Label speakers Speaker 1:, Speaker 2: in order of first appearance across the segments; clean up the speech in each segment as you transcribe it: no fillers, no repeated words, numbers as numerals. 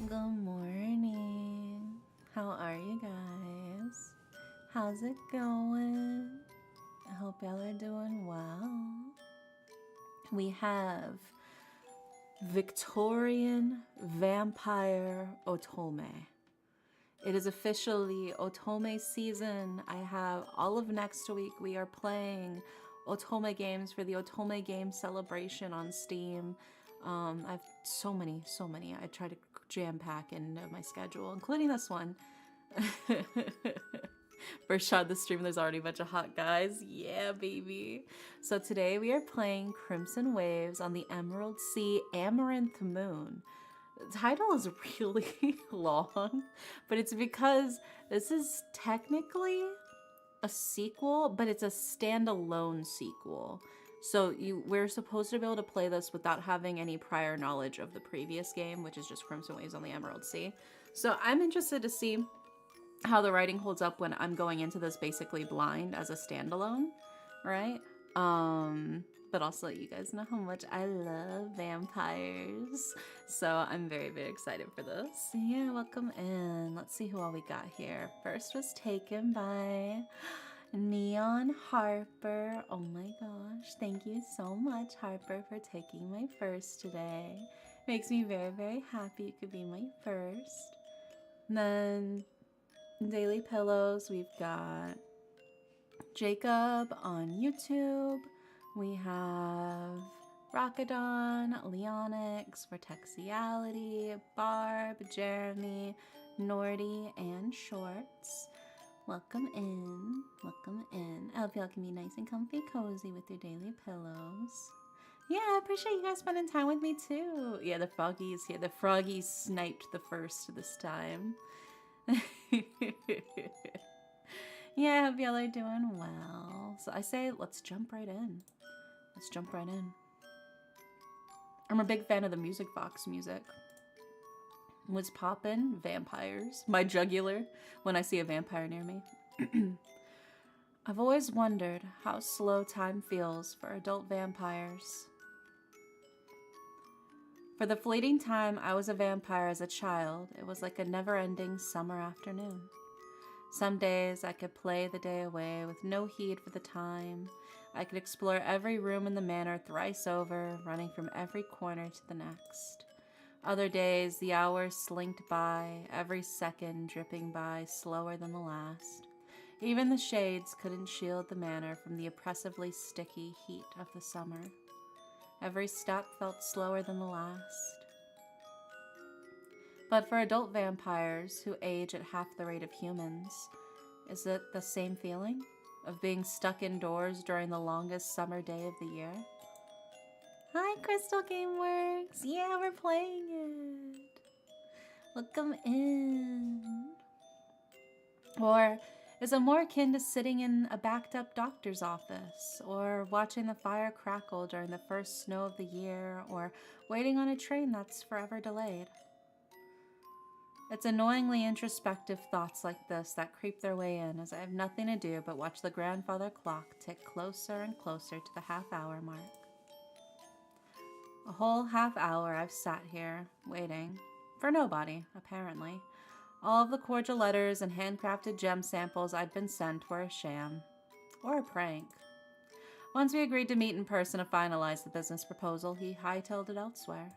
Speaker 1: Good morning. How are you guys? How's it going? I hope y'all are doing well. We have Victorian vampire otome. It is officially otome season. I have all of next week. We are playing otome games for the otome game celebration on Steam. I have so many. I try to jam pack into my schedule, including this one. First shot of the stream, there's already a bunch of hot guys. Yeah, baby. So today we are playing Crimson Waves on the Emerald Sea Amaranth Moon. The title is really long, but it's because this is technically a sequel, but it's a standalone sequel. So we're supposed to be able to play this without having any prior knowledge of the previous game, which is just Crimson Waves on the Emerald Sea. So I'm interested to see how the writing holds up when I'm going into this basically blind as a standalone, right? But also let you guys know how much I love vampires. So I'm very, very excited for this. Yeah, welcome in. Let's see who all we got here. First was taken by Neon Harper. Oh my gosh. Thank you so much, Harper, for taking my first today. Makes me very, very happy you could be my first. And then Daily Pillows, we've got Jacob on YouTube. We have Rockadon, Leonix, Vortexiality, Barb, Jeremy, Nordy, and Shorts. Welcome in. Welcome in. I hope y'all can be nice and comfy cozy with your daily pillows. Yeah, I appreciate you guys spending time with me too. Yeah, the froggies here. The froggies sniped the first this time. Yeah, I hope y'all are doing well. So I say let's jump right in. Let's jump right in. I'm a big fan of the Music Box music. What's poppin'? Vampires. My jugular when I see a vampire near me. I've always wondered how slow time feels for adult vampires. For the fleeting time I was a vampire as a child, it was like a never-ending summer afternoon. Some days I could play the day away with no heed for the time. I could explore every room in the manor thrice over, running from every corner to the next. Other days, the hours slinked by, every second dripping by slower than the last. Even the shades couldn't shield the manor from the oppressively sticky heat of the summer. Every step felt slower than the last. But for adult vampires who age at half the rate of humans, is it the same feeling of being stuck indoors during the longest summer day of the year? Hi, Crystal Gameworks! Yeah, we're playing it! Welcome in! Or is it more akin to sitting in a backed-up doctor's office, or watching the fire crackle during the first snow of the year, or waiting on a train that's forever delayed? It's annoyingly introspective thoughts like this that creep their way in as I have nothing to do but watch the grandfather clock tick closer and closer to the half-hour mark. A whole half-hour I've sat here, waiting. For nobody, apparently. All of the cordial letters and handcrafted gem samples I'd been sent were a sham. Or a prank. Once we agreed to meet in person to finalize the business proposal, he hightailed it elsewhere.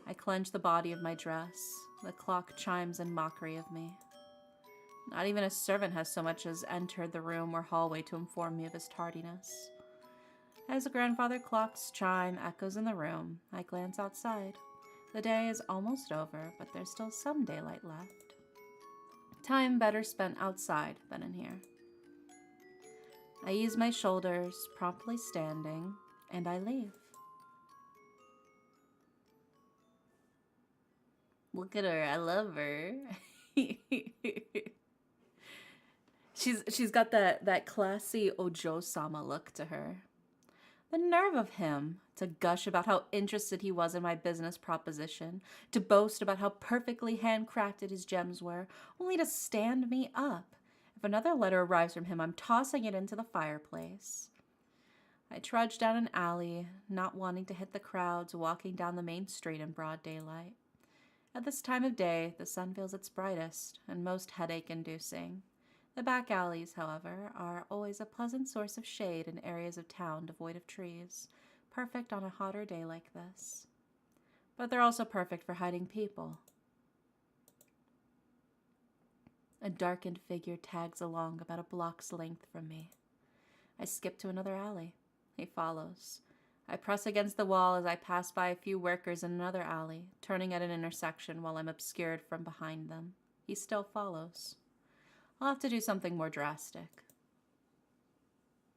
Speaker 1: I clench the body of my dress. The clock chimes in mockery of me. Not even a servant has so much as entered the room or hallway to inform me of his tardiness. As the grandfather clock's chime echoes in the room, I glance outside. The day is almost over, but there's still some daylight left. Time better spent outside than in here. I ease my shoulders, promptly standing, and I leave. Look at her, I love her. She's got that classy Ojo-sama look to her. The nerve of him to gush about how interested he was in my business proposition, to boast about how perfectly handcrafted his gems were, only to stand me up. If another letter arrives from him, I'm tossing it into the fireplace. I trudge down an alley, not wanting to hit the crowds walking down the main street in broad daylight. At this time of day, the sun feels its brightest and most headache-inducing. The back alleys, however, are always a pleasant source of shade in areas of town devoid of trees, perfect on a hotter day like this. But they're also perfect for hiding people. A darkened figure tags along about a block's length from me. I skip to another alley. He follows. I press against the wall as I pass by a few workers in another alley, turning at an intersection while I'm obscured from behind them. He still follows. I'll have to do something more drastic.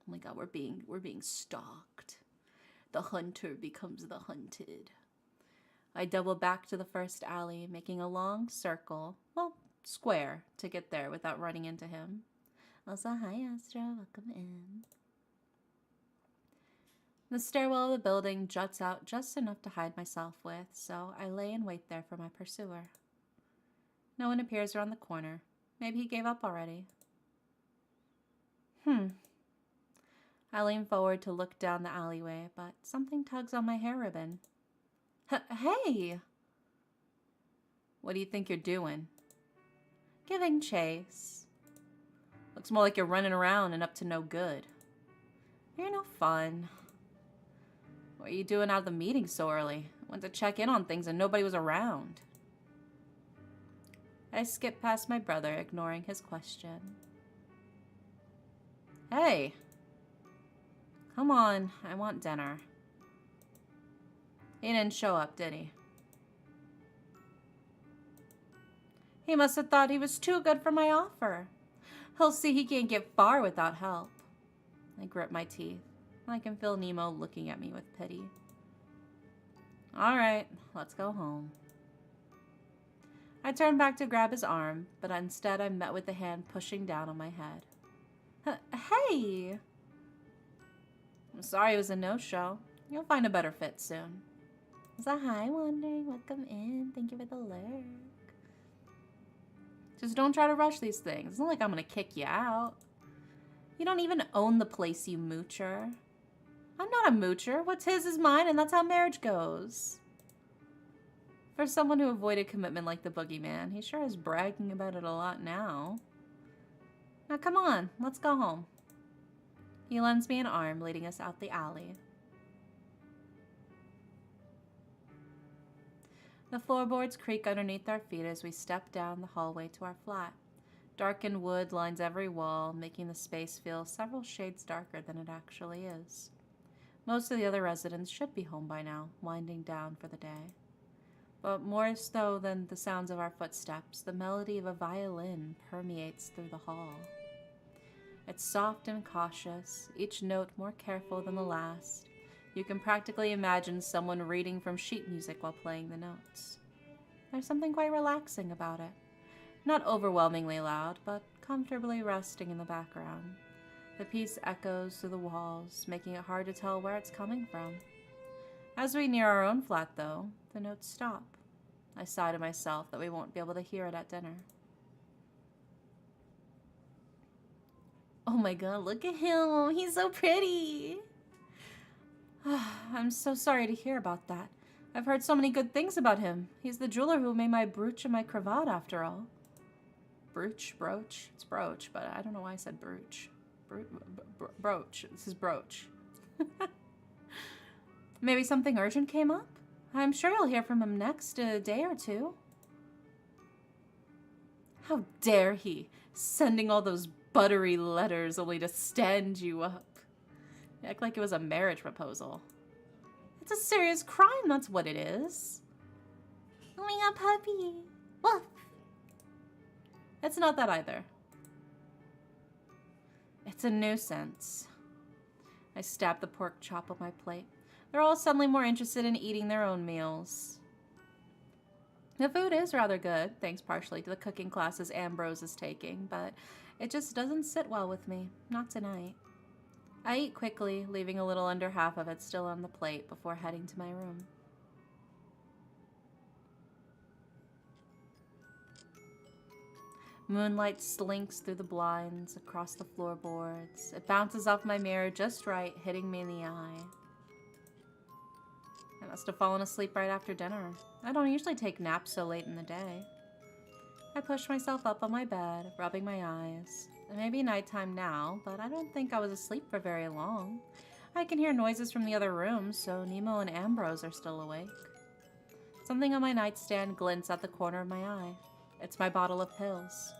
Speaker 1: Oh my god, we're being stalked. The hunter becomes the hunted. I double back to the first alley, making a long circle, well, square, to get there without running into him. Also, hi Astra, welcome in. The stairwell of the building juts out just enough to hide myself with, so I lay in wait there for my pursuer. No one appears around the corner. Maybe he gave up already. I lean forward to look down the alleyway, but something tugs on my hair ribbon. Hey! What do you think you're doing? Giving chase. Looks more like you're running around and up to no good. You're no fun. What are you doing out of the meeting so early? Went to check in on things and nobody was around. I skip past my brother, ignoring his question. Hey! Come on, I want dinner. He didn't show up, did he? He must have thought he was too good for my offer. He'll see he can't get far without help. I grip my teeth. I can feel Nemo looking at me with pity. All right, let's go home. I turn back to grab his arm, but instead I'm met with a hand pushing down on my head. Hey! I'm sorry it was a no-show. You'll find a better fit soon. So hi, Wandering. Welcome in. Thank you for the lurk. Just don't try to rush these things. It's not like I'm gonna kick you out. You don't even own the place, you moocher. I'm not a moocher. What's his is mine, and that's how marriage goes. For someone who avoided commitment like the boogeyman, he sure is bragging about it a lot now. Now come on, let's go home. He lends me an arm, leading us out the alley. The floorboards creak underneath our feet as we step down the hallway to our flat. Darkened wood lines every wall, making the space feel several shades darker than it actually is. Most of the other residents should be home by now, winding down for the day. But more so than the sounds of our footsteps, the melody of a violin permeates through the hall. It's soft and cautious, each note more careful than the last. You can practically imagine someone reading from sheet music while playing the notes. There's something quite relaxing about it. Not overwhelmingly loud, but comfortably resting in the background. The piece echoes through the walls, making it hard to tell where it's coming from. As we near our own flat, though, the notes stop. I sigh to myself that we won't be able to hear it at dinner. Oh my god, look at him! He's so pretty! I'm so sorry to hear about that. I've heard so many good things about him. He's the jeweler who made my brooch and my cravat, after all. Brooch? Brooch? It's brooch, but I don't know why I said brooch. Brooch. This is brooch. Maybe something urgent came up? I'm sure you'll hear from him next day or two. How dare he, sending all those buttery letters only to stand you up. You act like it was a marriage proposal. It's a serious crime, that's what it is. Oh my god, puppy. Woof. It's not that either. It's a nuisance. I stab the pork chop on my plate. They're all suddenly more interested in eating their own meals. The food is rather good, thanks partially to the cooking classes Ambrose is taking, but it just doesn't sit well with me. Not tonight. I eat quickly, leaving a little under half of it still on the plate before heading to my room. Moonlight slinks through the blinds, across the floorboards. It bounces off my mirror just right, hitting me in the eye. I must have fallen asleep right after dinner. I don't usually take naps so late in the day. I pushed myself up on my bed, rubbing my eyes. It may be nighttime now, but I don't think I was asleep for very long. I can hear noises from the other rooms, so Nemo and Ambrose are still awake. Something on my nightstand glints at the corner of my eye. It's my bottle of pills.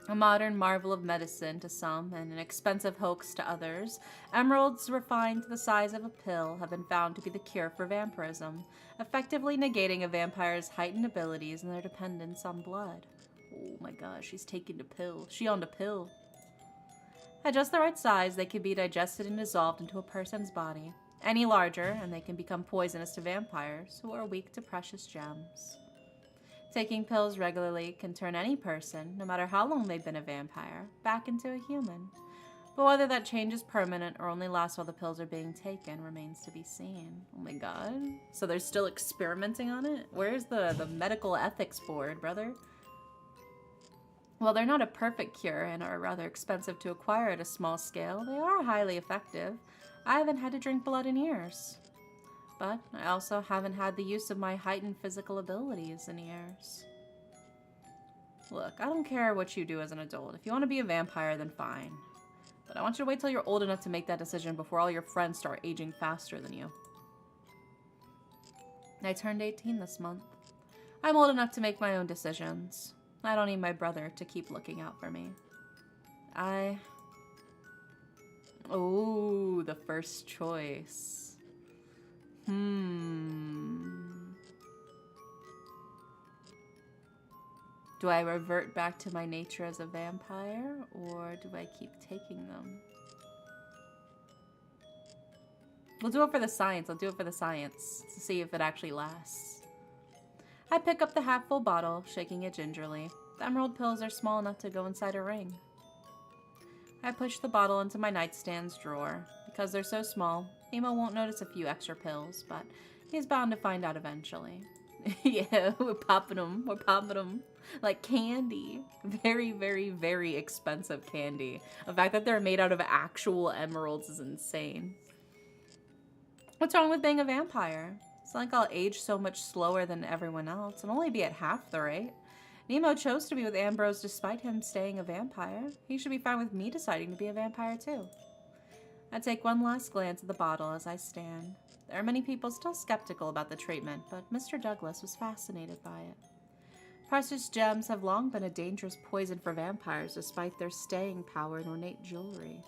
Speaker 1: A modern marvel of medicine to some and an expensive hoax to others, emeralds refined to the size of a pill have been found to be the cure for vampirism, effectively negating a vampire's heightened abilities and their dependence on blood. Oh my gosh, she's taking the pill. She on the pill. At just the right size, they can be digested and dissolved into a person's body. Any larger, and they can become poisonous to vampires who are weak to precious gems. Taking pills regularly can turn any person, no matter how long they've been a vampire, back into a human. But whether that change is permanent or only lasts while the pills are being taken remains to be seen. Oh my god. So they're still experimenting on it? Where's the medical ethics board, brother? While they're not a perfect cure and are rather expensive to acquire at a small scale, they are highly effective. I haven't had to drink blood in years. But I also haven't had the use of my heightened physical abilities in years. Look, I don't care what you do as an adult. If you want to be a vampire, then fine. But I want you to wait till you're old enough to make that decision before all your friends start aging faster than you. I turned 18 this month. I'm old enough to make my own decisions. I don't need my brother to keep looking out for me. Oh, the first choice. Do I revert back to my nature as a vampire, or do I keep taking them? We'll do it for the science. I'll do it for the science to see if it actually lasts. I pick up the half-full bottle, shaking it gingerly. The emerald pills are small enough to go inside a ring. I push the bottle into my nightstand's drawer. Because they're so small, Nemo won't notice a few extra pills, but he's bound to find out eventually. Yeah, we're popping them. We're popping them like candy. Very, very, very expensive candy. The fact that they're made out of actual emeralds is insane. What's wrong with being a vampire? It's not like I'll age so much slower than everyone else and only be at half the rate. Nemo chose to be with Ambrose despite him staying a vampire. He should be fine with me deciding to be a vampire too. I take one last glance at the bottle as I stand. There are many people still skeptical about the treatment, but Mr. Douglas was fascinated by it. Precious gems have long been a dangerous poison for vampires despite their staying power and ornate jewelry.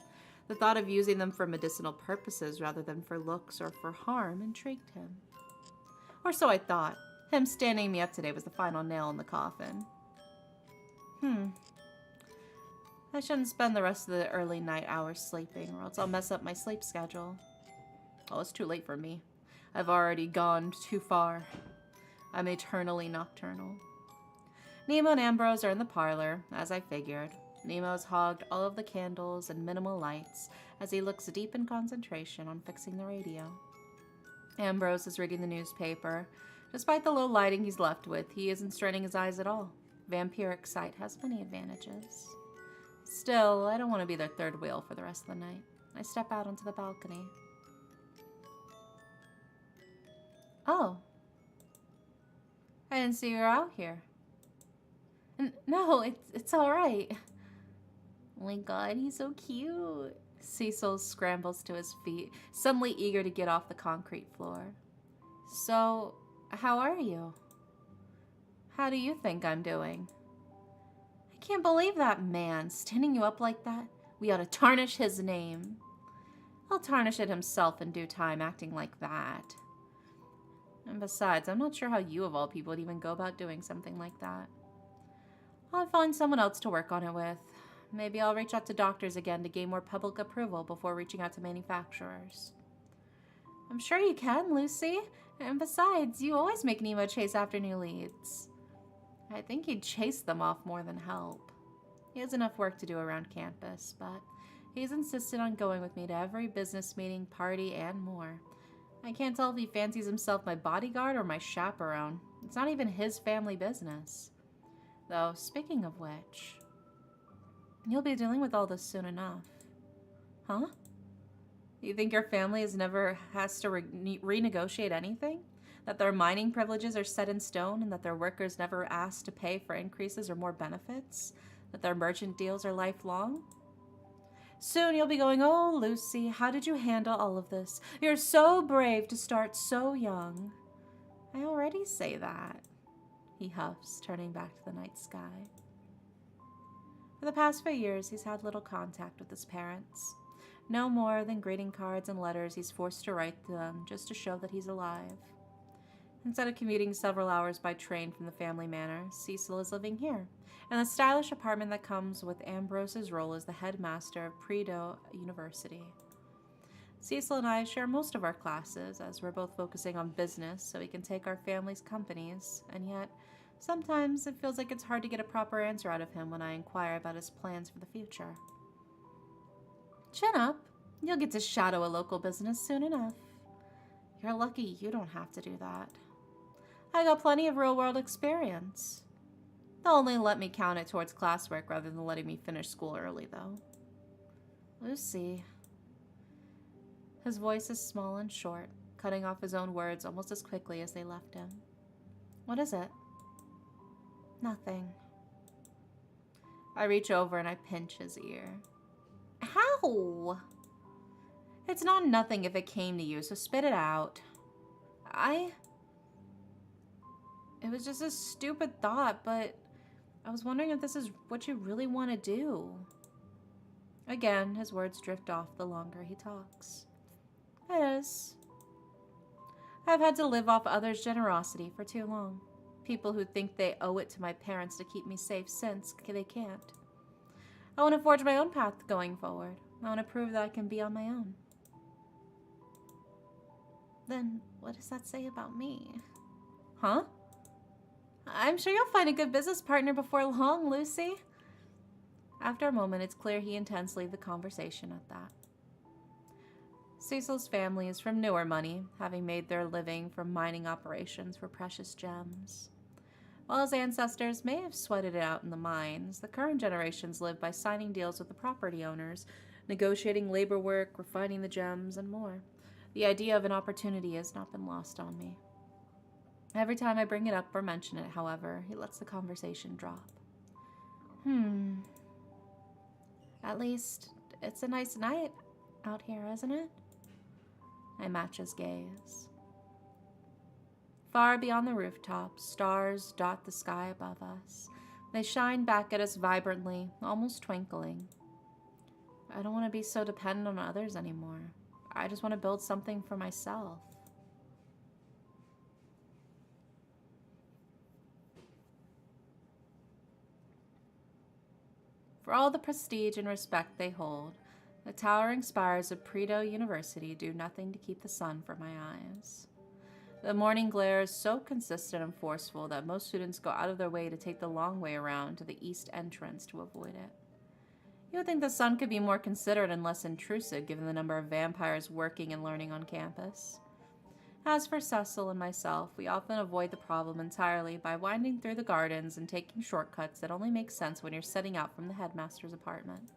Speaker 1: The thought of using them for medicinal purposes rather than for looks or for harm intrigued him. Or so I thought. Him standing me up today was the final nail in the coffin. I shouldn't spend the rest of the early night hours sleeping, or else I'll mess up my sleep schedule. Oh, it's too late for me. I've already gone too far. I'm eternally nocturnal. Nemo and Ambrose are in the parlor, as I figured. Nemo's hogged all of the candles and minimal lights as he looks deep in concentration on fixing the radio. Ambrose is reading the newspaper. Despite the low lighting he's left with, he isn't straining his eyes at all. Vampiric sight has many advantages. Still, I don't want to be their third wheel for the rest of the night. I step out onto the balcony. Oh. I didn't see you were out here. No, it's all right. Oh my god, he's so cute. Cecil scrambles to his feet, suddenly eager to get off the concrete floor. So, how are you? How do you think I'm doing? I can't believe that man standing you up like that. We ought to tarnish his name. He'll tarnish it himself in due time, acting like that. And besides, I'm not sure how you of all people would even go about doing something like that. I'll find someone else to work on it with. Maybe I'll reach out to doctors again to gain more public approval before reaching out to manufacturers. I'm sure you can, Lucie. And besides, you always make Nemo chase after new leads. I think he'd chase them off more than help. He has enough work to do around campus, but he's insisted on going with me to every business meeting, party, and more. I can't tell if he fancies himself my bodyguard or my chaperone. It's not even his family business. Though, speaking of which, you'll be dealing with all this soon enough. Huh? You think your family never has to renegotiate anything? That their mining privileges are set in stone and that their workers never ask to pay for increases or more benefits? That their merchant deals are lifelong? Soon you'll be going, "Oh, Lucie, how did you handle all of this? You're so brave to start so young." I already say that, he huffs, turning back to the night sky. For the past few years, he's had little contact with his parents. No more than greeting cards and letters he's forced to write to them just to show that he's alive. Instead of commuting several hours by train from the family manor, Cecil is living here, in the stylish apartment that comes with Ambrose's role as the headmaster of Predo University. Cecil and I share most of our classes, as we're both focusing on business so we can take our family's companies, and yet, sometimes it feels like it's hard to get a proper answer out of him when I inquire about his plans for the future. Chin up. You'll get to shadow a local business soon enough. You're lucky you don't have to do that. I got plenty of real-world experience. They'll only let me count it towards classwork rather than letting me finish school early, though. Lucie. His voice is small and short, cutting off his own words almost as quickly as they left him. What is it? Nothing. I reach over and I pinch his ear. How? It's not nothing if it came to you, so spit it out. It was just a stupid thought, but I was wondering if this is what you really want to do. Again, his words drift off the longer he talks. It is. I've had to live off others' generosity for too long. People who think they owe it to my parents to keep me safe since they can't. I want to forge my own path going forward. I want to prove that I can be on my own. Then what does that say about me? Huh? I'm sure you'll find a good business partner before long, Lucie. After a moment, it's clear he intends to leave the conversation at that. Cecil's family is from newer money, having made their living from mining operations for precious gems. While his ancestors may have sweated it out in the mines, the current generations live by signing deals with the property owners, negotiating labor work, refining the gems, and more. The idea of an opportunity has not been lost on me. Every time I bring it up or mention it, however, he lets the conversation drop. At least, it's a nice night out here, isn't it? I match his gaze. Far beyond the rooftops, stars dot the sky above us. They shine back at us vibrantly, almost twinkling. I don't want to be so dependent on others anymore. I just want to build something for myself. For all the prestige and respect they hold, the towering spires of Predo University do nothing to keep the sun from my eyes. The morning glare is so consistent and forceful that most students go out of their way to take the long way around to the east entrance to avoid it. You would think the sun could be more considerate and less intrusive given the number of vampires working and learning on campus. As for Cecil and myself, we often avoid the problem entirely by winding through the gardens and taking shortcuts that only make sense when you're setting out from the headmaster's apartment.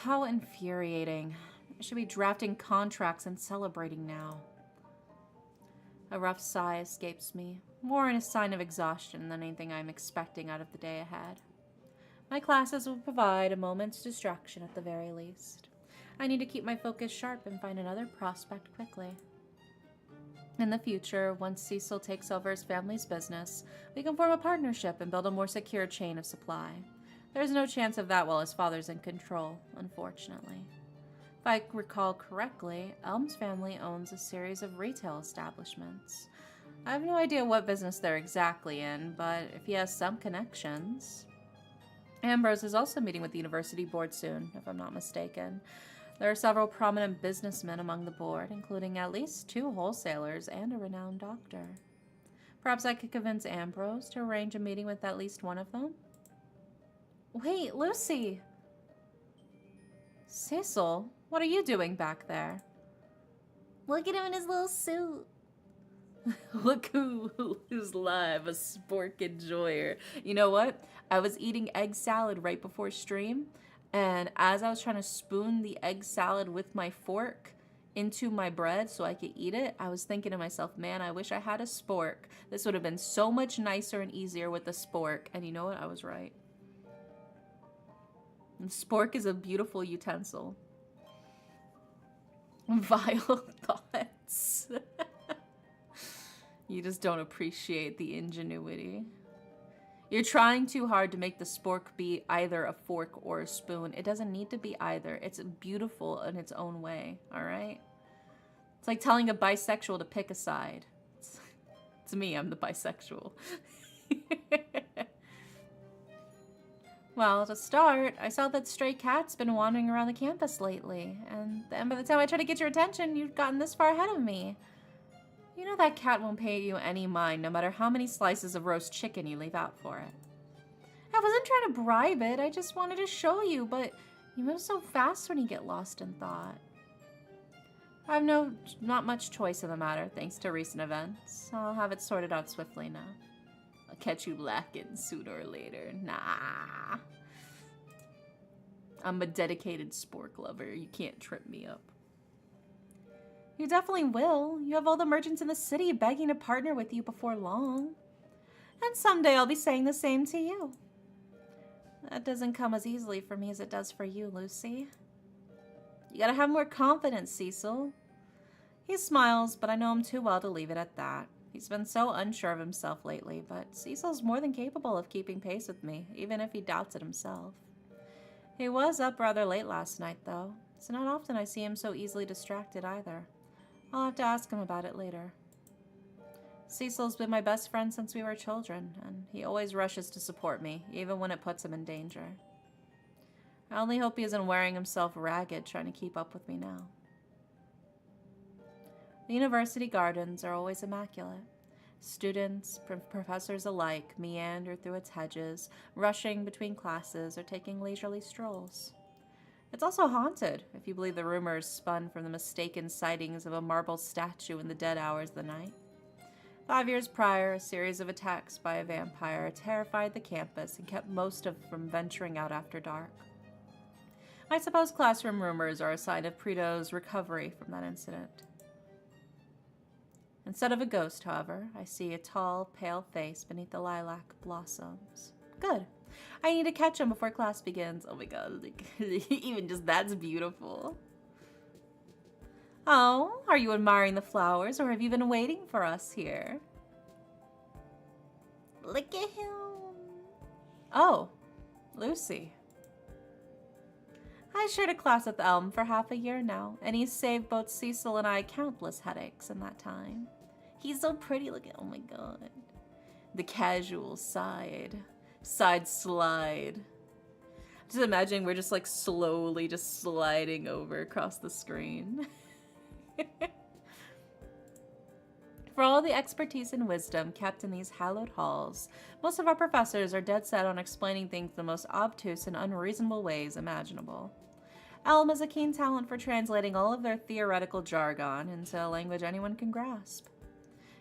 Speaker 1: How infuriating. I should be drafting contracts and celebrating now. A rough sigh escapes me, more in a sign of exhaustion than anything I'm expecting out of the day ahead. My classes will provide a moment's distraction at the very least. I need to keep my focus sharp and find another prospect quickly. In the future, once Cecil takes over his family's business, we can form a partnership and build a more secure chain of supply. There's no chance of that while his father's in control, unfortunately. If I recall correctly, Elm's family owns a series of retail establishments. I have no idea what business they're exactly in, but if he has some connections... Ambrose is also meeting with the university board soon, if I'm not mistaken. There are several prominent businessmen among the board, including at least 2 wholesalers and a renowned doctor. Perhaps I could convince Ambrose to arrange a meeting with at least one of them? Wait, Lucie! Cecil, what are you doing back there?
Speaker 2: Look at him in his little suit.
Speaker 1: Look who's live, a spork enjoyer. You know what? I was eating egg salad right before stream. And as I was trying to spoon the egg salad with my fork into my bread so I could eat it, I was thinking to myself, man, I wish I had a spork. This would have been so much nicer and easier with a spork. And you know what? I was right. And spork is a beautiful utensil. Vile thoughts. You just don't appreciate the ingenuity. You're trying too hard to make the spork be either a fork or a spoon. It doesn't need to be either. It's beautiful in its own way, all right? It's like telling a bisexual to pick a side. To me, I'm the bisexual. Well, to start, I saw that stray cat's been wandering around the campus lately, and then by the time I tried to get your attention, you'd gotten this far ahead of me. You know that cat won't pay you any mind, no matter how many slices of roast chicken you leave out for it. I wasn't trying to bribe it, I just wanted to show you, but you move so fast when you get lost in thought. I have not much choice in the matter, thanks to recent events. I'll have it sorted out swiftly now. I'll catch you lacking sooner or later. Nah. I'm a dedicated spork lover. You can't trip me up. You definitely will. You have all the merchants in the city begging to partner with you before long. And someday I'll be saying the same to you. That doesn't come as easily for me as it does for you, Lucie. You gotta have more confidence, Cecil. He smiles, but I know him too well to leave it at that. He's been so unsure of himself lately, but Cecil's more than capable of keeping pace with me, even if he doubts it himself. He was up rather late last night, though. It's not often I see him so easily distracted either. I'll have to ask him about it later. Cecil's been my best friend since we were children, and he always rushes to support me, even when it puts him in danger. I only hope he isn't wearing himself ragged trying to keep up with me now. The university gardens are always immaculate. Students, professors alike, meander through its hedges, rushing between classes or taking leisurely strolls. It's also haunted, if you believe the rumors spun from the mistaken sightings of a marble statue in the dead hours of the night. 5 years prior, a series of attacks by a vampire terrified the campus and kept most of from venturing out after dark. I suppose classroom rumors are a sign of Preto's recovery from that incident. Instead of a ghost, however, I see a tall, pale face beneath the lilac blossoms. Good. I need to catch him before class begins. Oh my god, even just that's beautiful. Oh, are you admiring the flowers, or have you been waiting for us here?
Speaker 2: Look at him.
Speaker 1: Oh, Lucie. I shared a class with Elm for half a year now, and he's saved both Cecil and I countless headaches in that time. He's so pretty, look at, oh my god. The casual side slide. Just imagine we're just like slowly just sliding over across the screen. For all the expertise and wisdom kept in these hallowed halls, most of our professors are dead set on explaining things the most obtuse and unreasonable ways imaginable. Elm has a keen talent for translating all of their theoretical jargon into a language anyone can grasp.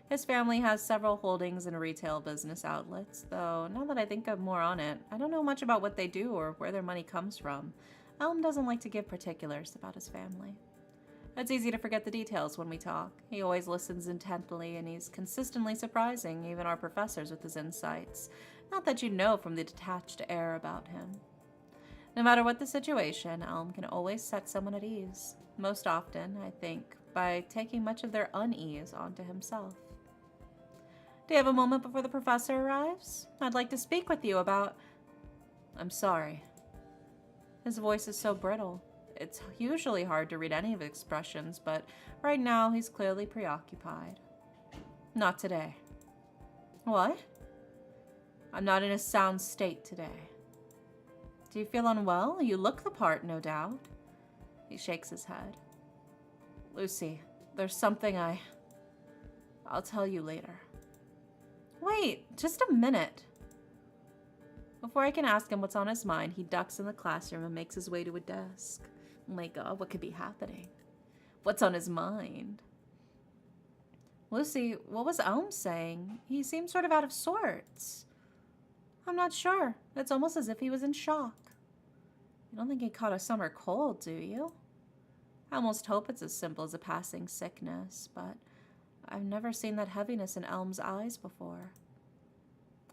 Speaker 1: His family has several holdings in retail business outlets, though now that I think of more on it, I don't know much about what they do or where their money comes from. Elm doesn't like to give particulars about his family. It's easy to forget the details when we talk. He always listens intently, and he's consistently surprising even our professors with his insights. Not that you'd know from the detached air about him. No matter what the situation, Elm can always set someone at ease. Most often, I think, by taking much of their unease onto himself. Do you have a moment before the professor arrives? I'd like to speak with you about... I'm sorry. His voice is so brittle. It's usually hard to read any of his expressions, but right now he's clearly preoccupied. Not today. What? I'm not in a sound state today. Do you feel unwell? You look the part, no doubt. He shakes his head. Lucie, there's something I'll tell you later. Wait, just a minute. Before I can ask him what's on his mind, he ducks in the classroom and makes his way to a desk. Oh my god, what could be happening? What's on his mind? Lucie, what was Elm saying? He seemed sort of out of sorts. I'm not sure. It's almost as if he was in shock. You don't think he caught a summer cold, do you? I almost hope it's as simple as a passing sickness, but I've never seen that heaviness in Elm's eyes before.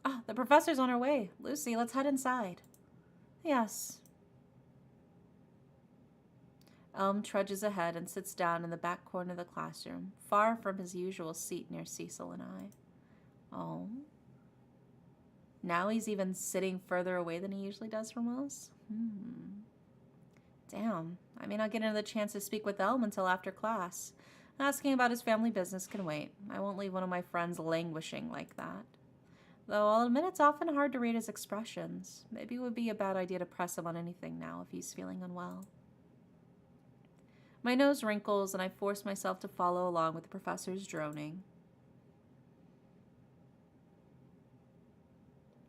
Speaker 1: Ah, the professor's on her way. Lucie, let's head inside. Yes. Elm trudges ahead and sits down in the back corner of the classroom, far from his usual seat near Cecil and I. Oh. Now he's even sitting further away than he usually does from us? Damn. I may not get another chance to speak with Elm until after class. Asking about his family business can wait. I won't leave one of my friends languishing like that. Though I'll admit it's often hard to read his expressions. Maybe it would be a bad idea to press him on anything now if he's feeling unwell. My nose wrinkles and I force myself to follow along with the professor's droning.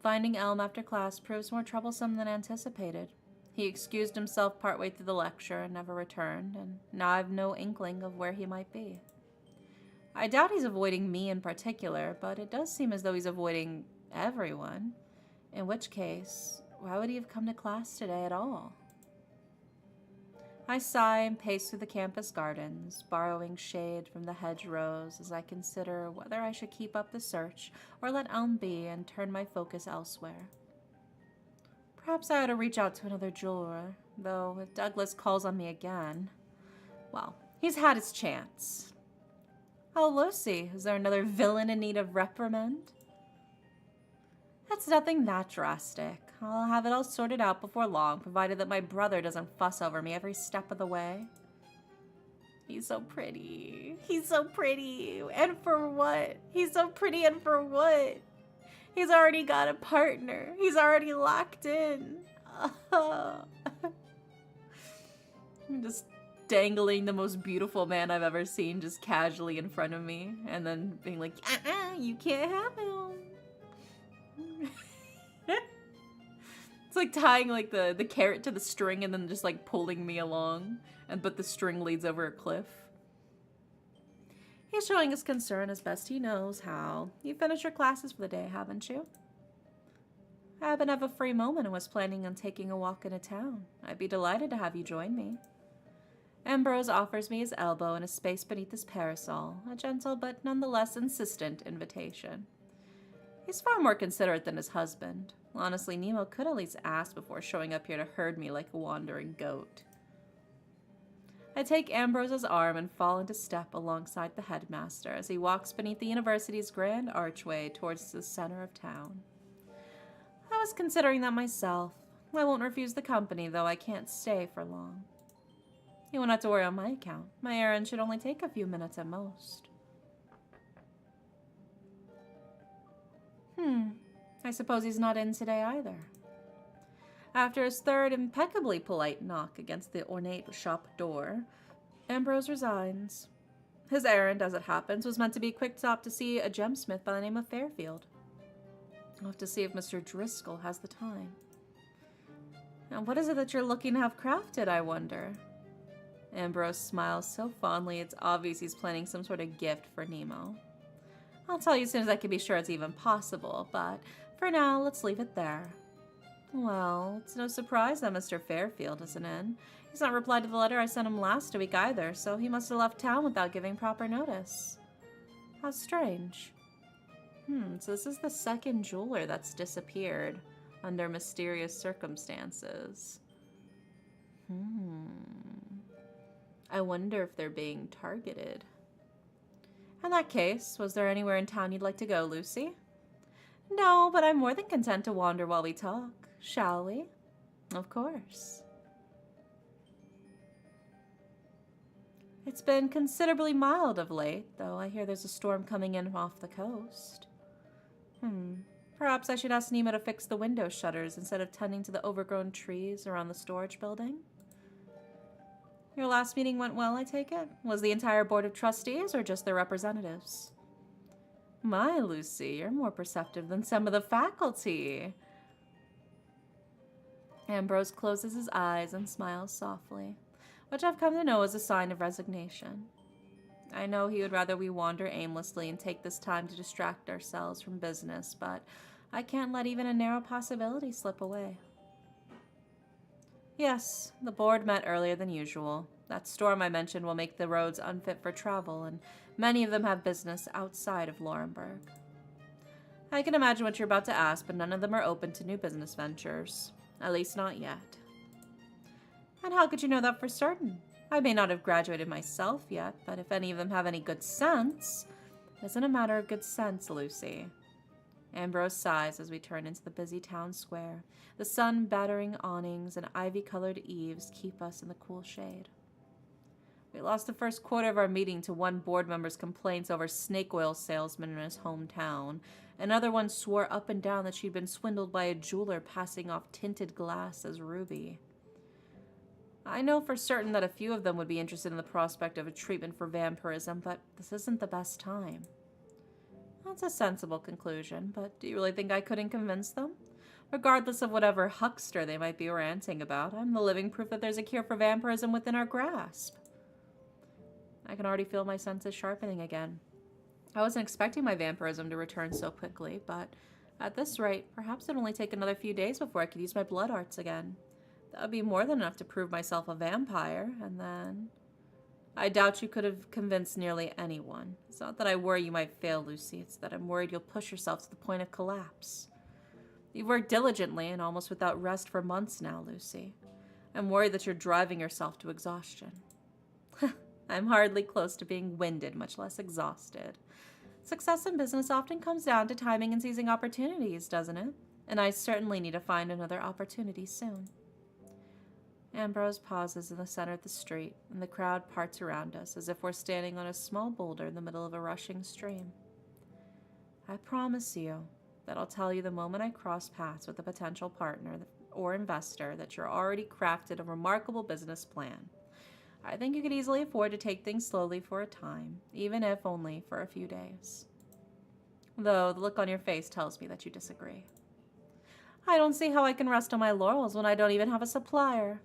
Speaker 1: Finding Elm after class proves more troublesome than anticipated. He excused himself partway through the lecture and never returned, and now I've no inkling of where he might be. I doubt he's avoiding me in particular, but it does seem as though he's avoiding everyone. In which case, why would he have come to class today at all? I sigh and pace through the campus gardens, borrowing shade from the hedgerows as I consider whether I should keep up the search or let Elm be and turn my focus elsewhere. Perhaps I ought to reach out to another jeweler, though if Douglas calls on me again, well, he's had his chance. Oh, Lucie, is there another villain in need of reprimand? That's nothing that drastic. I'll have it all sorted out before long, provided that my brother doesn't fuss over me every step of the way. He's so pretty. He's so pretty. And for what? He's so pretty and for what? He's already got a partner. He's already locked in. I'm just dangling the most beautiful man I've ever seen just casually in front of me. And then being like, you can't have him. It's like tying like the carrot to the string and then just like pulling me along. But the string leads over a cliff. He's showing his concern as best he knows how. You finished your classes for the day, haven't you? I happen to have a free moment and was planning on taking a walk into town. I'd be delighted to have you join me. Ambrose offers me his elbow and a space beneath his parasol, a gentle but nonetheless insistent invitation. He's far more considerate than his husband. Honestly, Nemo could at least ask before showing up here to herd me like a wandering goat. I take Ambrose's arm and fall into step alongside the headmaster as he walks beneath the university's grand archway towards the center of town. I was considering that myself. I won't refuse the company, though I can't stay for long. You won't have to worry on my account. My errand should only take a few minutes at most. I suppose he's not in today either. After his third impeccably polite knock against the ornate shop door, Ambrose resigns. His errand, as it happens, was meant to be a quick stop to see a gemsmith by the name of Fairfield. I'll have to see if Mr. Driscoll has the time. Now, what is it that you're looking to have crafted, I wonder? Ambrose smiles so fondly it's obvious he's planning some sort of gift for Nemo. I'll tell you as soon as I can be sure it's even possible, but for now, let's leave it there. Well, it's no surprise that Mr. Fairfield isn't in. He's not replied to the letter I sent him last week either, so he must have left town without giving proper notice. How strange. So this is the second jeweler that's disappeared under mysterious circumstances. I wonder if they're being targeted. In that case, was there anywhere in town you'd like to go, Lucie? No, but I'm more than content to wander while we talk. Shall we? Of course. It's been considerably mild of late, though I hear there's a storm coming in off the coast. Perhaps I should ask Nemo to fix the window shutters instead of tending to the overgrown trees around the storage building. Your last meeting went well, I take it? Was the entire board of trustees or just their representatives? My, Lucie, you're more perceptive than some of the faculty. Ambrose closes his eyes and smiles softly, which I've come to know is a sign of resignation. I know he would rather we wander aimlessly and take this time to distract ourselves from business, but I can't let even a narrow possibility slip away. Yes, the board met earlier than usual. That storm I mentioned will make the roads unfit for travel, and many of them have business outside of Laurenburg. I can imagine what you're about to ask, but none of them are open to new business ventures. At least not yet. And how could you know that for certain? I may not have graduated myself yet, but if any of them have any good sense... It isn't a matter of good sense, Lucie. Ambrose sighs as we turn into the busy town square. The sun battering awnings and ivy-colored eaves keep us in the cool shade. We lost the first quarter of our meeting to one board member's complaints over snake oil salesman in his hometown. Another one swore up and down that she'd been swindled by a jeweler passing off tinted glass as ruby. I know for certain that a few of them would be interested in the prospect of a treatment for vampirism, but this isn't the best time. That's a sensible conclusion, but do you really think I couldn't convince them? Regardless of whatever huckster they might be ranting about, I'm the living proof that there's a cure for vampirism within our grasp. I can already feel my senses sharpening again. I wasn't expecting my vampirism to return so quickly, but at this rate, perhaps it'd only take another few days before I could use my blood arts again. That would be more than enough to prove myself a vampire, and then... I doubt you could have convinced nearly anyone. It's not that I worry you might fail, Lucie. It's that I'm worried you'll push yourself to the point of collapse. You've worked diligently and almost without rest for months now, Lucie. I'm worried that you're driving yourself to exhaustion. I'm hardly close to being winded, much less exhausted. Success in business often comes down to timing and seizing opportunities, doesn't it? And I certainly need to find another opportunity soon. Ambrose pauses in the center of the street, and the crowd parts around us as if we're standing on a small boulder in the middle of a rushing stream. I promise you that I'll tell you the moment I cross paths with a potential partner or investor that you're already crafted a remarkable business plan. I think you could easily afford to take things slowly for a time, even if only for a few days. Though the look on your face tells me that you disagree. I don't see how I can rest on my laurels when I don't even have a supplier.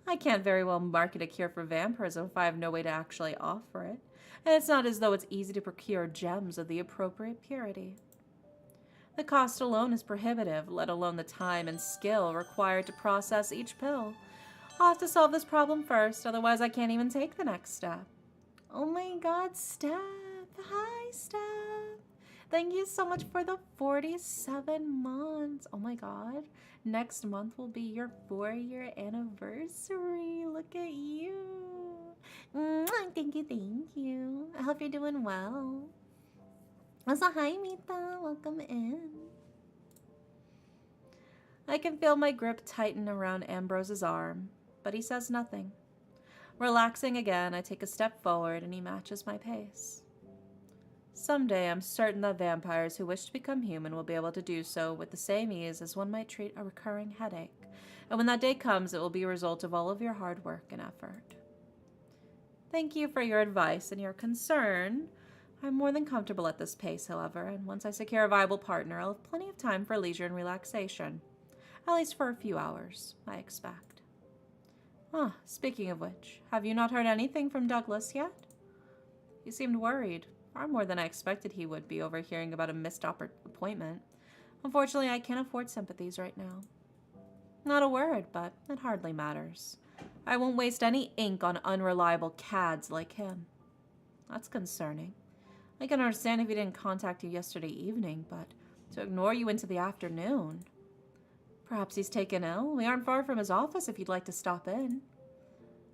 Speaker 1: I can't very well market a cure for vampirism if I have no way to actually offer it, and it's not as though it's easy to procure gems of the appropriate purity. The cost alone is prohibitive, let alone the time and skill required to process each pill. I'll have to solve this problem first, otherwise I can't even take the next step.
Speaker 2: Oh my god, Steph. Hi, Steph. Thank you so much for the 47 months. Oh my god. Next month will be your 4-year anniversary. Look at you. Thank you, thank you. I hope you're doing well. Also, hi, Mita. Welcome in.
Speaker 1: I can feel my grip tighten around Ambrose's arm, but he says nothing. Relaxing again, I take a step forward and he matches my pace. Someday, I'm certain that vampires who wish to become human will be able to do so with the same ease as one might treat a recurring headache, and when that day comes, it will be a result of all of your hard work and effort. Thank you for your advice and your concern. I'm more than comfortable at this pace, however, and once I secure a viable partner, I'll have plenty of time for leisure and relaxation. At least for a few hours, I expect. Speaking of which, have you not heard anything from Douglas yet? He seemed worried. Far more than I expected he would be over hearing about a missed appointment. Unfortunately, I can't afford sympathies right now. Not a word, but it hardly matters. I won't waste any ink on unreliable cads like him. That's concerning. I can understand if he didn't contact you yesterday evening, but to ignore you into the afternoon. Perhaps he's taken ill. We aren't far from his office if you'd like to stop in.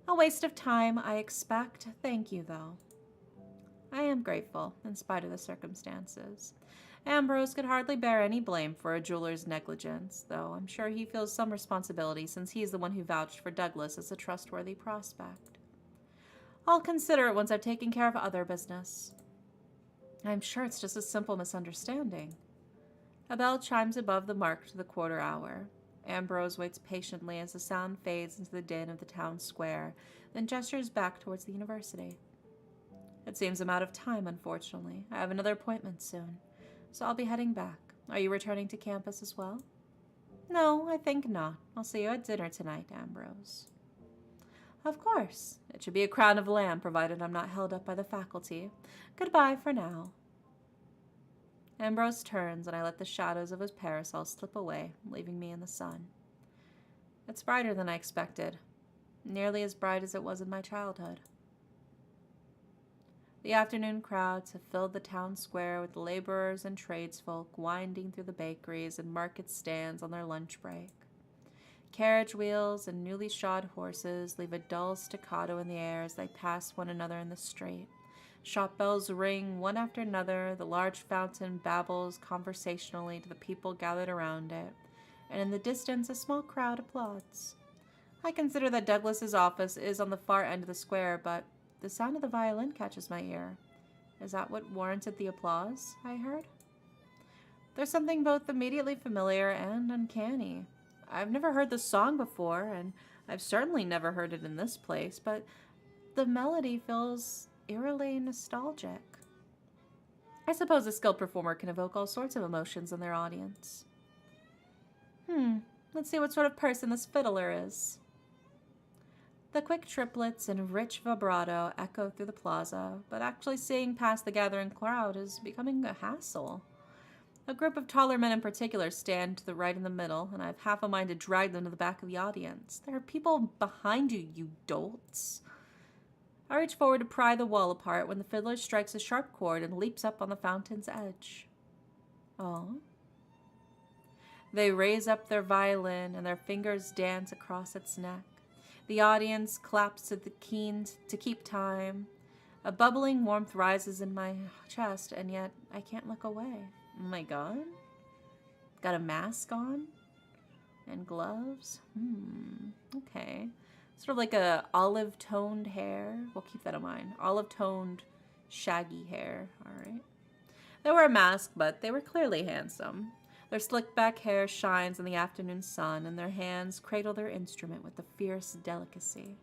Speaker 1: A waste of time, I expect. Thank you, though. I am grateful, in spite of the circumstances. Ambrose could hardly bear any blame for a jeweler's negligence, though I'm sure he feels some responsibility since he's the one who vouched for Douglas as a trustworthy prospect. I'll consider it once I've taken care of other business. I'm sure it's just a simple misunderstanding. A bell chimes above the mark to the quarter hour. Ambrose waits patiently as the sound fades into the din of the town square, then gestures back towards the university. It seems I'm out of time, unfortunately. I have another appointment soon, so I'll be heading back. Are you returning to campus as well? No, I think not. I'll see you at dinner tonight, Ambrose. Of course. It should be a crown of lamb, provided I'm not held up by the faculty. Goodbye for now. Ambrose turns, and I let the shadows of his parasol slip away, leaving me in the sun.
Speaker 2: It's brighter than I expected, nearly as bright as it was in my childhood. The afternoon crowds have filled the town square with laborers and tradesfolk winding through the bakeries and market stands on their lunch break. Carriage wheels and newly shod horses leave a dull staccato in the air as they pass one another in the street. Shop bells ring one after another, the large fountain babbles conversationally to the people gathered around it, and in the distance a small crowd applauds. I consider that Douglas's office is on the far end of the square, but the sound of the violin catches my ear. Is that what warranted the applause I heard? There's something both immediately familiar and uncanny. I've never heard the song before, and I've certainly never heard it in this place, but the melody feels eerily nostalgic. I suppose a skilled performer can evoke all sorts of emotions in their audience. Let's see what sort of person this fiddler is. The quick triplets and rich vibrato echo through the plaza, but actually seeing past the gathering crowd is becoming a hassle. A group of taller men in particular stand to the right in the middle, and I have half a mind to drag them to the back of the audience. There are people behind you, you dolts. I reach forward to pry the wall apart when the fiddler strikes a sharp chord and leaps up on the fountain's edge. Oh. They raise up their violin, and their fingers dance across its neck. The audience claps to the keen to keep time. A bubbling warmth rises in my chest, and yet I can't look away. Oh my god. Got a mask on? And gloves? Okay. Sort of like a olive-toned hair. We'll keep that in mind. Olive-toned, shaggy hair. Alright. They wore a mask, but they were clearly handsome. Their slick-back hair shines in the afternoon sun, and their hands cradle their instrument with a fierce delicacy.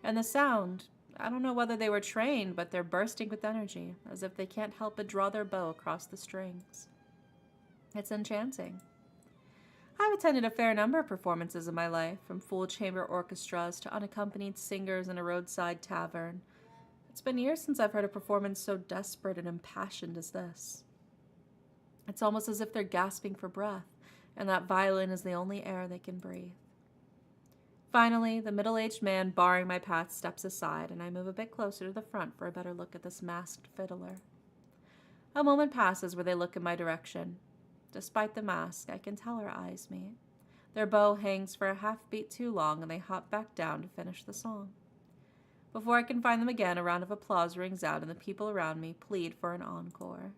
Speaker 2: And the sound, I don't know whether they were trained, but they're bursting with energy, as if they can't help but draw their bow across the strings. It's enchanting. I've attended a fair number of performances in my life, from full chamber orchestras to unaccompanied singers in a roadside tavern. It's been years since I've heard a performance so desperate and impassioned as this. It's almost as if they're gasping for breath, and that violin is the only air they can breathe. Finally, the middle-aged man barring my path steps aside, and I move a bit closer to the front for a better look at this masked fiddler. A moment passes where they look in my direction. Despite the mask, I can tell our eyes meet. Their bow hangs for a half-beat too long, and they hop back down to finish the song. Before I can find them again, a round of applause rings out, and the people around me plead for an encore.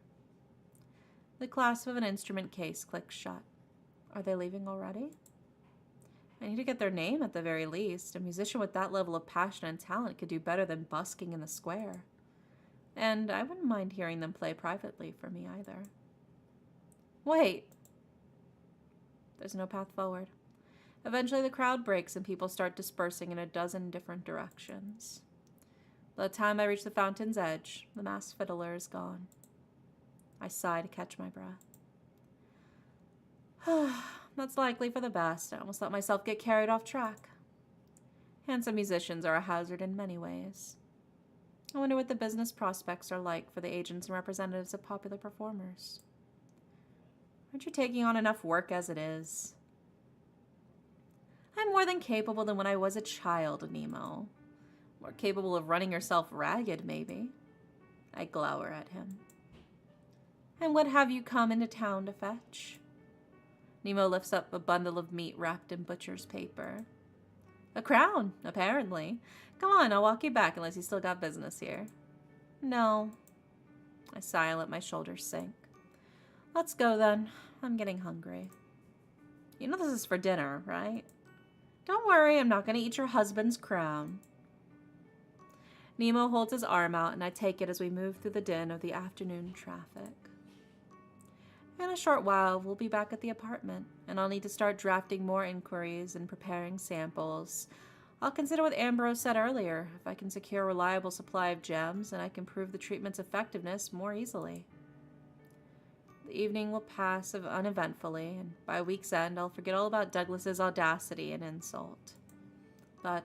Speaker 2: The clasp of an instrument case clicks shut. Are they leaving already? I need to get their name at the very least. A musician with that level of passion and talent could do better than busking in the square. And I wouldn't mind hearing them play privately for me either. Wait! There's no path forward. Eventually the crowd breaks and people start dispersing in a dozen different directions. By the time I reach the fountain's edge, the masked fiddler is gone. I sigh to catch my breath. That's likely for the best. I almost let myself get carried off track. Handsome musicians are a hazard in many ways. I wonder what the business prospects are like for the agents and representatives of popular performers. Aren't you taking on enough work as it is? I'm more than capable than when I was a child, Nemo. More capable of running yourself ragged, maybe. I glower at him. And what have you come into town to fetch? Nemo lifts up a bundle of meat wrapped in butcher's paper. A crown, apparently. Come on, I'll walk you back unless you still got business here. No. I sigh and let my shoulders sink. Let's go then. I'm getting hungry. You know this is for dinner, right? Don't worry, I'm not going to eat your husband's crown. Nemo holds his arm out, and I take it as we move through the din of the afternoon traffic. In a short while, we'll be back at the apartment, and I'll need to start drafting more inquiries and preparing samples. I'll consider what Ambrose said earlier. If I can secure a reliable supply of gems, then I can prove the treatment's effectiveness more easily. The evening will pass uneventfully, and by week's end, I'll forget all about Douglas's audacity and insult. But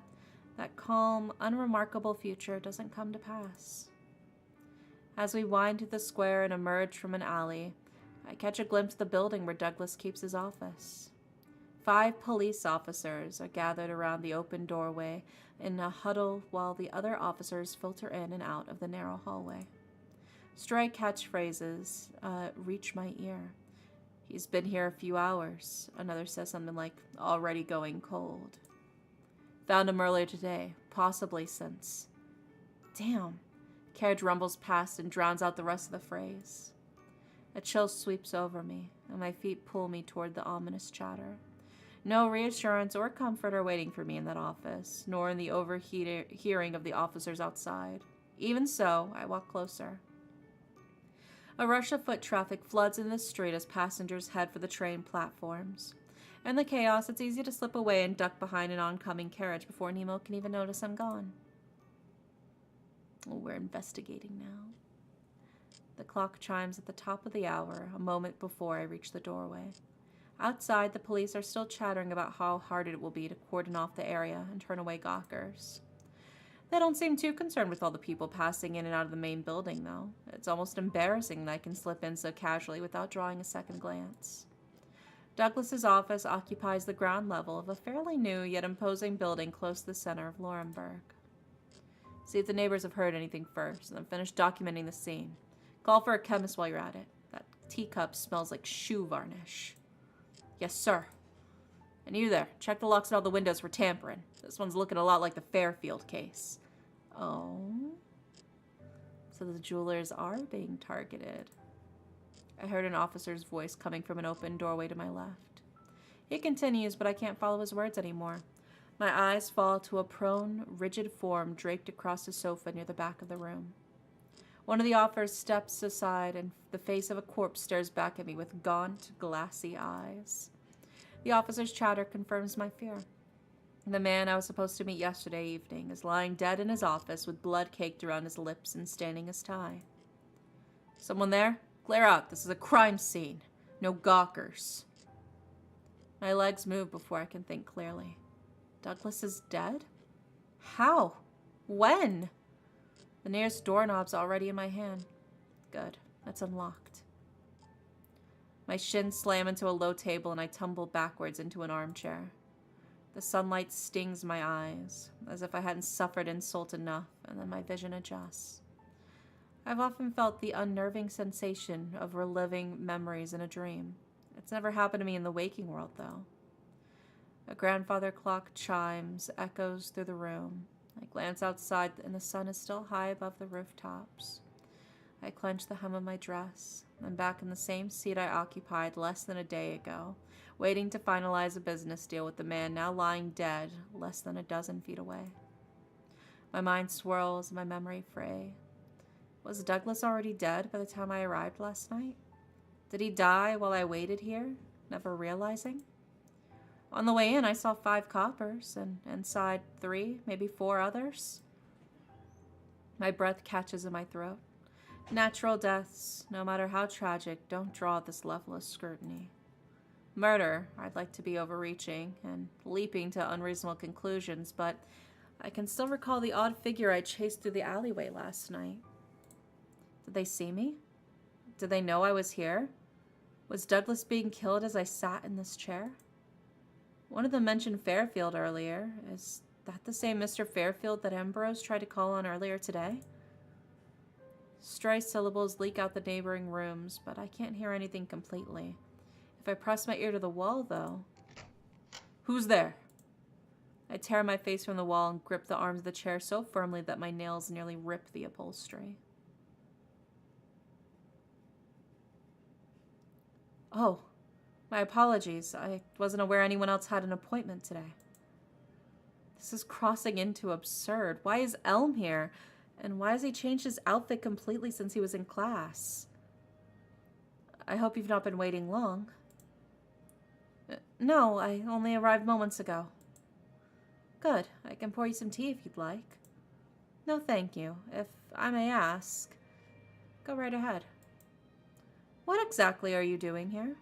Speaker 2: that calm, unremarkable future doesn't come to pass. As we wind through the square and emerge from an alley, I catch a glimpse of the building where Douglas keeps his office. 5 police officers are gathered around the open doorway in a huddle while the other officers filter in and out of the narrow hallway. Stray catchphrases reach my ear. He's been here a few hours. Another says something like, already going cold. Found him earlier today, possibly since. Damn. Carriage rumbles past and drowns out the rest of the phrase. A chill sweeps over me, and my feet pull me toward the ominous chatter. No reassurance or comfort are waiting for me in that office, nor in the overhearing of the officers outside. Even so, I walk closer. A rush of foot traffic floods in the street as passengers head for the train platforms. In the chaos, it's easy to slip away and duck behind an oncoming carriage before Nemo can even notice I'm gone. Oh, we're investigating now. The clock chimes at the top of the hour, a moment before I reach the doorway. Outside, the police are still chattering about how hard it will be to cordon off the area and turn away gawkers. They don't seem too concerned with all the people passing in and out of the main building, though. It's almost embarrassing that I can slip in so casually without drawing a second glance. Douglas's office occupies the ground level of a fairly new yet imposing building close to the center of Laurenburg. See if the neighbors have heard anything first, and then finish documenting the scene. Call for a chemist while you're at it. That teacup smells like shoe varnish. Yes, sir. And you there, check the locks on all the windows for tampering. This one's looking a lot like the Fairfield case. Oh? So the jewelers are being targeted. I heard an officer's voice coming from an open doorway to my left. He continues, but I can't follow his words anymore. My eyes fall to a prone, rigid form draped across a sofa near the back of the room. One of the officers steps aside, and the face of a corpse stares back at me with gaunt, glassy eyes. The officer's chatter confirms my fear. The man I was supposed to meet yesterday evening is lying dead in his office with blood caked around his lips and staining his tie. Someone there? Clear out. This is a crime scene. No gawkers. My legs move before I can think clearly. Douglas is dead? How? When? The nearest doorknob's already in my hand. Good. That's unlocked. My shins slam into a low table and I tumble backwards into an armchair. The sunlight stings my eyes, as if I hadn't suffered insult enough, and then my vision adjusts. I've often felt the unnerving sensation of reliving memories in a dream. It's never happened to me in the waking world, though. A grandfather clock chimes, echoes through the room. I glance outside, and the sun is still high above the rooftops. I clench the hem of my dress. I'm back in the same seat I occupied less than a day ago, waiting to finalize a business deal with the man now lying dead less than a dozen feet away. My mind swirls, my memory fray. Was Douglas already dead by the time I arrived last night? Did he die while I waited here, never realizing? On the way in, I saw 5 coppers, and inside 3, maybe 4 others. My breath catches in my throat. Natural deaths, no matter how tragic, don't draw this level of scrutiny. Murder, I'd like to be overreaching and leaping to unreasonable conclusions, but I can still recall the odd figure I chased through the alleyway last night. Did they see me? Did they know I was here? Was Douglas being killed as I sat in this chair? One of them mentioned Fairfield earlier. Is that the same Mr. Fairfield that Ambrose tried to call on earlier today? Stray syllables leak out the neighboring rooms, but I can't hear anything completely. If I press my ear to the wall, though... Who's there? I tear my face from the wall and grip the arms of the chair so firmly that my nails nearly rip the upholstery. Oh, my apologies. I wasn't aware anyone else had an appointment today. This is crossing into absurd. Why is Elm here? And why has he changed his outfit completely since he was in class? I hope you've not been waiting long. No, I only arrived moments ago. Good. I can pour you some tea if you'd like. No, thank you. If I may ask, go right ahead. What exactly are you doing here?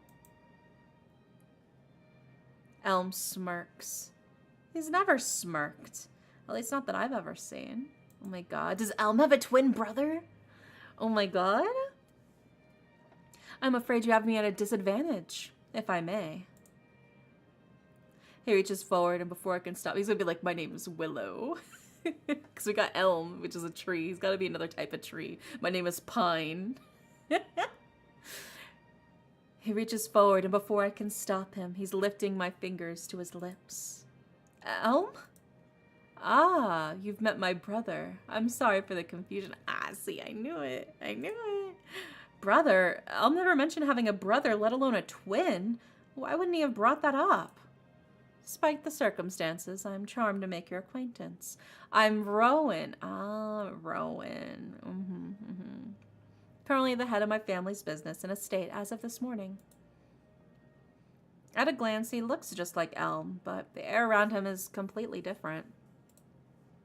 Speaker 2: Elm smirks. He's never smirked. At least not that I've ever seen. Oh my god. Does Elm have a twin brother? Oh my god. I'm afraid you have me at a disadvantage, if I may.
Speaker 1: He reaches forward, and before I can stop, he's gonna be like, my name is Willow. Because we got elm, which is a tree. He's gotta be another type of tree. My name is Pine. He reaches forward, and before I can stop him, he's lifting my fingers to his lips. Elm? Ah, you've met my brother. I'm sorry for the confusion. Ah, see, I knew it. I knew it. Brother? Elm never mentioned having a brother, let alone a twin. Why wouldn't he have brought that up? Despite the circumstances, I'm charmed to make your acquaintance. I'm Rowan. Ah, Rowan. Currently the head of my family's business and estate as of this morning. At a glance, he looks just like Elm, but the air around him is completely different.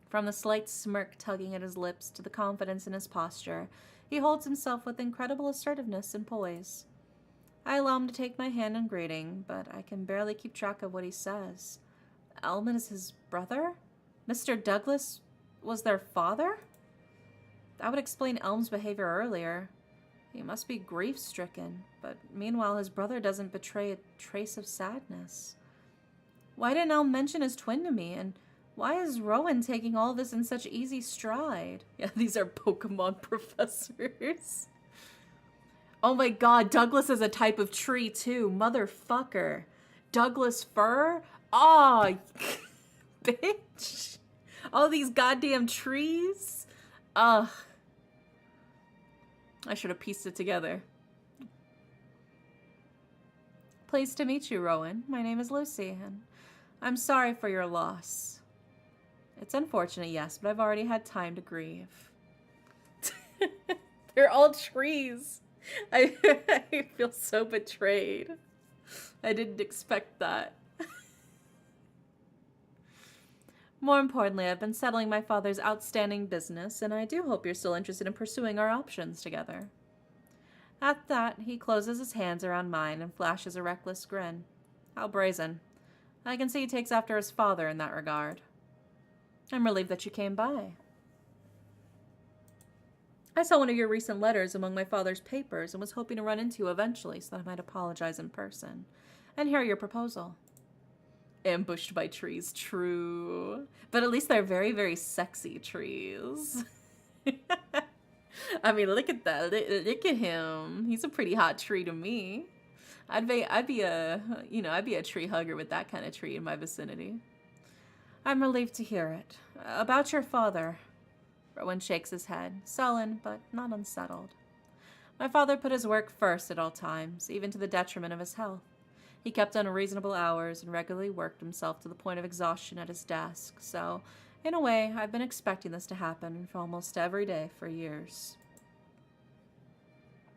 Speaker 1: From the slight smirk tugging at his lips to the confidence in his posture, he holds himself with incredible assertiveness and poise. I allow him to take my hand in greeting, but I can barely keep track of what he says. Elm is his brother? Mr. Douglas was their father? That would explain Elm's behavior earlier. He must be grief-stricken, but meanwhile his brother doesn't betray a trace of sadness. Why didn't Elm mention his twin to me, and why is Rowan taking all this in such easy stride? Yeah, these are Pokemon professors. Oh my god, Douglas is a type of tree too, motherfucker. Douglas fir? Aw, bitch. All these goddamn trees? Ugh. I should have pieced it together. Pleased to meet you, Rowan. My name is Lucie, and I'm sorry for your loss. It's unfortunate, yes, but I've already had time to grieve. They're all trees. I feel so betrayed. I didn't expect that. More importantly, I've been settling my father's outstanding business, and I do hope you're still interested in pursuing our options together. At that, he closes his hands around mine and flashes a reckless grin. How brazen. I can see he takes after his father in that regard. I'm relieved that you came by. I saw one of your recent letters among my father's papers and was hoping to run into you eventually so that I might apologize in person and hear your proposal. Ambushed by trees, true. But at least they're very, very sexy trees. I mean, look at that. Look at him. He's a pretty hot tree to me. I'd be a tree hugger with that kind of tree in my vicinity. I'm relieved to hear it. About your father. Rowan shakes his head, sullen but not unsettled. My father put his work first at all times, even to the detriment of his health. He kept unreasonable hours and regularly worked himself to the point of exhaustion at his desk, so, in a way, I've been expecting this to happen for almost every day for years.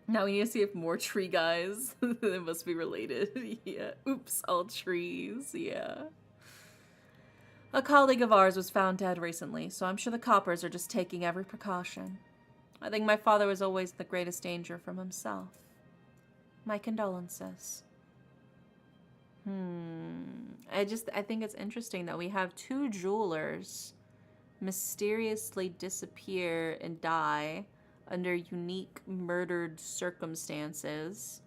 Speaker 1: Now we need to see if more tree guys, they must be related. Yeah, oops, all trees, yeah. A colleague of ours was found dead recently, so I'm sure the coppers are just taking every precaution. I think my father was always in the greatest danger from himself. My condolences. I think it's interesting that we have two jewelers mysteriously disappear and die under unique murdered circumstances,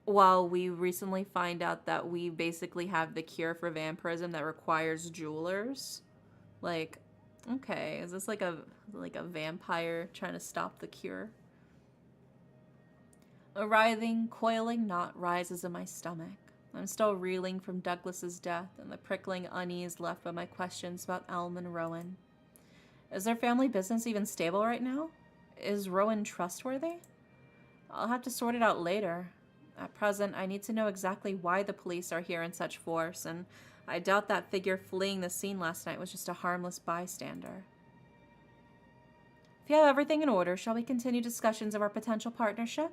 Speaker 1: while we recently find out that we basically have the cure for vampirism that requires jewelers. Like, okay, is this like a vampire trying to stop the cure? A writhing, coiling knot rises in my stomach. I'm still reeling from Douglas's death and the prickling unease left by my questions about Elm and Rowan. Is their family business even stable right now? Is Rowan trustworthy? I'll have to sort it out later. At present, I need to know exactly why the police are here in such force, and I doubt that figure fleeing the scene last night was just a harmless bystander. If you have everything in order, shall we continue discussions of our potential partnership?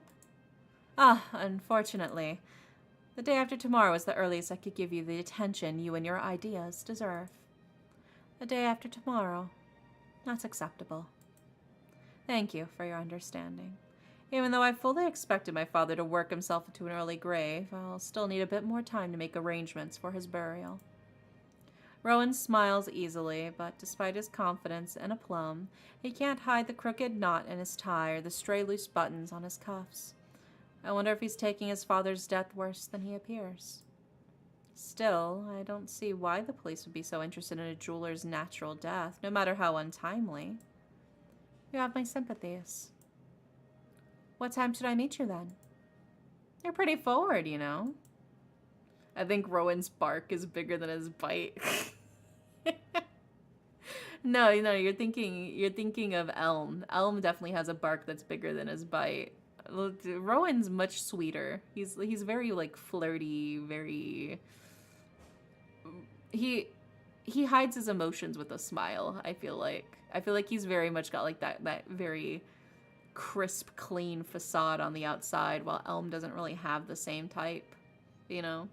Speaker 1: Ah, unfortunately. The day after tomorrow is the earliest I could give you the attention you and your ideas deserve. The day after tomorrow. That's acceptable. Thank you for your understanding. Even though I fully expected my father to work himself into an early grave, I'll still need a bit more time to make arrangements for his burial. Rowan smiles easily, but despite his confidence and aplomb, he can't hide the crooked knot in his tie or the stray loose buttons on his cuffs. I wonder if he's taking his father's death worse than he appears.
Speaker 2: Still, I don't see why the police would be so interested in a jeweler's natural death, no matter how untimely. You have my sympathies. What time should I meet you then? You're pretty forward, you know. I think Rowan's bark is bigger than his bite. No, you're thinking of Elm. Elm definitely has a bark that's bigger than his bite. Rowan's much sweeter. He's very like flirty, very he hides his emotions with a smile, I feel like. I feel like he's very much got like that very crisp, clean facade on the outside, while Elm doesn't really have the same type, you know?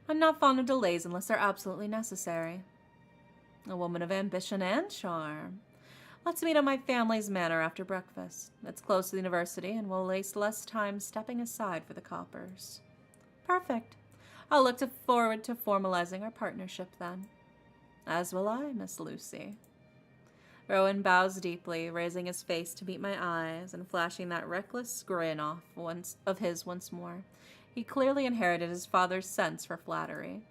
Speaker 2: I'm not fond of delays unless they're absolutely necessary. A woman of ambition and charm. Let's meet at my family's manor after breakfast. It's close to the university, and we'll waste less time stepping aside for the coppers. Perfect. I'll look forward to formalizing our partnership then. As will I, Miss Lucie. Rowan bows deeply, raising his face to meet my eyes and flashing that reckless grin of his once more. He clearly inherited his father's sense for flattery.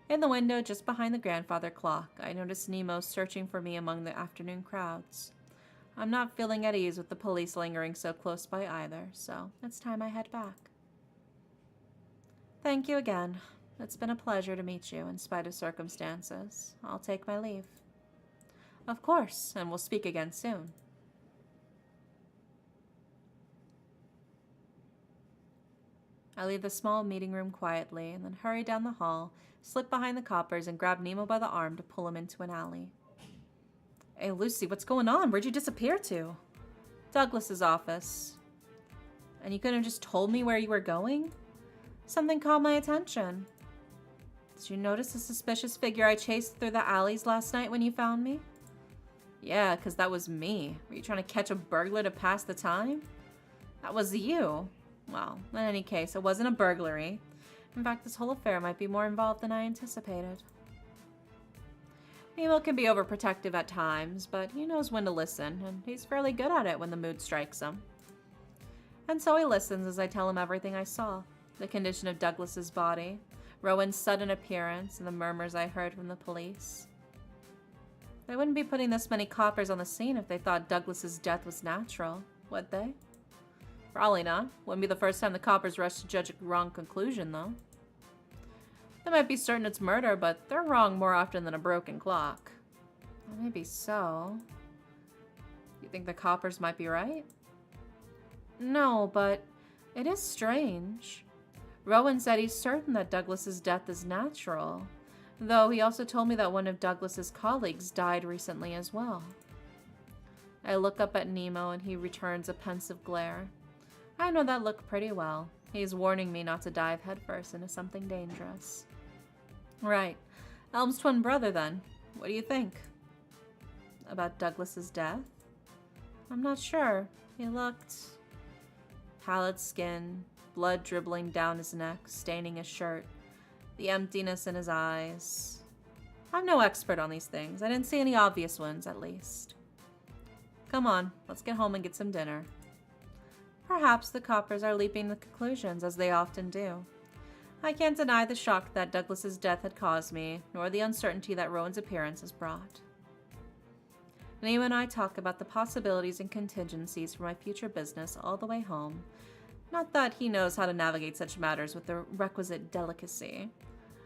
Speaker 2: In the window just behind the grandfather clock, I noticed Nemo searching for me among the afternoon crowds. I'm not feeling at ease with the police lingering so close by either, so it's time I head back. Thank you again. It's been a pleasure to meet you in spite of circumstances. I'll take my leave. Of course, and we'll speak again soon. I leave the small meeting room quietly and then hurry down the hall, slip behind the coppers, and grab Nemo by the arm to pull him into an alley. Hey, Lucie, what's going on? Where'd you disappear to? Douglas's office. And you couldn't have just told me where you were going? Something caught my attention. Did you notice the suspicious figure I chased through the alleys last night when you found me? Yeah, because that was me. Were you trying to catch a burglar to pass the time? That was you. Well, in any case, it wasn't a burglary. In fact, this whole affair might be more involved than I anticipated. Nemo can be overprotective at times, but he knows when to listen, and he's fairly good at it when the mood strikes him. And so he listens as I tell him everything I saw. The condition of Douglas's body, Rowan's sudden appearance, and the murmurs I heard from the police. They wouldn't be putting this many coppers on the scene if they thought Douglas's death was natural, would they? Probably not. Wouldn't be the first time the coppers rushed to judge a wrong conclusion, though. They might be certain it's murder, but they're wrong more often than a broken clock. Well, maybe so. You think the coppers might be right? No, but it is strange. Rowan said he's certain that Douglas's death is natural, though he also told me that one of Douglas's colleagues died recently as well. I look up at Nemo and he returns a pensive glare. I know that look pretty well. He's warning me not to dive headfirst into something dangerous. Right. Elm's twin brother, then. What do you think? About Douglas's death? I'm not sure. He looked... pallid skin, blood dribbling down his neck, staining his shirt, the emptiness in his eyes. I'm no expert on these things. I didn't see any obvious ones, at least. Come on, let's get home and get some dinner. Perhaps the coppers are leaping the conclusions, as they often do. I can't deny the shock that Douglas's death had caused me, nor the uncertainty that Rowan's appearance has brought. Nemo and I talk about the possibilities and contingencies for my future business all the way home. Not that he knows how to navigate such matters with the requisite delicacy.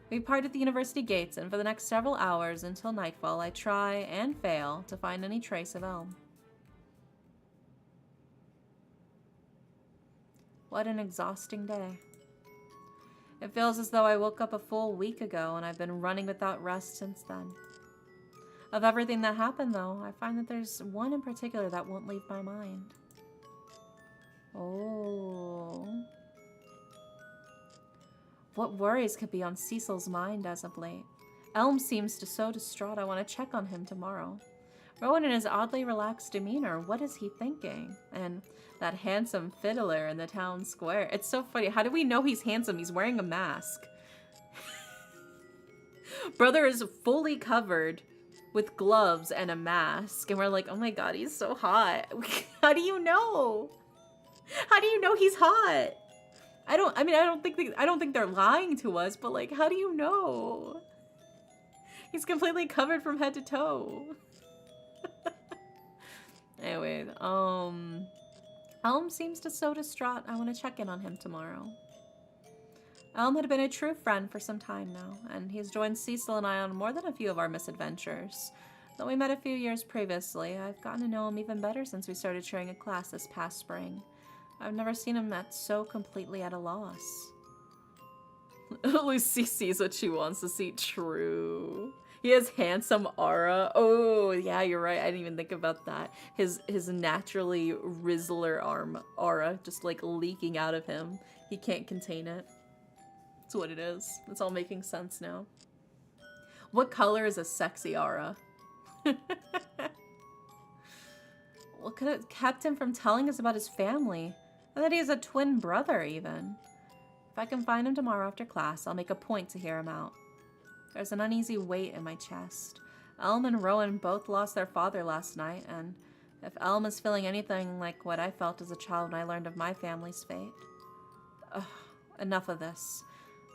Speaker 2: We part at the university gates, and for the next several hours until nightfall, I try and fail to find any trace of Elm. What an exhausting day. It feels as though I woke up a full week ago and I've been running without rest since then. Of everything that happened, though, I find that there's one in particular that won't leave my mind. Oh. What worries could be on Cecil's mind as of late? Elm seems so distraught I want to check on him tomorrow. Rowan in his oddly relaxed demeanor, what is he thinking? And that handsome fiddler in the town square. It's so funny. How do we know he's handsome? He's wearing a mask. Brother is fully covered with gloves and a mask. And we're like, oh my god, he's so hot. How do you know? How do you know he's hot?
Speaker 1: I don't think they're lying to us, but like, how do you know? He's completely covered from head to toe. Anyway, Elm seems so distraught. I want to check in on him tomorrow. Elm had been a true friend for some time now, and he's joined Cecil and I on more than a few of our misadventures. Though we met a few years previously, I've gotten to know him even better since we started sharing a class this past spring. I've never seen him so completely at a loss. Lucie sees what she wants to see. True. He has handsome aura. Oh, yeah, you're right. I didn't even think about that. His naturally Rizzler aura just like leaking out of him. He can't contain it. That's what it is. It's all making sense now. What color is a sexy aura? What could have kept him from telling us about his family? And that he has a twin brother, even. If I can find him tomorrow after class, I'll make a point to hear him out. There's an uneasy weight in my chest. Elm and Rowan both lost their father last night, and if Elm is feeling anything like what I felt as a child when I learned of my family's fate... Ugh, enough of this.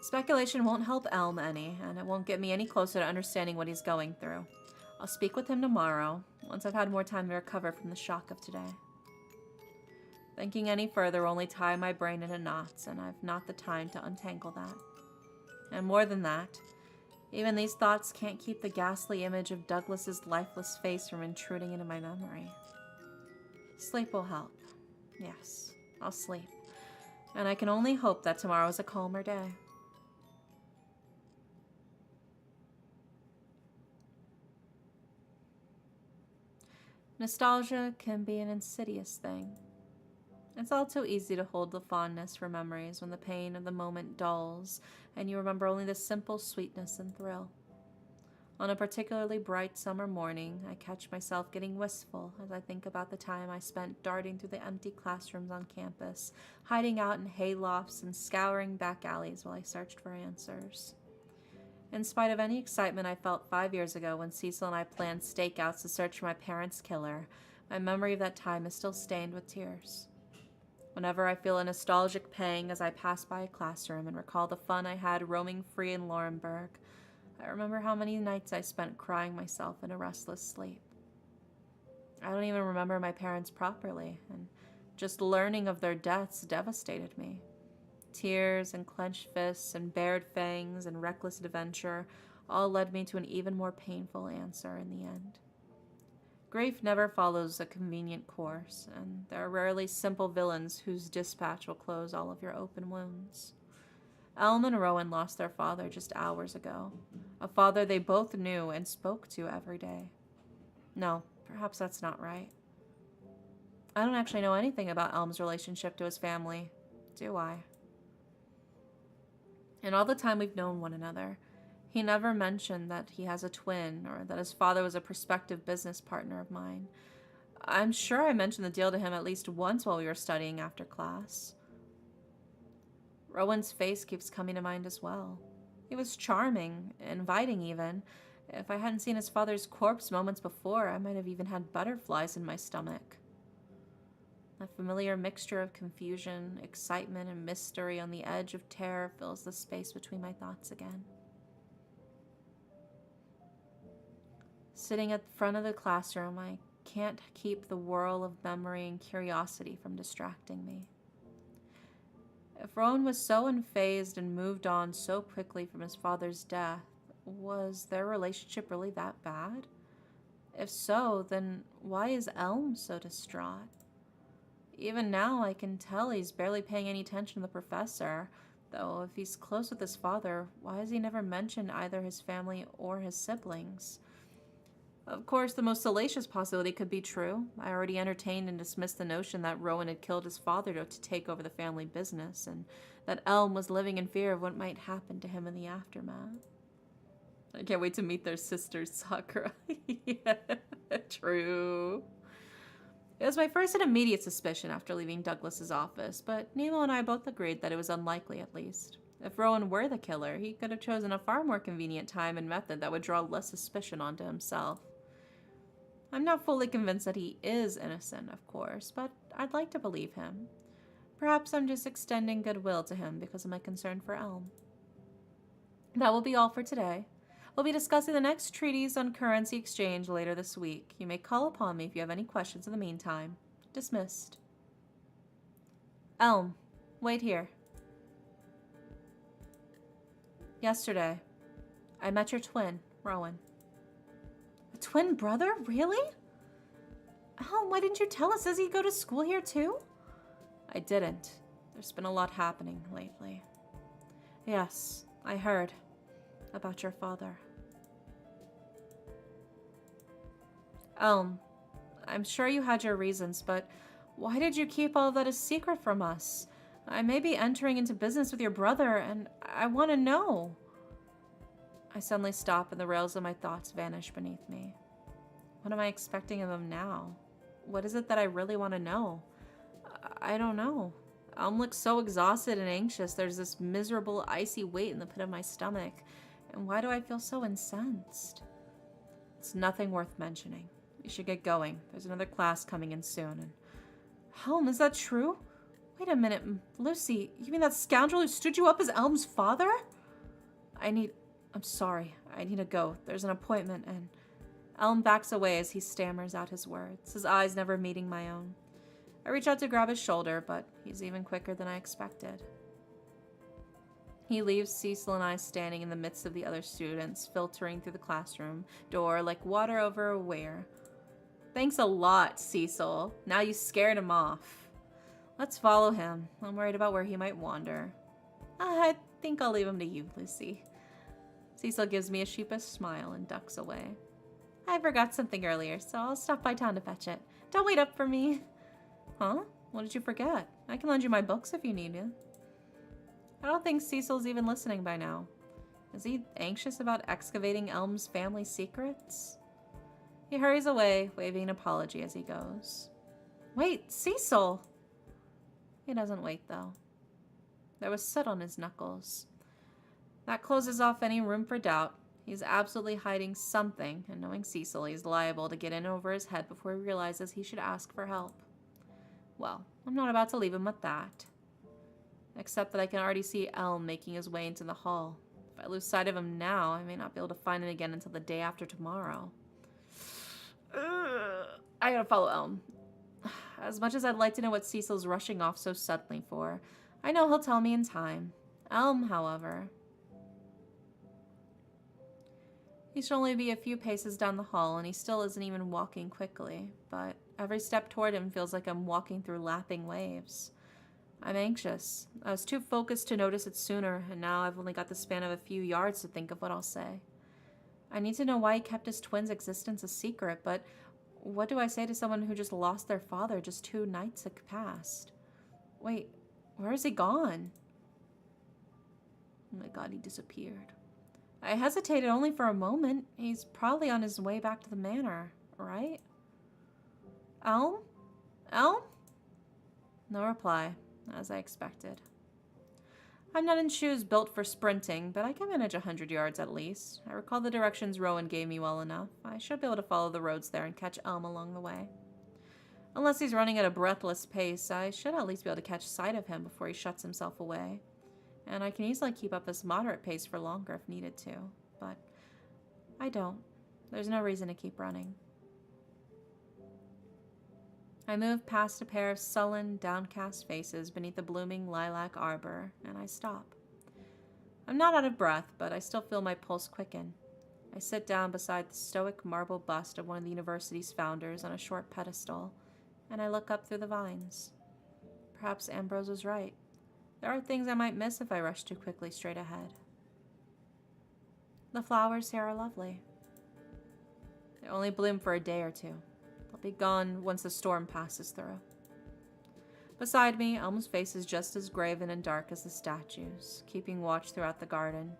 Speaker 1: Speculation won't help Elm any, and it won't get me any closer to understanding what he's going through. I'll speak with him tomorrow, once I've had more time to recover from the shock of today. Thinking any further will only tie my brain into knots, and I've not the time to untangle that. And more than that, even these thoughts can't keep the ghastly image of Douglas's lifeless face from intruding into my memory. Sleep will help. Yes, I'll sleep. And I can only hope that tomorrow is a calmer day. Nostalgia can be an insidious thing. It's all too easy to hold the fondness for memories when the pain of the moment dulls and you remember only the simple sweetness and thrill. On a particularly bright summer morning, I catch myself getting wistful as I think about the time I spent darting through the empty classrooms on campus, hiding out in haylofts and scouring back alleys while I searched for answers. In spite of any excitement I felt 5 years ago when Cecil and I planned stakeouts to search for my parents' killer, my memory of that time is still stained with tears. Whenever I feel a nostalgic pang as I pass by a classroom and recall the fun I had roaming free in Laurenburg, I remember how many nights I spent crying myself in a restless sleep. I don't even remember my parents properly, and just learning of their deaths devastated me. Tears and clenched fists and bared fangs and reckless adventure all led me to an even more painful answer in the end. Grief never follows a convenient course, and there are rarely simple villains whose dispatch will close all of your open wounds. Elm and Rowan lost their father just hours ago, a father they both knew and spoke to every day. No, perhaps that's not right. I don't actually know anything about Elm's relationship to his family, do I? In all the time we've known one another, he never mentioned that he has a twin or that his father was a prospective business partner of mine. I'm sure I mentioned the deal to him at least once while we were studying after class. Rowan's face keeps coming to mind as well. He was charming, inviting even. If I hadn't seen his father's corpse moments before, I might have even had butterflies in my stomach. A familiar mixture of confusion, excitement, and mystery on the edge of terror fills the space between my thoughts again. Sitting at the front of the classroom, I can't keep the whirl of memory and curiosity from distracting me. If Rowan was so unfazed and moved on so quickly from his father's death, was their relationship really that bad? If so, then why is Elm so distraught? Even now, I can tell he's barely paying any attention to the professor, though if he's close with his father, why has he never mentioned either his family or his siblings? Of course, the most salacious possibility could be true. I already entertained and dismissed the notion that Rowan had killed his father to take over the family business, and that Elm was living in fear of what might happen to him in the aftermath. I can't wait to meet their sister, Sakura. Yeah, true. It was my first and immediate suspicion after leaving Douglas's office, but Nemo and I both agreed that it was unlikely at least. If Rowan were the killer, he could have chosen a far more convenient time and method that would draw less suspicion onto himself. I'm not fully convinced that he is innocent, of course, but I'd like to believe him.
Speaker 2: Perhaps I'm just extending goodwill to him because of my concern for Elm. That will be all for today. We'll be discussing the next treaties on currency exchange later this week. You may call upon me if you have any questions in the meantime. Dismissed. Elm, wait here. Yesterday, I met your twin, Rowan. A twin brother? Really? Elm, why didn't you tell us? Does he go to school here too? I didn't. There's been a lot happening lately. Yes, I heard about your father. Elm, I'm sure you had your reasons, but why did you keep all of that a secret from us? I may be entering into business with your brother, and I want to know. I suddenly stop, and the rails of my thoughts vanish beneath me. What am I expecting of him now? What is it that I really want to know? I don't know. Elm looks so exhausted and anxious. There's this miserable, icy weight in the pit of my stomach. And why do I feel so incensed? It's nothing worth mentioning. We should get going. There's another class coming in soon. And Elm, is that true? Wait a minute, Lucie, you mean that scoundrel who stood you up as Elm's father? I'm sorry. I need to go. There's an appointment, and Elm backs away as he stammers out his words, his eyes never meeting my own. I reach out to grab his shoulder, but he's even quicker than I expected. He leaves Cecil and I standing in the midst of the other students, filtering through the classroom door like water over a weir. Thanks a lot, Cecil. Now you scared him off. Let's follow him. I'm worried about where he might wander. I think I'll leave him to you, Lucie. Cecil gives me a sheepish smile and ducks away. I forgot something earlier, so I'll stop by town to fetch it. Don't wait up for me. Huh? What did you forget? I can lend you my books if you need me. I don't think Cecil's even listening by now. Is he anxious about excavating Elm's family secrets? He hurries away, waving an apology as he goes. Wait, Cecil! He doesn't wait, though. There was soot on his knuckles. That closes off any room for doubt. He's absolutely hiding something, and knowing Cecil, he's liable to get in over his head before he realizes he should ask for help. Well, I'm not about to leave him at that. Except that I can already see Elm making his way into the hall. If I lose sight of him now, I may not be able to find him again until the day after tomorrow. I gotta follow Elm. As much as I'd like to know what Cecil's rushing off so suddenly for, I know he'll tell me in time. Elm, however... He should only be a few paces down the hall, and he still isn't even walking quickly, but every step toward him feels like I'm walking through lapping waves. I'm anxious. I was too focused to notice it sooner, and now I've only got the span of a few yards to think of what I'll say. I need to know why he kept his twin's existence a secret, but what do I say to someone who just lost their father just 2 nights past? Wait, where has he gone? Oh my god, he disappeared. I hesitated only for a moment. He's probably on his way back to the manor, right? Elm? Elm? No reply, as I expected. I'm not in shoes built for sprinting, but I can manage 100 yards at least. I recall the directions Rowan gave me well enough. I should be able to follow the roads there and catch Elm along the way. Unless he's running at a breathless pace, I should at least be able to catch sight of him before he shuts himself away. And I can easily keep up this moderate pace for longer if needed to, but I don't. There's no reason to keep running. I move past a pair of sullen, downcast faces beneath the blooming lilac arbor, and I stop. I'm not out of breath, but I still feel my pulse quicken. I sit down beside the stoic marble bust of one of the university's founders on a short pedestal, and I look up through the vines. Perhaps Ambrose was right. There are things I might miss if I rush too quickly straight ahead. The flowers here are lovely. They only bloom for a day or two. They'll be gone once the storm passes through. Beside me, Elm's face is just as graven and dark as the statues, keeping watch throughout the garden.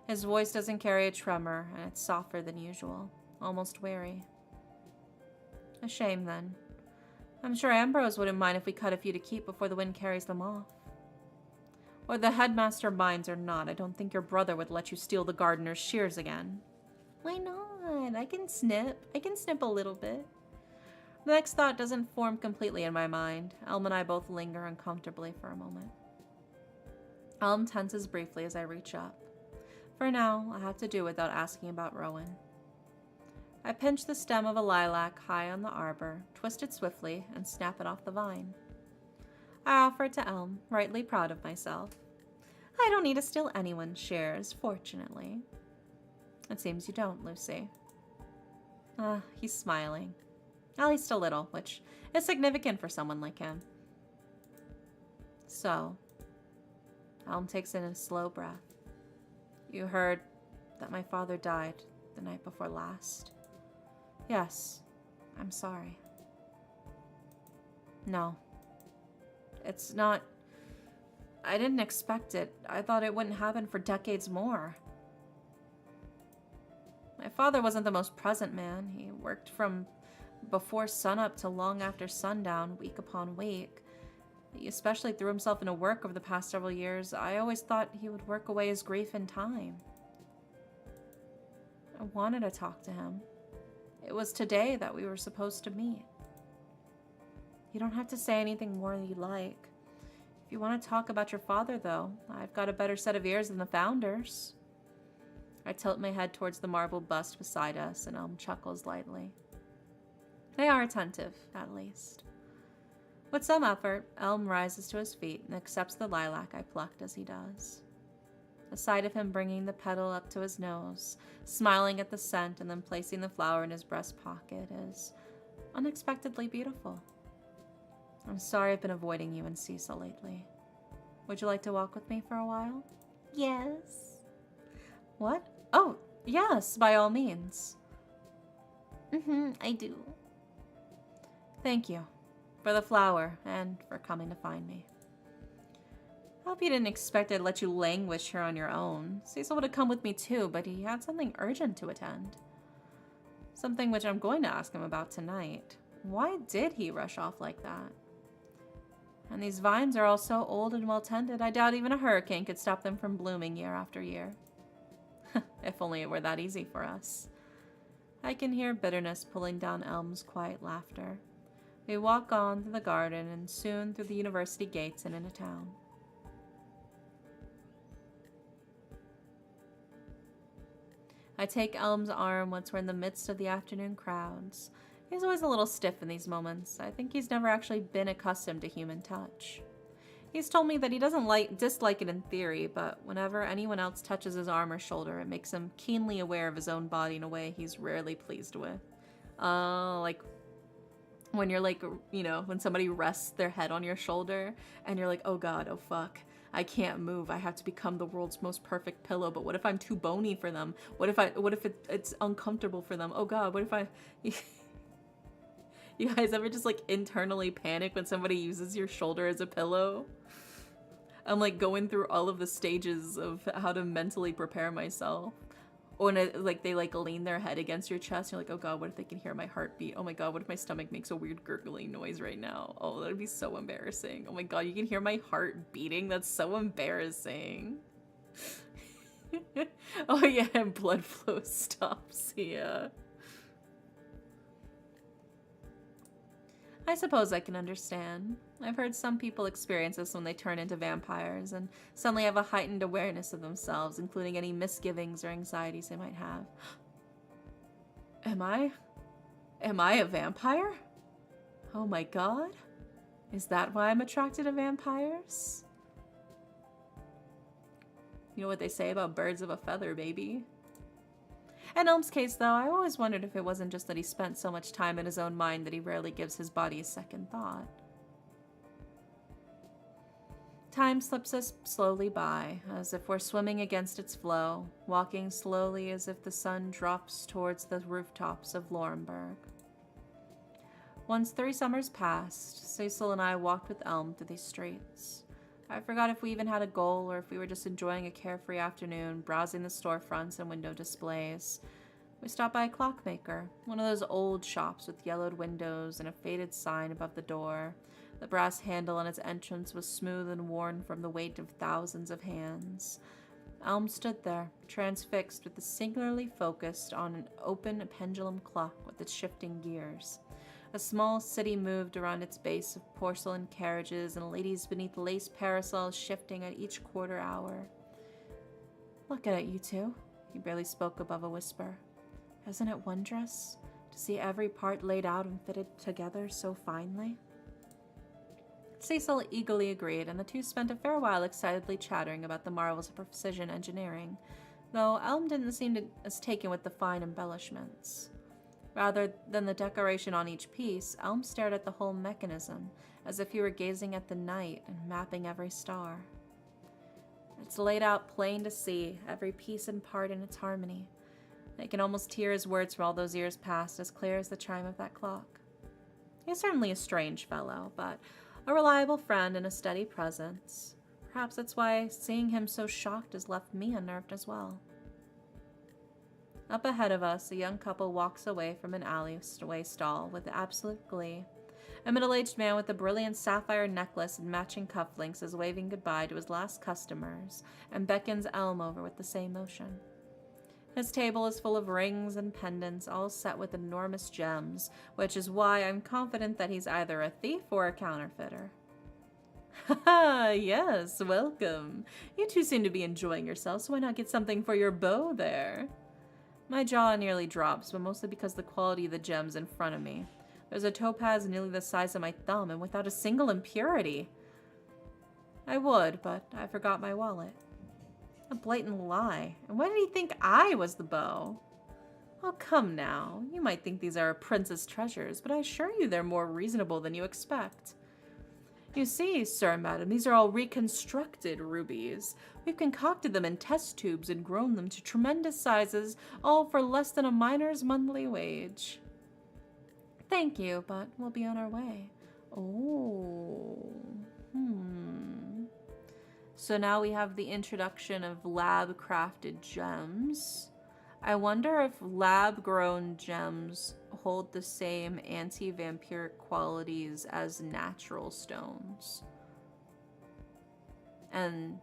Speaker 2: His voice doesn't carry a tremor, and it's softer than usual, almost wary. A shame, then. I'm sure Ambrose wouldn't mind if we cut a few to keep before the wind carries them off. Whether the headmaster minds or not, I don't think your brother would let you steal the gardener's shears again. Why not? I can snip a little bit. The next thought doesn't form completely in my mind. Elm and I both linger uncomfortably for a moment. Elm tenses briefly as I reach up. For now, I have to do without asking about Rowan. I pinch the stem of a lilac high on the arbor, twist it swiftly, and snap it off the vine. I offer it to Elm, rightly proud of myself. I don't need to steal anyone's shares, fortunately. It seems you don't, Lucie. He's smiling. At least a little, which is significant for someone like him. So, Elm takes in a slow breath. You heard that my father died the night before last? Yes, I'm sorry. No. It's not... I didn't expect it. I thought it wouldn't happen for decades more. My father wasn't the most present man. He worked from before sunup to long after sundown, week upon week. He especially threw himself into work over the past several years. I always thought he would work away his grief in time. I wanted to talk to him. It was today that we were supposed to meet. You don't have to say anything more than you like. If you want to talk about your father, though, I've got a better set of ears than the founders. I tilt my head towards the marble bust beside us, and Elm chuckles lightly. They are attentive, at least. With some effort, Elm rises to his feet and accepts the lilac I plucked as he does. The sight of him bringing the petal up to his nose, smiling at the scent, and then placing the flower in his breast pocket is unexpectedly beautiful. I'm sorry I've been avoiding you and Cecil lately. Would you like to walk with me for a while? Yes. What? Oh, yes, by all means. I do. Thank you. For the flower, and for coming to find me. I hope you didn't expect I'd let you languish here on your own. Cecil would have come with me too, but he had something urgent to attend. Something which I'm going to ask him about tonight. Why did he rush off like that? And these vines are all so old and well tended, I doubt even a hurricane could stop them from blooming year after year. If only it were that easy for us. I can hear bitterness pulling down Elm's quiet laughter. We walk on through the garden and soon through the university gates and into town. I take Elm's arm once we're in the midst of the afternoon crowds. He's always a little stiff in these moments. I think he's never actually been accustomed to human touch. He's told me that he doesn't dislike it in theory, but whenever anyone else touches his arm or shoulder, it makes him keenly aware of his own body in a way he's rarely pleased with. Like when you're like, you know, when somebody rests their head on your shoulder and you're like, oh god, oh fuck, I can't move. I have to become the world's most perfect pillow, but what if I'm too bony for them? What if it's uncomfortable for them? Oh god, what if I... You guys ever just like internally panic when somebody uses your shoulder as a pillow? I'm like going through all of the stages of how to mentally prepare myself. Or when they like lean their head against your chest, you're like, oh god, what if they can hear my heartbeat? Oh my god, what if my stomach makes a weird gurgling noise right now? Oh, that'd be so embarrassing. Oh my god, you can hear my heart beating? That's so embarrassing. Oh yeah, and blood flow stops, yeah. I suppose I can understand. I've heard some people experience this when they turn into vampires and suddenly have a heightened awareness of themselves, including any misgivings or anxieties they might have. Am I a vampire? Oh my god. Is that why I'm attracted to vampires? You know what they say about birds of a feather, baby. In Elm's case, though, I always wondered if it wasn't just that he spent so much time in his own mind that he rarely gives his body a second thought. Time slips us slowly by, as if we're swimming against its flow, walking slowly as if the sun drops towards the rooftops of Laurenburg. Once 3 summers passed, Cecil and I walked with Elm through these streets. I forgot if we even had a goal or if we were just enjoying a carefree afternoon, browsing the storefronts and window displays. We stopped by a clockmaker, one of those old shops with yellowed windows and a faded sign above the door. The brass handle on its entrance was smooth and worn from the weight of thousands of hands. Elm stood there, transfixed with the singularly focused on an open pendulum clock with its shifting gears.
Speaker 1: A small city moved around its base of porcelain carriages and ladies beneath lace parasols shifting at each quarter hour. Look at it, you two. He barely spoke above a whisper. Isn't it wondrous to see every part laid out and fitted together so finely? Cecil eagerly agreed, and the two spent a fair while excitedly chattering about the marvels of precision engineering, though Elm didn't seem as taken with the fine embellishments. Rather than the decoration on each piece, Elm stared at the whole mechanism, as if he were gazing at the night and mapping every star. It's laid out plain to see, every piece and part in its harmony. I can almost hear his words from all those years past, as clear as the chime of that clock. He's certainly a strange fellow, but a reliable friend and a steady presence. Perhaps that's why seeing him so shocked has left me unnerved as well. Up ahead of us, a young couple walks away from an alleyway stall with absolute glee. A middle-aged man with a brilliant sapphire necklace and matching cufflinks is waving goodbye to his last customers and beckons Elm over with the same motion. His table is full of rings and pendants, all set with enormous gems, which is why I'm confident that he's either a thief or a counterfeiter. Haha, yes, welcome. You two seem to be enjoying yourselves, so why not get something for your beau there? My jaw nearly drops, but mostly because the quality of the gems in front of me. There's a topaz nearly the size of my thumb and without a single impurity. I would, but I forgot my wallet. A blatant lie. And why did he think I was the beau? Oh, come now. You might think these are a prince's treasures, but I assure you they're more reasonable than you expect. You see, sir and madam, these are all reconstructed rubies. We've concocted them in test tubes and grown them to tremendous sizes, all for less than a miner's monthly wage. Thank you, but we'll be on our way. Oh, So now we have the introduction of lab-crafted gems. I wonder if lab-grown gems hold the same anti-vampiric qualities as natural stones. And,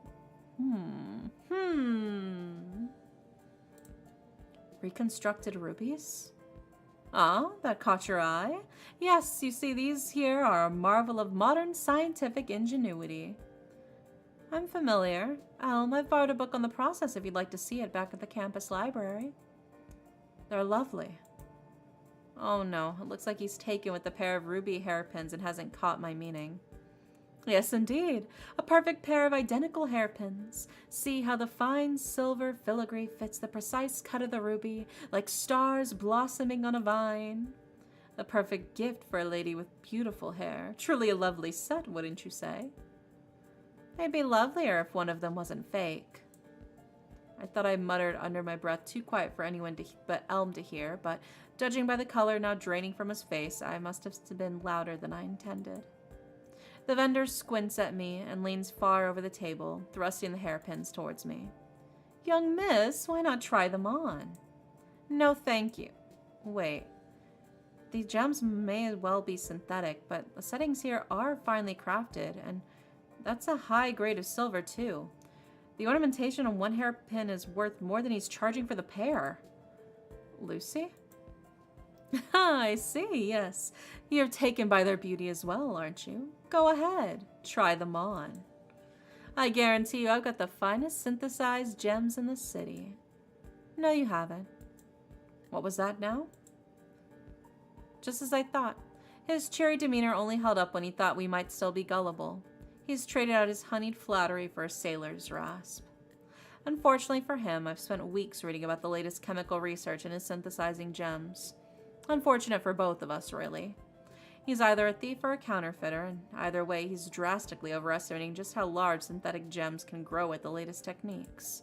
Speaker 1: Reconstructed rubies? Ah, that caught your eye? Yes, you see, these here are a marvel of modern scientific ingenuity. I'm familiar. Elm, I've borrowed a book on the process if you'd like to see it back at the campus library. They're lovely. Oh no, it looks like he's taken with a pair of ruby hairpins and hasn't caught my meaning. Yes, indeed. A perfect pair of identical hairpins. See how the fine silver filigree fits the precise cut of the ruby, like stars blossoming on a vine. A perfect gift for a lady with beautiful hair. Truly a lovely set, wouldn't you say? They'd be lovelier if one of them wasn't fake. I thought I muttered under my breath, too quiet for anyone but Elm to hear, but judging by the color now draining from his face, I must have been louder than I intended. The vendor squints at me and leans far over the table, thrusting the hairpins towards me. Young miss, why not try them on? No, thank you. Wait. These gems may as well be synthetic, but the settings here are finely crafted, and that's a high grade of silver, too. The ornamentation on one hairpin is worth more than he's charging for the pair. Lucie? I see, yes. You're taken by their beauty as well, aren't you? Go ahead, try them on. I guarantee you I've got the finest synthesized gems in the city. No, you haven't. What was that now? Just as I thought. His cheery demeanor only held up when he thought we might still be gullible. He's traded out his honeyed flattery for a sailor's rasp. Unfortunately for him, I've spent weeks reading about the latest chemical research in his synthesizing gems. Unfortunate for both of us, really. He's either a thief or a counterfeiter, and either way, he's drastically overestimating just how large synthetic gems can grow with the latest techniques.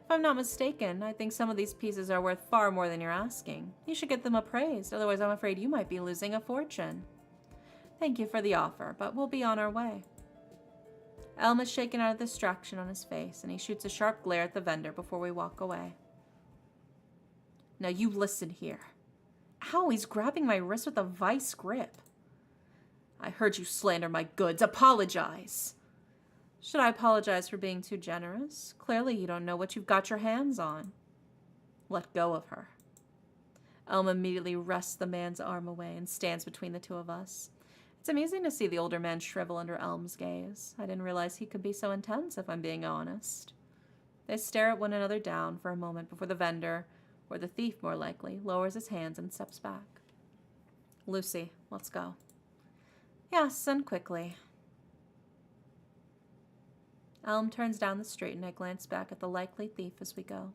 Speaker 1: If I'm not mistaken, I think some of these pieces are worth far more than you're asking. You should get them appraised, otherwise I'm afraid you might be losing a fortune. Thank you for the offer, but we'll be on our way. Elm is shaken out of the distraction on his face, and he shoots a sharp glare at the vendor before we walk away. Now you listen here. Ow, he's grabbing my wrist with a vice grip. I heard you slander my goods. Apologize. Should I apologize for being too generous? Clearly you don't know what you've got your hands on. Let go of her. Elm immediately wrests the man's arm away and stands between the two of us. It's amusing to see the older man shrivel under Elm's gaze. I didn't realize he could be so intense, if I'm being honest. They stare at one another down for a moment before the vendor, or the thief more likely, lowers his hands and steps back. Lucie, let's go. Yes, and quickly. Elm turns down the street and I glance back at the likely thief as we go.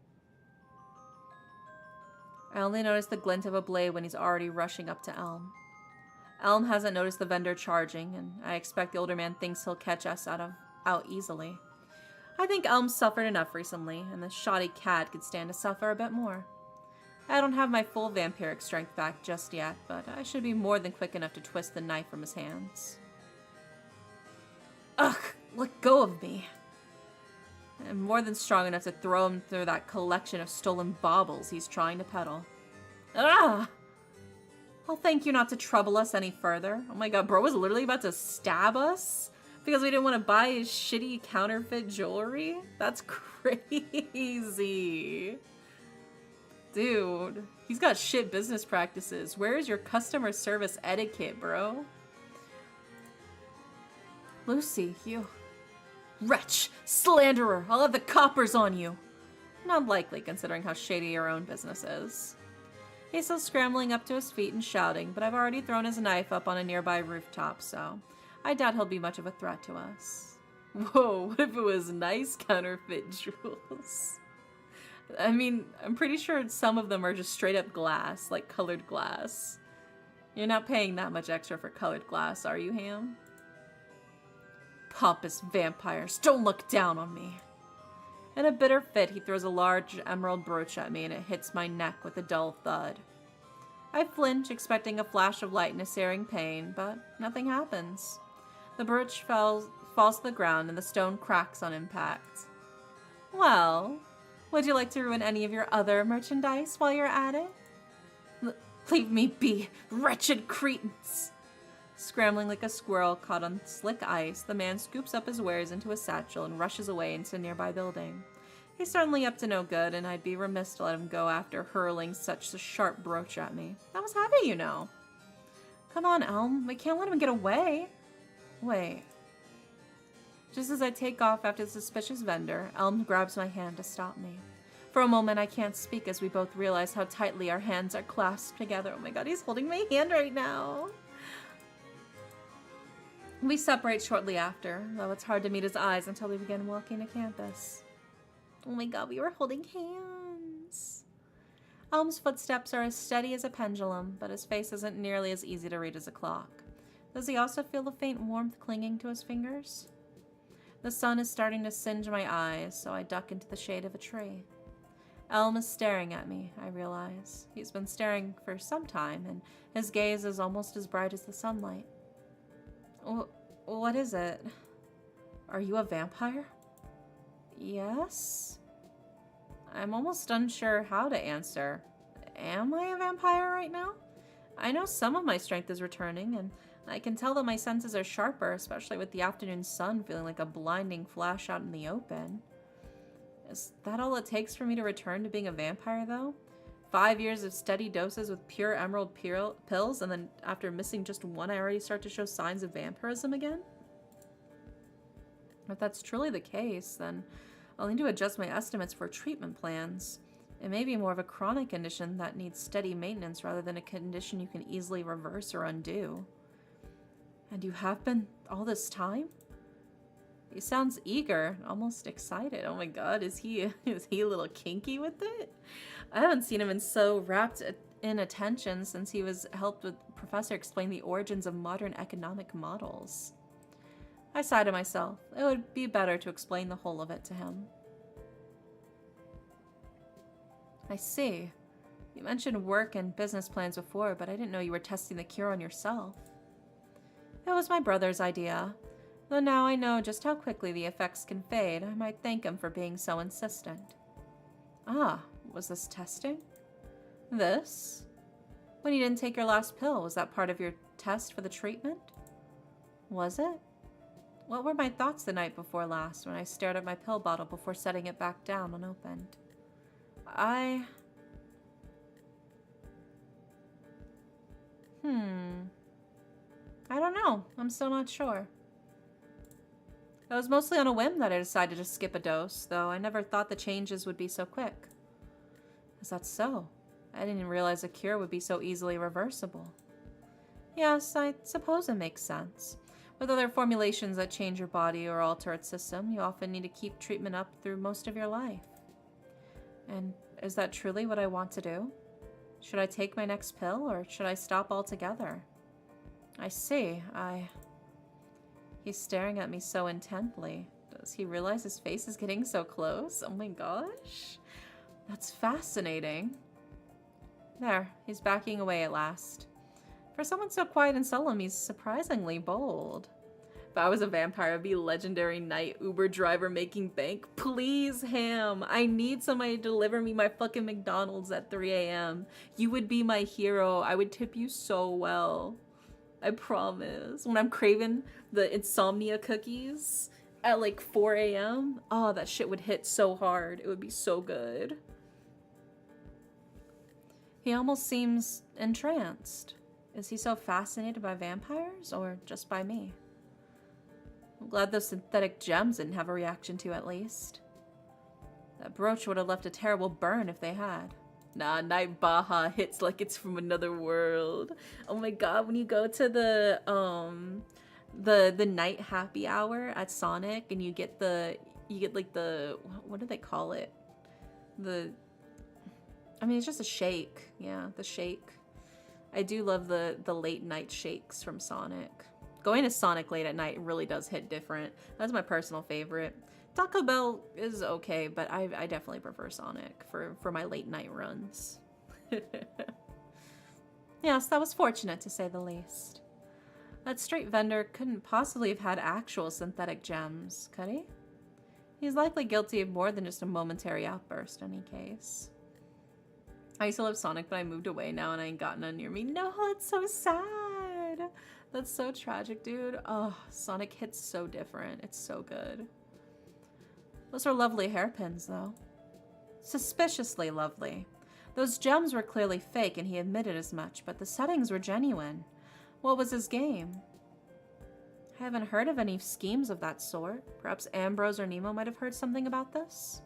Speaker 1: I only notice the glint of a blade when he's already rushing up to Elm. Elm hasn't noticed the vendor charging, and I expect the older man thinks he'll catch us out easily. I think Elm's suffered enough recently, and the shoddy cad could stand to suffer a bit more. I don't have my full vampiric strength back just yet, but I should be more than quick enough to twist the knife from his hands. Ugh, let go of me. I'm more than strong enough to throw him through that collection of stolen baubles he's trying to peddle. Ah! I'll thank you not to trouble us any further. Oh my god, bro was literally about to stab us because we didn't want to buy his shitty counterfeit jewelry? That's crazy. Dude, he's got shit business practices. Where is your customer service etiquette, bro? Lucie, you... Wretch! Slanderer! I'll have the coppers on you! Not likely, considering how shady your own business is. He's still scrambling up to his feet and shouting, but I've already thrown his knife up on a nearby rooftop, so I doubt he'll be much of a threat to us. Whoa, what if it was nice counterfeit jewels? I mean, I'm pretty sure some of them are just straight up glass, like colored glass. You're not paying that much extra for colored glass, are you, Ham? Pompous vampires, don't look down on me. In a bitter fit, he throws a large emerald brooch at me and it hits my neck with a dull thud. I flinch, expecting a flash of light and a searing pain, but nothing happens. The brooch falls to the ground and the stone cracks on impact. Well, would you like to ruin any of your other merchandise while you're at it? Leave me be, wretched cretins! Scrambling like a squirrel caught on slick ice, the man scoops up his wares into a satchel and rushes away into a nearby building. He's certainly up to no good, and I'd be remiss to let him go after hurling such a sharp brooch at me. That was heavy, you know. Come on, Elm. We can't let him get away. Wait. Just as I take off after the suspicious vendor, Elm grabs my hand to stop me. For a moment, I can't speak as we both realize how tightly our hands are clasped together. Oh my god, he's holding my hand right now. We separate shortly after, though it's hard to meet his eyes until we begin walking to campus. Oh my god, we were holding hands. Elm's footsteps are as steady as a pendulum, but his face isn't nearly as easy to read as a clock. Does he also feel the faint warmth clinging to his fingers? The sun is starting to singe my eyes, so I duck into the shade of a tree. Elm is staring at me, I realize. He's been staring for some time, and his gaze is almost as bright as the sunlight. What is it? Are you a vampire? Yes? I'm almost unsure how to answer. Am I a vampire right now? I know some of my strength is returning, and I can tell that my senses are sharper, especially with the afternoon sun feeling like a blinding flash out in the open. Is that all it takes for me to return to being a vampire, though? 5 years of steady doses with pure emerald pills, and then after missing just one, I already start to show signs of vampirism again? If that's truly the case, then I'll need to adjust my estimates for treatment plans. It may be more of a chronic condition that needs steady maintenance rather than a condition you can easily reverse or undo. And you have been all this time? He sounds eager, almost excited. Oh my god, is he a little kinky with it? I haven't seen him in so wrapped in attention since he was helped with Professor explain the origins of modern economic models. I sigh to myself. It would be better to explain the whole of it to him. I see. You mentioned work and business plans before, but I didn't know you were testing the cure on yourself. It was my brother's idea. Though now I know just how quickly the effects can fade, I might thank him for being so insistent. Ah, was this testing? This? When you didn't take your last pill, was that part of your test for the treatment? Was it? What were my thoughts the night before last when I stared at my pill bottle before setting it back down unopened?
Speaker 2: I'm still not sure. It was mostly on a whim that I decided to skip a dose, though I never thought the changes would be so quick. Is that so? I didn't realize a cure would be so easily reversible. Yes, I suppose it makes sense. With other formulations that change your body or alter its system, you often need to keep treatment up through most of your life. And is that truly what I want to do? Should I take my next pill, or should I stop altogether? I see. He's staring at me so intently. Does he realize his face is getting so close? Oh my gosh. That's fascinating. There, he's backing away at last. For someone so quiet and solemn, he's surprisingly bold. If I was a vampire, I'd be legendary night Uber driver making bank. Please, Ham, I need somebody to deliver me my fucking McDonald's at 3 a.m. You would be my hero. I would tip you so well. I promise. When I'm craving the insomnia cookies at like 4 a.m., oh, that shit would hit so hard. It would be so good. He almost seems entranced. Is he so fascinated by vampires, or just by me? I'm glad those synthetic gems didn't have a reaction to, at least. That brooch would have left a terrible burn if they had. Nah, Night Baja hits like it's from another world. Oh my god, when you go to the night happy hour at Sonic and you get like the, what do they call it? I mean, it's just a shake. Yeah, the shake. I do love the late night shakes from Sonic. Going to Sonic late at night really does hit different. That's my personal favorite. Taco Bell is okay, but I definitely prefer Sonic for my late night runs. Yes, that was fortunate to say the least. That street vendor couldn't possibly have had actual synthetic gems, could he? He's likely guilty of more than just a momentary outburst in any case. I used to love Sonic, but I moved away now and I ain't got none near me. No, that's so sad. That's so tragic, dude. Oh, Sonic hits so different. It's so good. Those are lovely hairpins, though. Suspiciously lovely. Those gems were clearly fake, and he admitted as much, but the settings were genuine. What was his game? I haven't heard of any schemes of that sort. Perhaps Ambrose or Nemo might have heard something about this?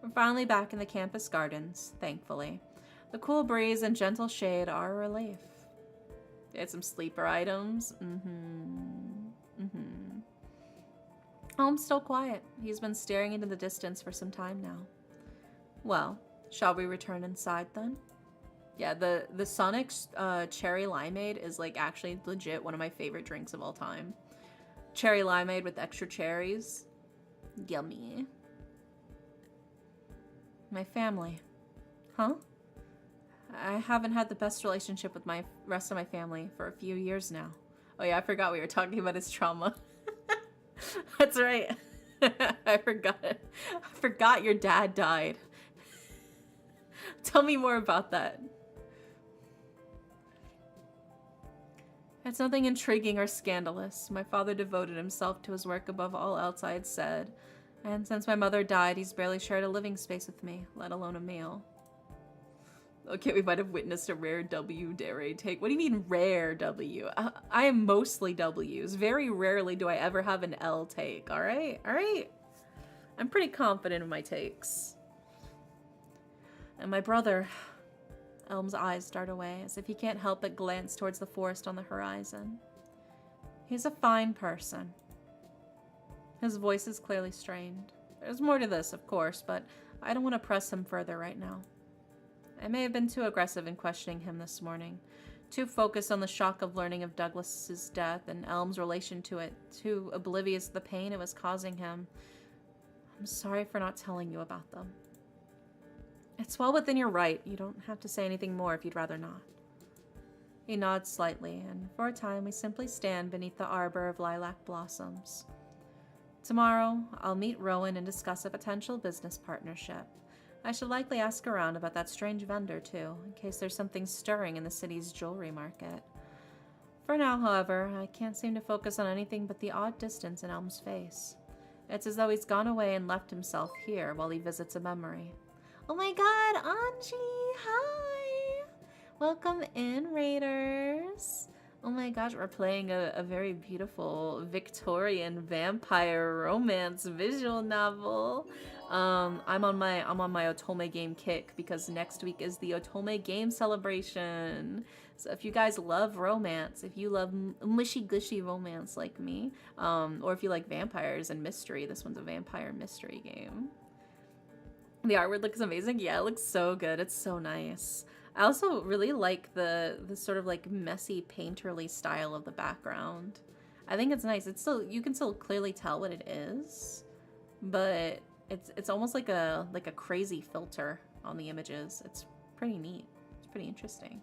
Speaker 2: We're finally back in the campus gardens, thankfully. The cool breeze and gentle shade are a relief. Get some sleeper items. Holmes still quiet. He's been staring into the distance for some time now. Well, shall we return inside then? Yeah, the Sonic cherry limeade is like actually legit one of my favorite drinks of all time. Cherry limeade with extra cherries. Yummy. My family. Huh? I haven't had the best relationship with my rest of my family for a few years now. Oh yeah, I forgot we were talking about his trauma. That's right. I forgot your dad died. Tell me more about that. It's nothing intriguing or scandalous. My father devoted himself to his work above all else I had said. And since my mother died, he's barely shared a living space with me, let alone a meal. Okay, we might have witnessed a rare W dare I take. What do you mean rare W? I am mostly W's. Very rarely do I ever have an L take, alright? Alright? I'm pretty confident in my takes. And my brother... Elm's eyes dart away, as if he can't help but glance towards the forest on the horizon. He's a fine person. His voice is clearly strained. There's more to this, of course, but I don't want to press him further right now. I may have been too aggressive in questioning him this morning, too focused on the shock of learning of Douglas's death and Elm's relation to it, too oblivious of the pain it was causing him. I'm sorry for not telling you about them. It's well within your right. You don't have to say anything more if you'd rather not. He nods slightly, and for a time we simply stand beneath the arbor of lilac blossoms. Tomorrow, I'll meet Rowan and discuss a potential business partnership. I should likely ask around about that strange vendor, too, in case there's something stirring in the city's jewelry market. For now, however, I can't seem to focus on anything but the odd distance in Elm's face. It's as though he's gone away and left himself here while he visits a memory. Oh my god, Anji! Hi! Welcome in, Raiders!
Speaker 1: Oh my gosh, we're playing a very beautiful Victorian vampire romance visual novel. I'm on my otome game kick because next week is the otome game celebration. So if you guys love romance, if you love mushy gushy romance like me, or if you like vampires and mystery, this one's a vampire mystery game. The artwork looks amazing. Yeah, it looks so good. It's so nice. I also really like the sort of like messy painterly style of the background. I think it's nice. It's still, you can still clearly tell what it is, but it's almost like a crazy filter on the images. It's pretty neat. It's pretty interesting.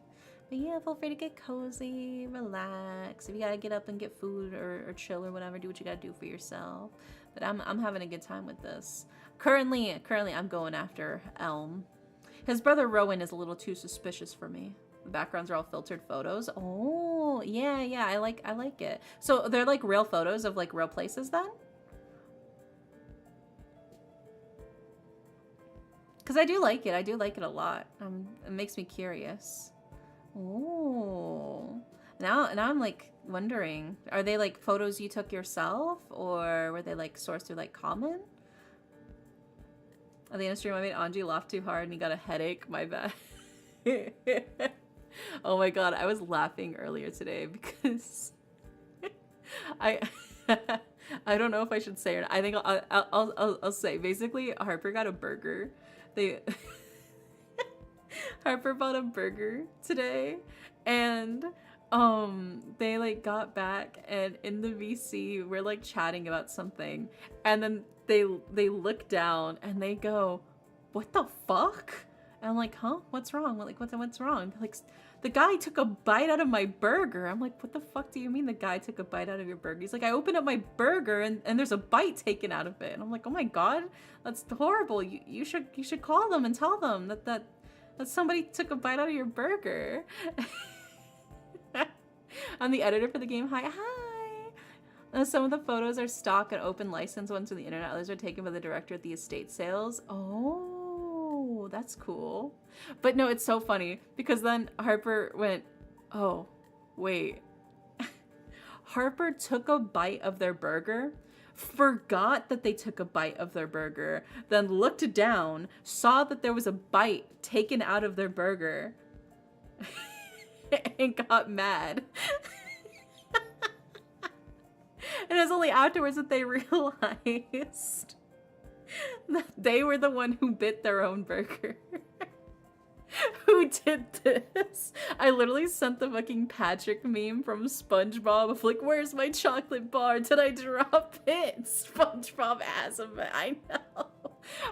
Speaker 1: But yeah, feel free to get cozy, relax. If you gotta get up and get food or chill or whatever, do what you gotta do for yourself. But I'm having a good time with this. Currently I'm going after Elm. His brother Rowan is a little too suspicious for me. The backgrounds are all filtered photos. Oh, yeah, I like it. So they're like real photos of like real places then? Because I do like it. I do like it a lot. It makes me curious. Oh. Now I'm like wondering, are they like photos you took yourself or were they like sourced through like comment? At the end of stream, I made Anji laugh too hard and he got a headache. My bad. Oh my god, I was laughing earlier today because I I don't know if I should say it. I think I'll say. Basically, Harper got a burger. Harper bought a burger today, and they like got back, and in the VC we're like chatting about something, and then they look down and they go, "What the fuck?" And I'm like, "Huh? What's wrong?" Like, what's wrong? They're like, "The guy took a bite out of my burger." I'm like, "What the fuck do you mean the guy took a bite out of your burger?" He's like, "I opened up my burger and there's a bite taken out of it." And I'm like, "Oh my god, that's horrible. You should call them and tell them that somebody took a bite out of your burger." I'm the editor for the game. Hi. Some of the photos are stock and open license ones from the internet. Others are taken by the director at the estate sales. Oh, that's cool. But no, it's so funny because then Harper went, "Oh, wait." Harper took a bite of their burger, forgot that they took a bite of their burger, then looked down, saw that there was a bite taken out of their burger, and got mad. And it was only afterwards that they realized that they were the one who bit their own burger. Who did this? I literally sent the fucking Patrick meme from SpongeBob of like, "Where's my chocolate bar? Did I drop it?" SpongeBob ass of it. I know.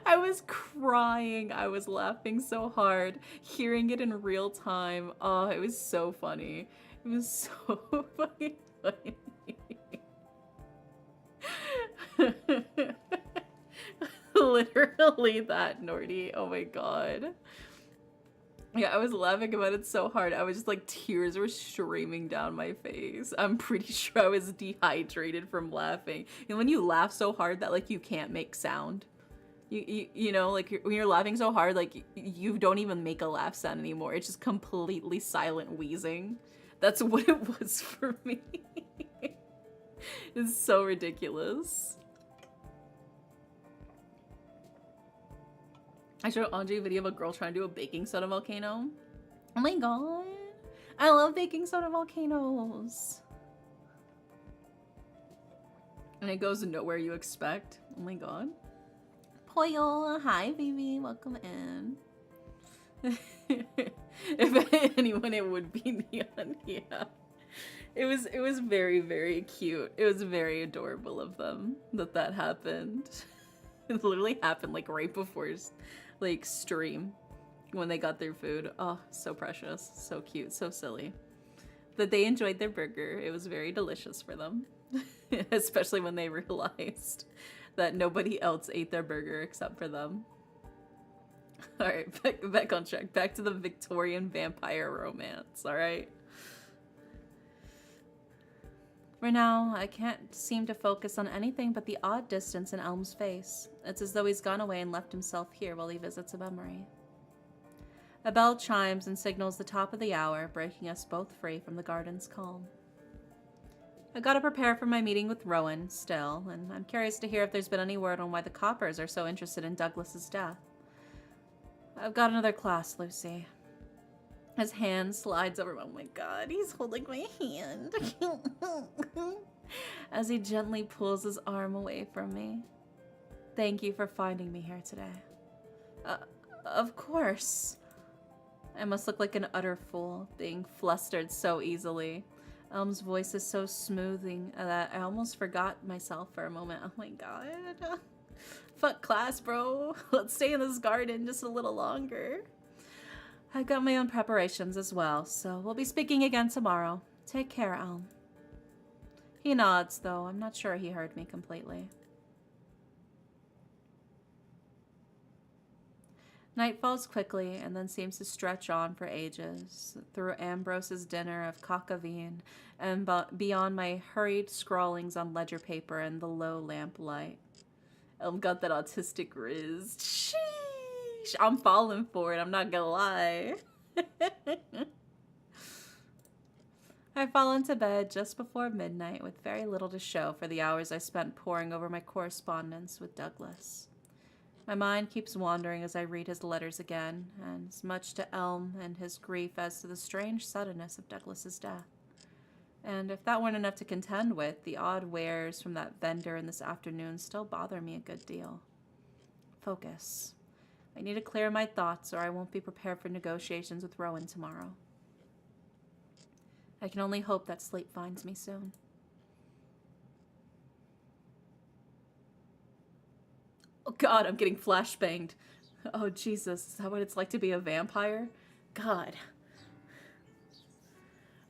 Speaker 1: I was crying. I was laughing so hard, hearing it in real time. Oh, it was so funny. It was so fucking funny. Literally that, Nordy. Oh my god. Yeah, I was laughing about it so hard. I was just like, tears were streaming down my face. I'm pretty sure I was dehydrated from laughing. And when you laugh so hard that like you can't make sound. You know, like when you're laughing so hard, like you don't even make a laugh sound anymore. It's just completely silent wheezing. That's what it was for me. It's so ridiculous. I showed Anji a video of a girl trying to do a baking soda volcano. Oh my god. I love baking soda volcanoes. And it goes nowhere you expect. Oh my god. Poyo, hi baby, welcome in. If anyone, it would be Neon. Yeah. It was very, very cute. It was very adorable of them that happened. It literally happened like right before like stream when they got their food. Oh, so precious, so cute, so silly. That they enjoyed their burger. It was very delicious for them. Especially when they realized that nobody else ate their burger except for them. Alright, back on track. Back to the Victorian vampire romance, alright? For now, I can't seem to focus on anything but the odd distance in Elm's face. It's as though he's gone away and left himself here while he visits a memory. A bell chimes and signals the top of the hour, breaking us both free from the garden's calm. I gotta prepare for my meeting with Rowan still, and I'm curious to hear if there's been any word on why the Coppers are so interested in Douglas's death. I've got another class, Lucie. His hand slides over. Oh my god, he's holding my hand. As he gently pulls his arm away from me. Thank you for finding me here today. Of course. I must look like an utter fool, being flustered so easily. Elm's voice is so smoothing that I almost forgot myself for a moment. Oh my god. Fuck class, bro. Let's stay in this garden just a little longer. I've got my own preparations as well, so we'll be speaking again tomorrow. Take care, Elm. He nods, though I'm not sure he heard me completely. Night falls quickly and then seems to stretch on for ages, through Ambrose's dinner of cockavine and beyond my hurried scrawlings on ledger paper and the low lamp light. Elm got that autistic riz. Sheesh! I'm falling for it, I'm not gonna lie. I fall into bed just before midnight with very little to show for the hours I spent poring over my correspondence with Douglas. My mind keeps wandering as I read his letters again, and as much to Elm and his grief as to the strange suddenness of Douglas's death. And if that weren't enough to contend with, the odd wares from that vendor in this afternoon still bother me a good deal. Focus. I need to clear my thoughts or I won't be prepared for negotiations with Rowan tomorrow. I can only hope that sleep finds me soon. Oh god, I'm getting flashbanged. Oh Jesus, is that what it's like to be a vampire? God.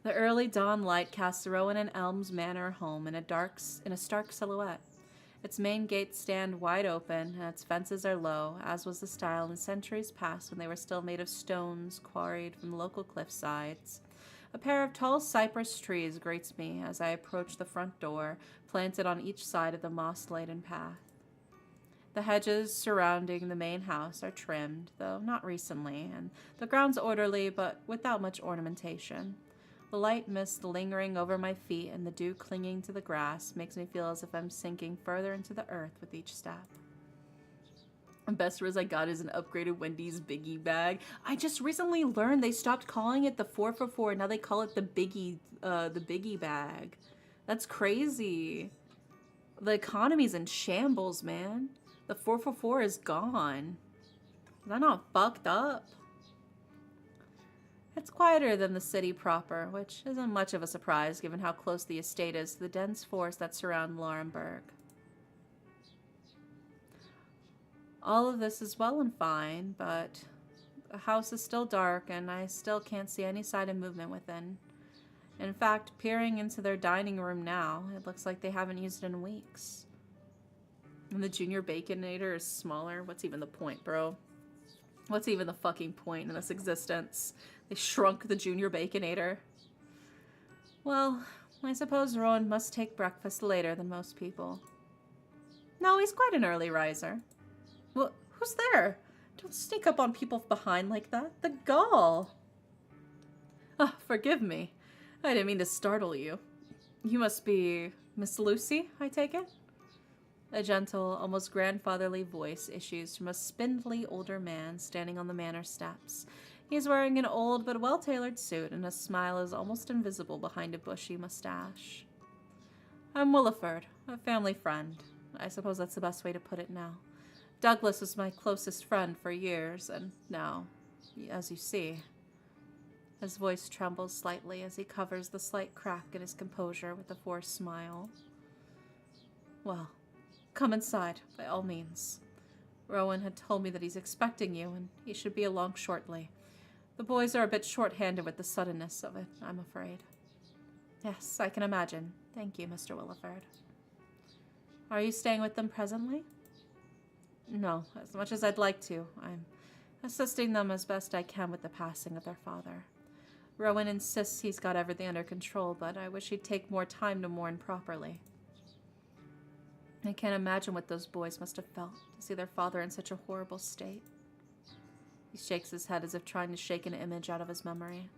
Speaker 1: The early dawn light casts Rowan and Elm's manor home in a stark silhouette. Its main gates stand wide open, and its fences are low, as was the style in centuries past when they were still made of stones quarried from local cliff sides. A pair of tall cypress trees greets me as I approach the front door, planted on each side of the moss-laden path. The hedges surrounding the main house are trimmed, though not recently, and the ground's orderly but without much ornamentation. The light mist lingering over my feet and the dew clinging to the grass makes me feel as if I'm sinking further into the earth with each step. The best riz I got is an upgraded Wendy's Biggie bag. I just recently learned they stopped calling it the 4 for 4, now they call it the Biggie bag. That's crazy. The economy's in shambles, man. The 4 for 4 is gone. Is that not fucked up? It's quieter than the city proper, which isn't much of a surprise given how close the estate is to the dense forest that surround Laurenburg. All of this is well and fine, but the house is still dark and I still can't see any sign of movement within. In fact, peering into their dining room now, it looks like they haven't used it in weeks. And the Junior Baconator is smaller. What's even the point, bro? What's even the fucking point in this existence? They shrunk the Junior Baconator. Well, I suppose Rowan must take breakfast later than most people. No, he's quite an early riser. Well, who's there? Don't sneak up on people behind like that. The gall! Ah, forgive me. I didn't mean to startle you. You must be Miss Lucie, I take it? A gentle, almost grandfatherly voice issues from a spindly older man standing on the manor steps. He's wearing an old but well-tailored suit, and his smile is almost invisible behind a bushy mustache. I'm Williford, a family friend. I suppose that's the best way to put it now. Douglas was my closest friend for years, and now, as you see... His voice trembles slightly as he covers the slight crack in his composure with a forced smile. Well... Come inside, by all means. Rowan had told me that he's expecting you, and he should be along shortly. The boys are a bit short-handed with the suddenness of it, I'm afraid. Yes, I can imagine. Thank you, Mr. Williford. Are you staying with them presently? No, as much as I'd like to. I'm assisting them as best I can with the passing of their father. Rowan insists he's got everything under control, but I wish he'd take more time to mourn properly. I can't imagine what those boys must have felt to see their father in such a horrible state. He shakes his head as if trying to shake an image out of his memory.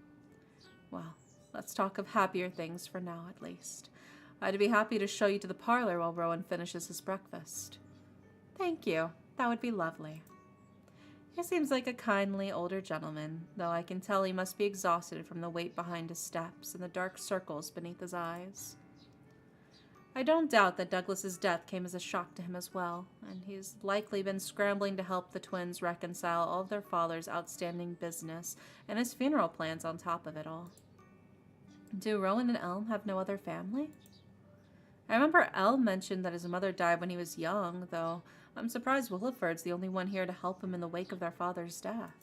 Speaker 1: Well, let's talk of happier things for now, at least. I'd be happy to show you to the parlor while Rowan finishes his breakfast. Thank you. That would be lovely. He seems like a kindly older gentleman, though I can tell he must be exhausted from the weight behind his steps and the dark circles beneath his eyes. I don't doubt that Douglas's death came as a shock to him as well, and he's likely been scrambling to help the twins reconcile all of their father's outstanding business and his funeral plans on top of it all. Do Rowan and Elm have no other family? I remember Elm mentioned that his mother died when he was young, though I'm surprised Williford's the only one here to help him in the wake of their father's death.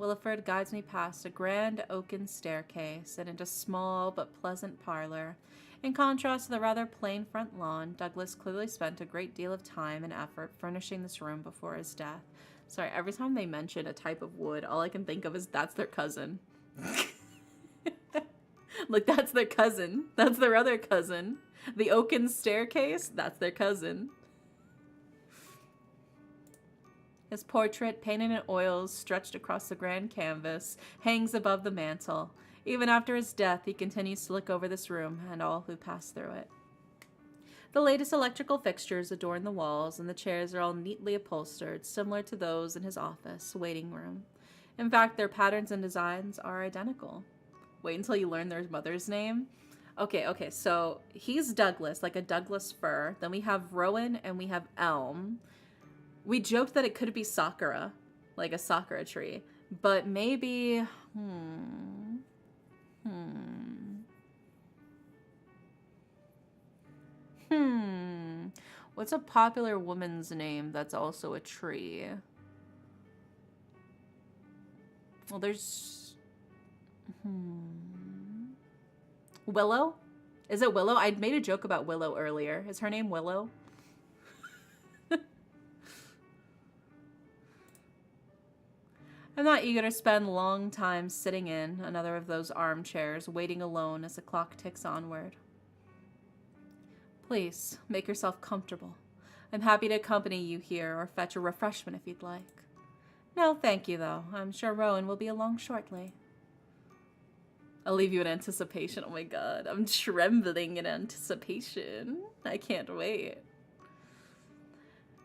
Speaker 1: Williford guides me past a grand oaken staircase and into a small but pleasant parlor. In contrast to the rather plain front lawn, Douglas clearly spent a great deal of time and effort furnishing this room before his death. Sorry, every time they mention a type of wood, all I can think of is that's their cousin. Like, that's their cousin. That's their other cousin. The oaken staircase, that's their cousin. His portrait, painted in oils, stretched across the grand canvas, hangs above the mantel. Even after his death, he continues to look over this room and all who pass through it. The latest electrical fixtures adorn the walls, and the chairs are all neatly upholstered, similar to those in his office, waiting room. In fact, their patterns and designs are identical. Wait until you learn their mother's name. Okay, so he's Douglas, like a Douglas fir. Then we have Rowan and we have Elm. We joked that it could be Sakura, like a Sakura tree. But maybe... What's a popular woman's name that's also a tree? Well, there's... Willow? Is it Willow? I'd made a joke about Willow earlier. Is her name Willow? I'm not eager to spend long time sitting in another of those armchairs, waiting alone as the clock ticks onward. Please, make yourself comfortable. I'm happy to accompany you here or fetch a refreshment if you'd like. No, thank you, though. I'm sure Rowan will be along shortly. I'll leave you in anticipation. Oh my god, I'm trembling in anticipation. I can't wait.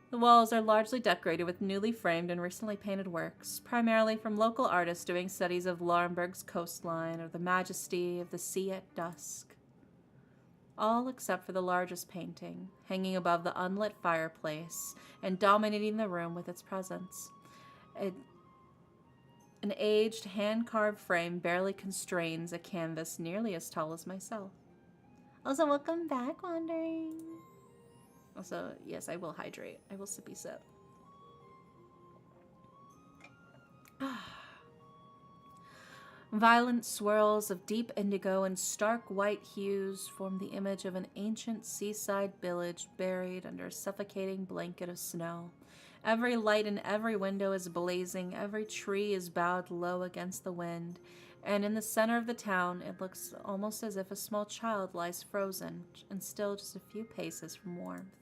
Speaker 1: The walls are largely decorated with newly framed and recently painted works, primarily from local artists doing studies of Laurenburg's coastline or the majesty of the sea at dusk. All except for the largest painting, hanging above the unlit fireplace and dominating the room with its presence. An aged, hand-carved frame barely constrains a canvas nearly as tall as myself. Also, welcome back, Wandering. Also, yes, I will hydrate. I will sippy sip. Violent swirls of deep indigo and stark white hues form the image of an ancient seaside village buried under a suffocating blanket of snow. Every light in every window is blazing, every tree is bowed low against the wind, and in the center of the town it looks almost as if a small child lies frozen and still just a few paces from warmth.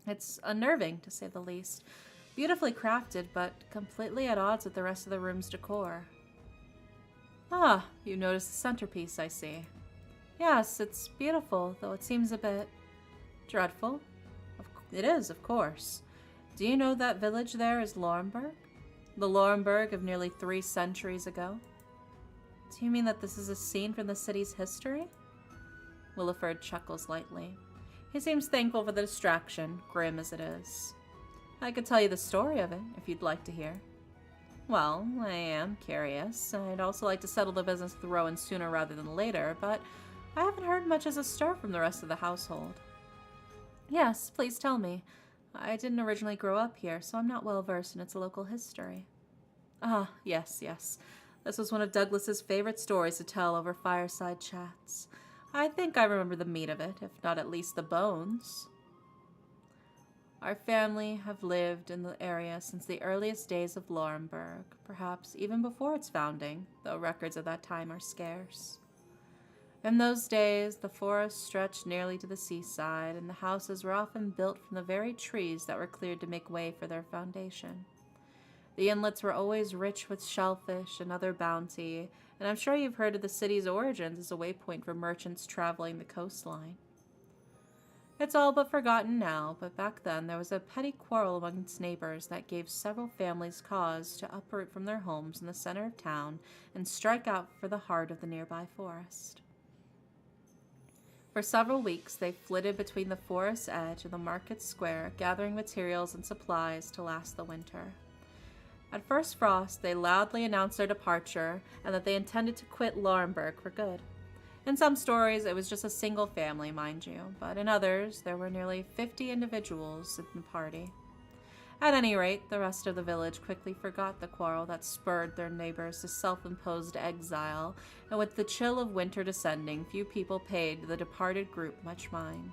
Speaker 1: It's unnerving, to say the least. Beautifully crafted, but completely at odds with the rest of the room's decor. Ah, you noticed the centerpiece, I see. Yes, it's beautiful, though it seems a bit dreadful. It is, of course. Do you know that village there is Laurenburg? The Laurenburg of nearly 3 centuries ago? Do you mean that this is a scene from the city's history? Williford chuckles lightly. He seems thankful for the distraction, grim as it is. I could tell you the story of it, if you'd like to hear. Well, I am curious. I'd also like to settle the business with Rowan sooner rather than later, but I haven't heard much as a stir from the rest of the household. Yes, please tell me. I didn't originally grow up here, so I'm not well versed in its local history. Ah, yes. This was one of Douglas's favorite stories to tell over fireside chats. I think I remember the meat of it, if not at least the bones. Our family have lived in the area since the earliest days of Laurenburg, perhaps even before its founding, though records of that time are scarce. In those days, the forest stretched nearly to the seaside, and the houses were often built from the very trees that were cleared to make way for their foundation. The inlets were always rich with shellfish and other bounty, and I'm sure you've heard of the city's origins as a waypoint for merchants traveling the coastline. It's all but forgotten now, but back then there was a petty quarrel amongst neighbors that gave several families cause to uproot from their homes in the center of town and strike out for the heart of the nearby forest. For several weeks they flitted between the forest's edge and the market square, gathering materials and supplies to last the winter. At first frost, they loudly announced their departure and that they intended to quit Laurenburg for good. In some stories, it was just a single family, mind you, but in others, there were nearly 50 individuals in the party. At any rate, the rest of the village quickly forgot the quarrel that spurred their neighbors to self-imposed exile, and with the chill of winter descending, few people paid the departed group much mind.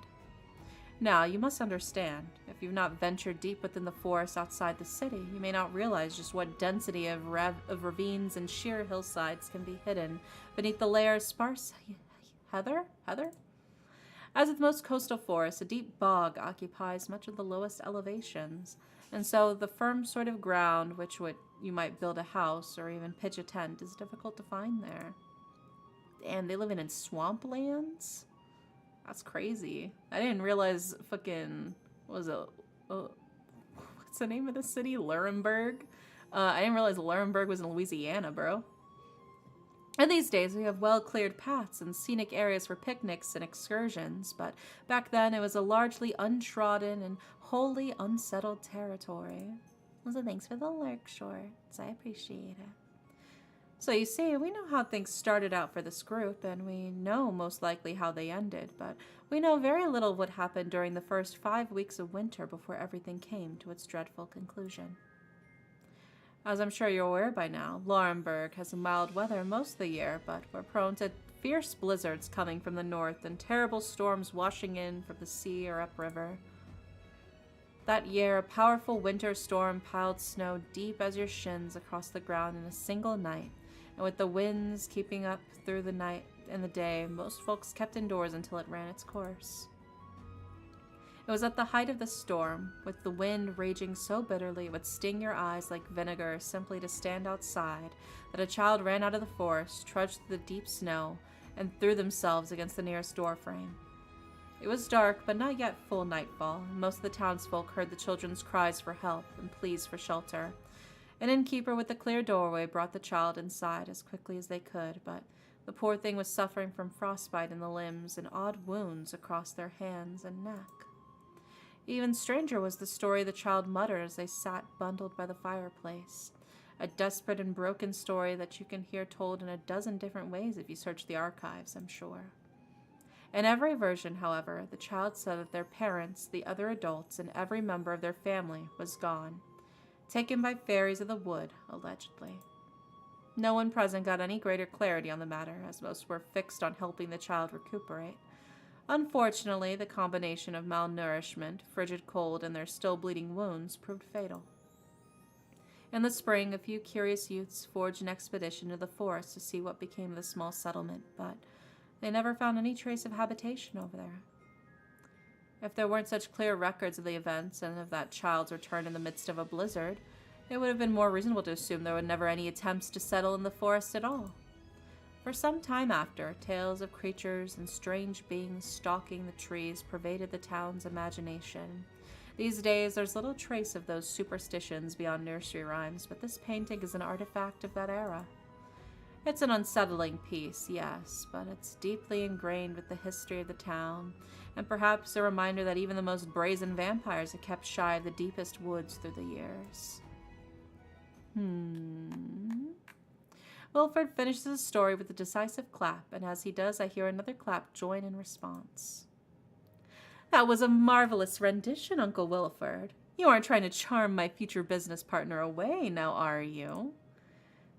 Speaker 1: Now, you must understand, if you've not ventured deep within the forest outside the city, you may not realize just what density of ravines and sheer hillsides can be hidden beneath the layer of sparse heather? As with most coastal forests, a deep bog occupies much of the lowest elevations, and so the firm sort of ground you might build a house or even pitch a tent is difficult to find there. Damn, they live in swamplands? That's crazy. I didn't realize what's the name of the city? Lurenburg? I didn't realize Lurenburg was in Louisiana, bro. And these days we have well-cleared paths and scenic areas for picnics and excursions, but back then it was a largely untrodden and wholly unsettled territory. So thanks for the lurk shorts. I appreciate it. So you see, we know how things started out for this group, and we know most likely how they ended, but we know very little of what happened during the first 5 weeks of winter before everything came to its dreadful conclusion. As I'm sure you're aware by now, Laurenburg has mild weather most of the year, but we're prone to fierce blizzards coming from the north and terrible storms washing in from the sea or upriver. That year, a powerful winter storm piled snow deep as your shins across the ground in a single night, and with the winds keeping up through the night and the day, most folks kept indoors until it ran its course. It was at the height of the storm, with the wind raging so bitterly it would sting your eyes like vinegar simply to stand outside, that a child ran out of the forest, trudged through the deep snow, and threw themselves against the nearest doorframe. It was dark, but not yet full nightfall, and most of the townsfolk heard the children's cries for help and pleas for shelter. An innkeeper with a clear doorway brought the child inside as quickly as they could, but the poor thing was suffering from frostbite in the limbs and odd wounds across their hands and neck. Even stranger was the story the child muttered as they sat bundled by the fireplace. A desperate and broken story that you can hear told in a dozen different ways if you search the archives, I'm sure. In every version, however, the child said that their parents, the other adults, and every member of their family was gone, taken by fairies of the wood, allegedly. No one present got any greater clarity on the matter, as most were fixed on helping the child recuperate. Unfortunately, the combination of malnourishment, frigid cold, and their still bleeding wounds proved fatal. In the spring, a few curious youths forged an expedition to the forest to see what became of the small settlement, but they never found any trace of habitation over there. If there weren't such clear records of the events and of that child's return in the midst of a blizzard, it would have been more reasonable to assume there were never any attempts to settle in the forest at all. For some time after, tales of creatures and strange beings stalking the trees pervaded the town's imagination. These days, there's little trace of those superstitions beyond nursery rhymes, but this painting is an artifact of that era. It's an unsettling piece, yes, but it's deeply ingrained with the history of the town, and perhaps a reminder that even the most brazen vampires have kept shy of the deepest woods through the years. Wilfred finishes his story with a decisive clap, and as he does, I hear another clap join in response. That was a marvelous rendition, Uncle Wilfred. You aren't trying to charm my future business partner away, now are you?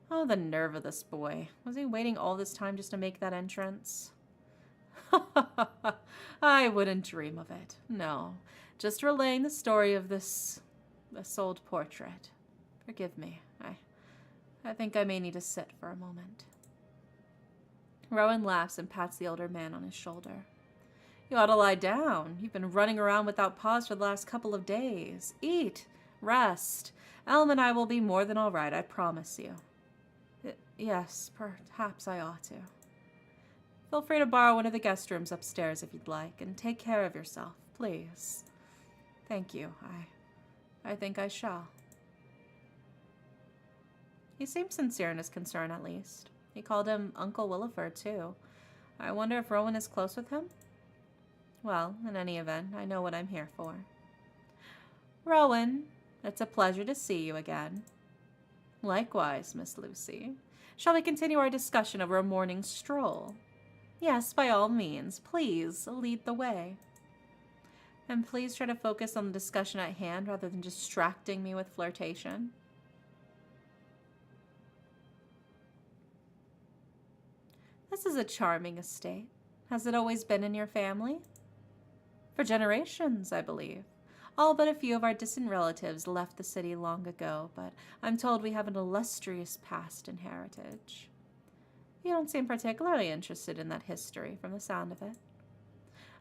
Speaker 1: Oh, the nerve of this boy. Was he waiting all this time just to make that entrance? I wouldn't dream of it. No, just relaying the story of this old portrait. Forgive me. I think I may need to sit for a moment. Rowan laughs and pats the older man on his shoulder. You ought to lie down. You've been running around without pause for the last couple of days. Eat. Rest. Elm and I will be more than all right, I promise you.
Speaker 2: Yes, perhaps I ought to. Feel free to borrow one of the guest rooms upstairs if you'd like, and take care of yourself, please. Thank you. I think I shall. He seemed sincere in his concern, at least. He called him Uncle Williford, too. I wonder if Rowan is close with him? Well, in any event, I know what I'm here for. Rowan, it's a pleasure to see you again. Likewise, Miss Lucie. Shall we continue our discussion over a morning stroll? Yes, by all means. Please, lead the way. And please try to focus on the discussion at hand rather than distracting me with flirtation. This is a charming estate. Has it always been in your family? For generations, I believe. All but a few of our distant relatives left the city long ago, but I'm told we have an illustrious past and heritage. You don't seem particularly interested in that history from the sound of it.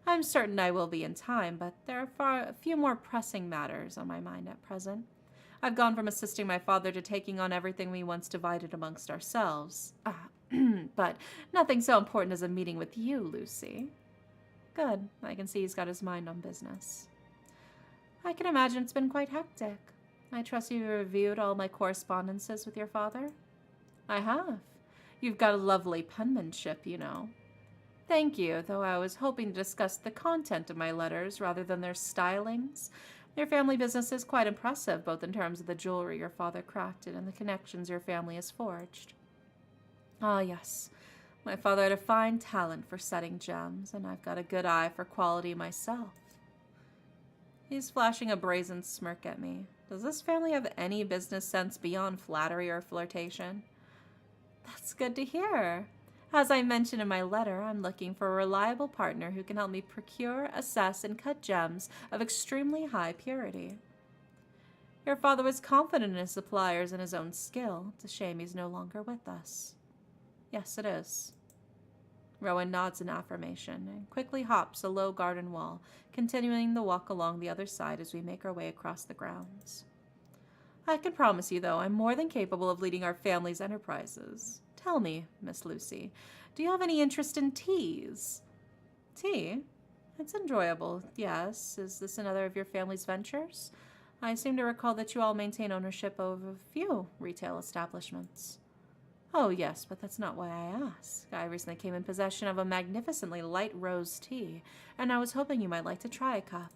Speaker 2: I'm certain I will be in time, but there are a few more pressing matters on my mind at present. I've gone from assisting my father to taking on everything we once divided amongst ourselves. But nothing so important as a meeting with you, Lucie. Good. I can see he's got his mind on business. I can imagine it's been quite hectic. I trust you've reviewed all my correspondences with your father? I have. You've got a lovely penmanship, you know. Thank you, though I was hoping to discuss the content of my letters rather than their stylings. Your family business is quite impressive, both in terms of the jewelry your father crafted and the connections your family has forged. Ah, yes. My father had a fine talent for setting gems, and I've got a good eye for quality myself. He's flashing a brazen smirk at me. Does this family have any business sense beyond flattery or flirtation? That's good to hear. As I mentioned in my letter, I'm looking for a reliable partner who can help me procure, assess, and cut gems of extremely high purity. Your father was confident in his suppliers and his own skill. It's a shame he's no longer with us. Yes, it is. Rowan nods in affirmation and quickly hops a low garden wall, continuing the walk along the other side as we make our way across the grounds. I can promise you, though, I'm more than capable of leading our family's enterprises. Tell me, Miss Lucie, do you have any interest in teas? Tea? It's enjoyable, yes. Is this another of your family's ventures? I seem to recall that you all maintain ownership of a few retail establishments. Oh, yes, but that's not why I ask. I recently came in possession of a magnificently light rose tea, and I was hoping you might like to try a cup.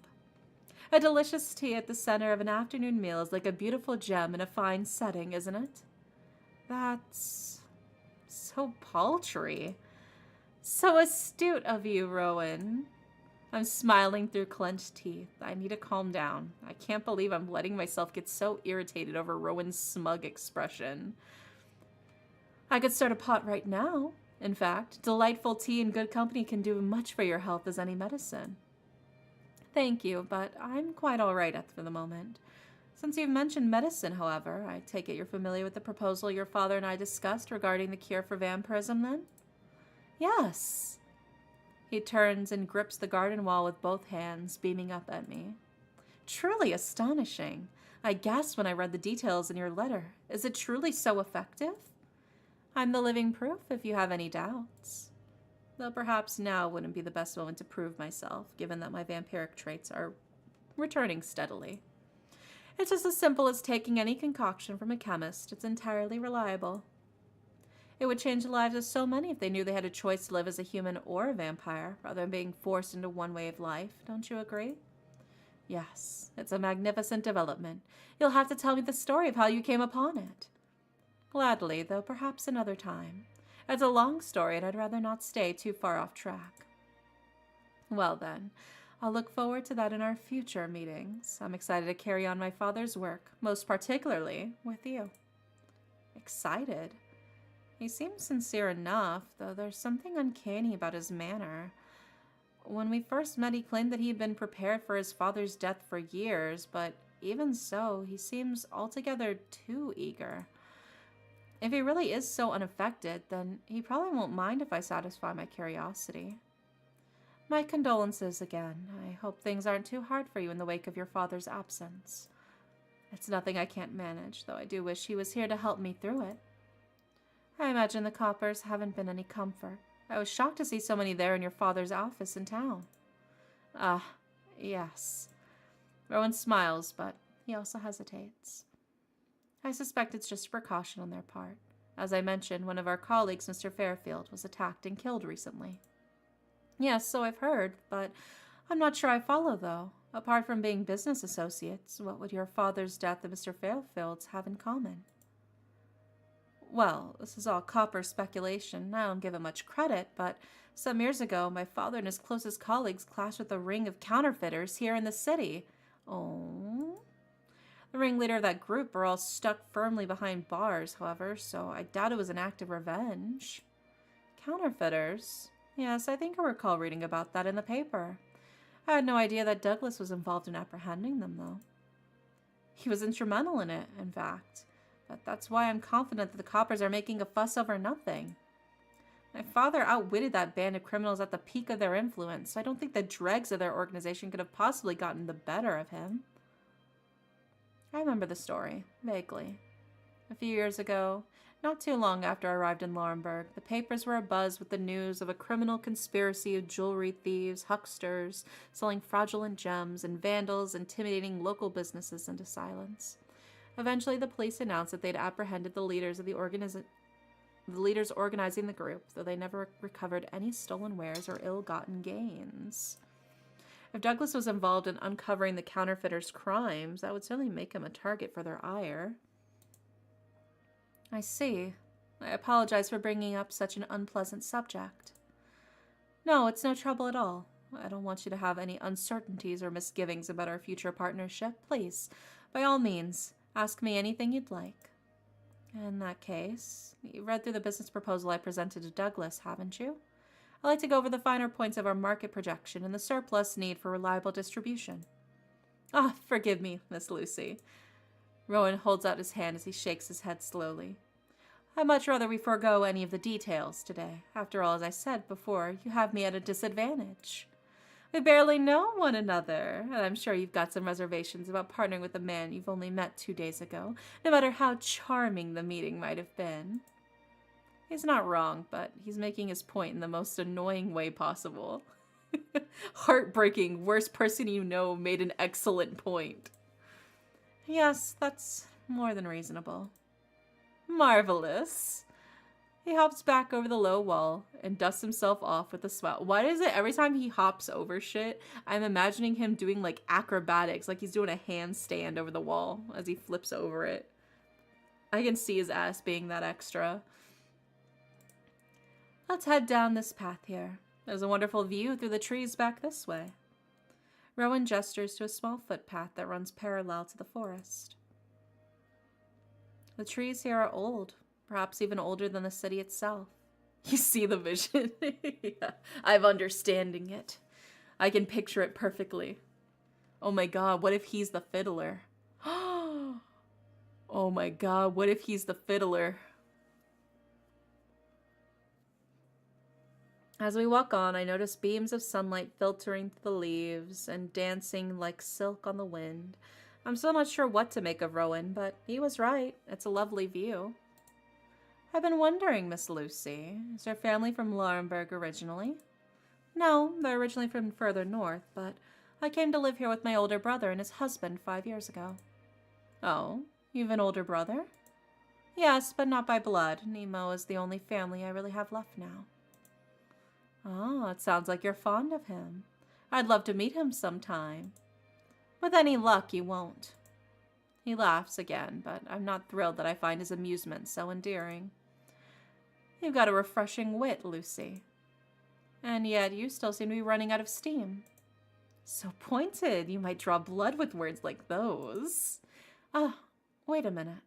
Speaker 2: A delicious tea at the center of an afternoon meal is like a beautiful gem in a fine setting, isn't it? That's so paltry. So astute of you, Rowan. I'm smiling through clenched teeth. I need to calm down. I can't believe I'm letting myself get so irritated over Rowan's smug expression. I could start a pot right now. In fact, delightful tea and good company can do much for your health as any medicine. Thank you, but I'm quite all right for the moment. Since you've mentioned medicine, however, I take it you're familiar with the proposal your father and I discussed regarding the cure for vampirism, then? Yes. He turns and grips the garden wall with both hands, beaming up at me. Truly astonishing. I gasped when I read the details in your letter. Is it truly so effective? I'm the living proof if you have any doubts. Though perhaps now wouldn't be the best moment to prove myself, given that my vampiric traits are returning steadily. It's just as simple as taking any concoction from a chemist. It's entirely reliable. It would change the lives of so many if they knew they had a choice to live as a human or a vampire, rather than being forced into one way of life. Don't you agree? Yes, it's a magnificent development. You'll have to tell me the story of how you came upon it. Gladly, though perhaps another time. It's a long story, and I'd rather not stay too far off track. Well then, I'll look forward to that in our future meetings. I'm excited to carry on my father's work, most particularly with you. Excited? He seems sincere enough, though there's something uncanny about his manner. When we first met, he claimed that he had been prepared for his father's death for years, but even so, he seems altogether too eager. If he really is so unaffected, then he probably won't mind if I satisfy my curiosity. My condolences again. I hope things aren't too hard for you in the wake of your father's absence. It's nothing I can't manage, though I do wish he was here to help me through it. I imagine the coppers haven't been any comfort. I was shocked to see so many there in your father's office in town. Ah, yes. Rowan smiles, but he also hesitates. I suspect it's just a precaution on their part. As I mentioned, one of our colleagues, Mr. Fairfield, was attacked and killed recently. Yes, so I've heard, but I'm not sure I follow, though. Apart from being business associates, what would your father's death and Mr. Fairfield's have in common? Well, this is all copper speculation. I don't give it much credit, but some years ago, my father and his closest colleagues clashed with a ring of counterfeiters here in the city. Oh. The ringleader of that group are all stuck firmly behind bars, however, so I doubt it was an act of revenge. Counterfeiters? Yes, I think I recall reading about that in the paper. I had no idea that Douglas was involved in apprehending them, though. He was instrumental in it, in fact. But that's why I'm confident that the coppers are making a fuss over nothing. My father outwitted that band of criminals at the peak of their influence, so I don't think the dregs of their organization could have possibly gotten the better of him. I remember the story, vaguely. A few years ago, not too long after I arrived in Laurenburg, the papers were abuzz with the news of a criminal conspiracy of jewelry thieves, hucksters, selling fraudulent gems, and vandals intimidating local businesses into silence. Eventually, the police announced that they'd apprehended the leaders of the leaders organizing the group, though they never recovered any stolen wares or ill-gotten gains. If Douglas was involved in uncovering the counterfeiters' crimes, that would certainly make him a target for their ire. I see. I apologize for bringing up such an unpleasant subject. No, it's no trouble at all. I don't want you to have any uncertainties or misgivings about our future partnership. Please, by all means, ask me anything you'd like. In that case, you've read through the business proposal I presented to Douglas, haven't you? I'd like to go over the finer points of our market projection and the surplus need for reliable distribution. Ah, forgive me, Miss Lucie. Rowan holds out his hand as he shakes his head slowly. I'd much rather we forego any of the details today. After all, as I said before, you have me at a disadvantage. We barely know one another, and I'm sure you've got some reservations about partnering with a man you've only met 2 days ago, no matter how charming the meeting might have been. He's not wrong, but he's making his point in the most annoying way possible. Heartbreaking, worst person you know made an excellent point. Yes, that's more than reasonable. Marvelous. He hops back over the low wall and dusts himself off with a smile. Why is it every time he hops over shit, I'm imagining him doing like acrobatics, like he's doing a handstand over the wall as he flips over it. I can see his ass being that extra. Let's head down this path here. There's a wonderful view through the trees back this way. Rowan gestures to a small footpath that runs parallel to the forest. The trees here are old, perhaps even older than the city itself. You see the vision? Yeah, I'm understanding it. I can picture it perfectly. Oh my god, what if he's the fiddler? Oh my god, what if he's the fiddler? As we walk on, I notice beams of sunlight filtering through the leaves and dancing like silk on the wind. I'm still not sure what to make of Rowan, but he was right. It's a lovely view. I've been wondering, Miss Lucie, is your family from Laurenburg originally? No, they're originally from further north, but I came to live here with my older brother and his husband 5 years ago. Oh, you've an older brother? Yes, but not by blood. Nemo is the only family I really have left now. Oh, it sounds like you're fond of him. I'd love to meet him sometime. With any luck, you won't. He laughs again, but I'm not thrilled that I find his amusement so endearing. You've got a refreshing wit, Lucie. And yet you still seem to be running out of steam. So pointed, you might draw blood with words like those. Ah, wait a minute.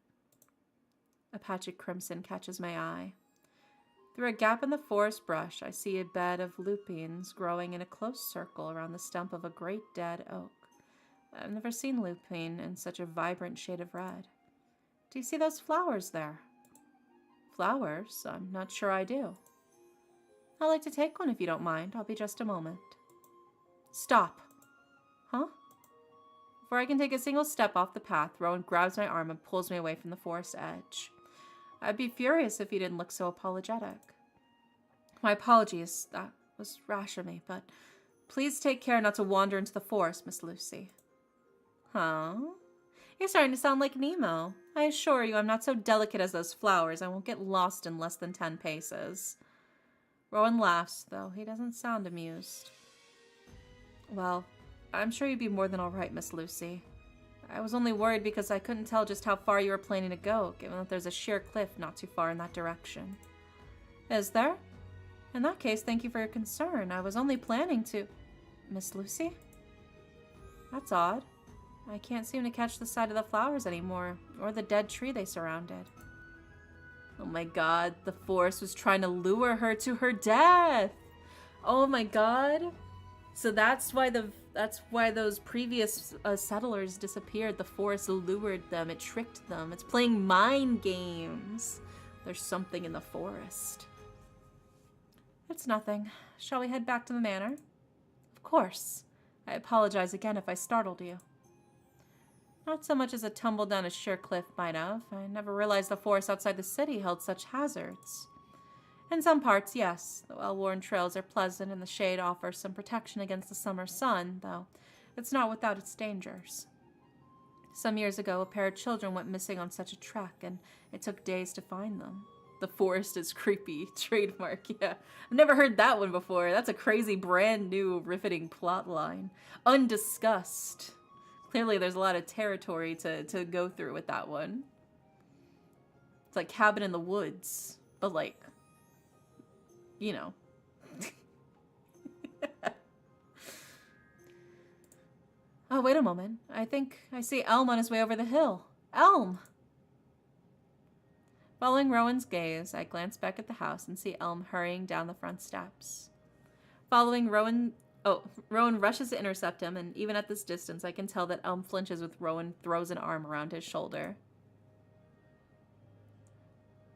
Speaker 2: A patch of crimson catches my eye. Through a gap in the forest brush, I see a bed of lupines growing in a close circle around the stump of a great dead oak. I've never seen lupine in such a vibrant shade of red. Do you see those flowers there? Flowers? I'm not sure I do. I'd like to take one if you don't mind. I'll be just a moment. Stop. Huh? Before I can take a single step off the path, Rowan grabs my arm and pulls me away from the forest edge. I'd be furious if you didn't look so apologetic. My apologies, that was rash of me, but please take care not to wander into the forest, Miss Lucie. Huh? You're starting to sound like Nemo. I assure you I'm not so delicate as those flowers. I won't get lost in less than 10 paces. Rowan laughs, though he doesn't sound amused. Well, I'm sure you'd be more than all right, Miss Lucie. I was only worried because I couldn't tell just how far you were planning to go, given that there's a sheer cliff not too far in that direction. Is there? In that case, thank you for your concern. I was only planning to... Miss Lucie? That's odd. I can't seem to catch the sight of the flowers anymore, or the dead tree they surrounded. Oh my god, the forest was trying to lure her to her death! Oh my god! So that's why those previous settlers disappeared. The forest lured them, it tricked them. It's playing mind games. There's something in the forest. It's nothing. Shall we head back to the manor? Of course. I apologize again if I startled you. Not so much as a tumble down a sheer cliff might have. I never realized the forest outside the city held such hazards. In some parts, yes. The well-worn trails are pleasant and the shade offers some protection against the summer sun, though it's not without its dangers. Some years ago, a pair of children went missing on such a trek, and it took days to find them. The forest is creepy. Trademark, yeah. I've never heard that one before. That's a crazy, brand new, riveting plot line. Undiscussed. Clearly, there's a lot of territory to go through with that one. It's like Cabin in the Woods, but like, you know. Oh, wait a moment. I think I see Elm on his way over the hill. Elm! Following Rowan's gaze, I glance back at the house and see Elm hurrying down the front steps. Rowan rushes to intercept him, and even at this distance, I can tell that Elm flinches with Rowan throws an arm around his shoulder.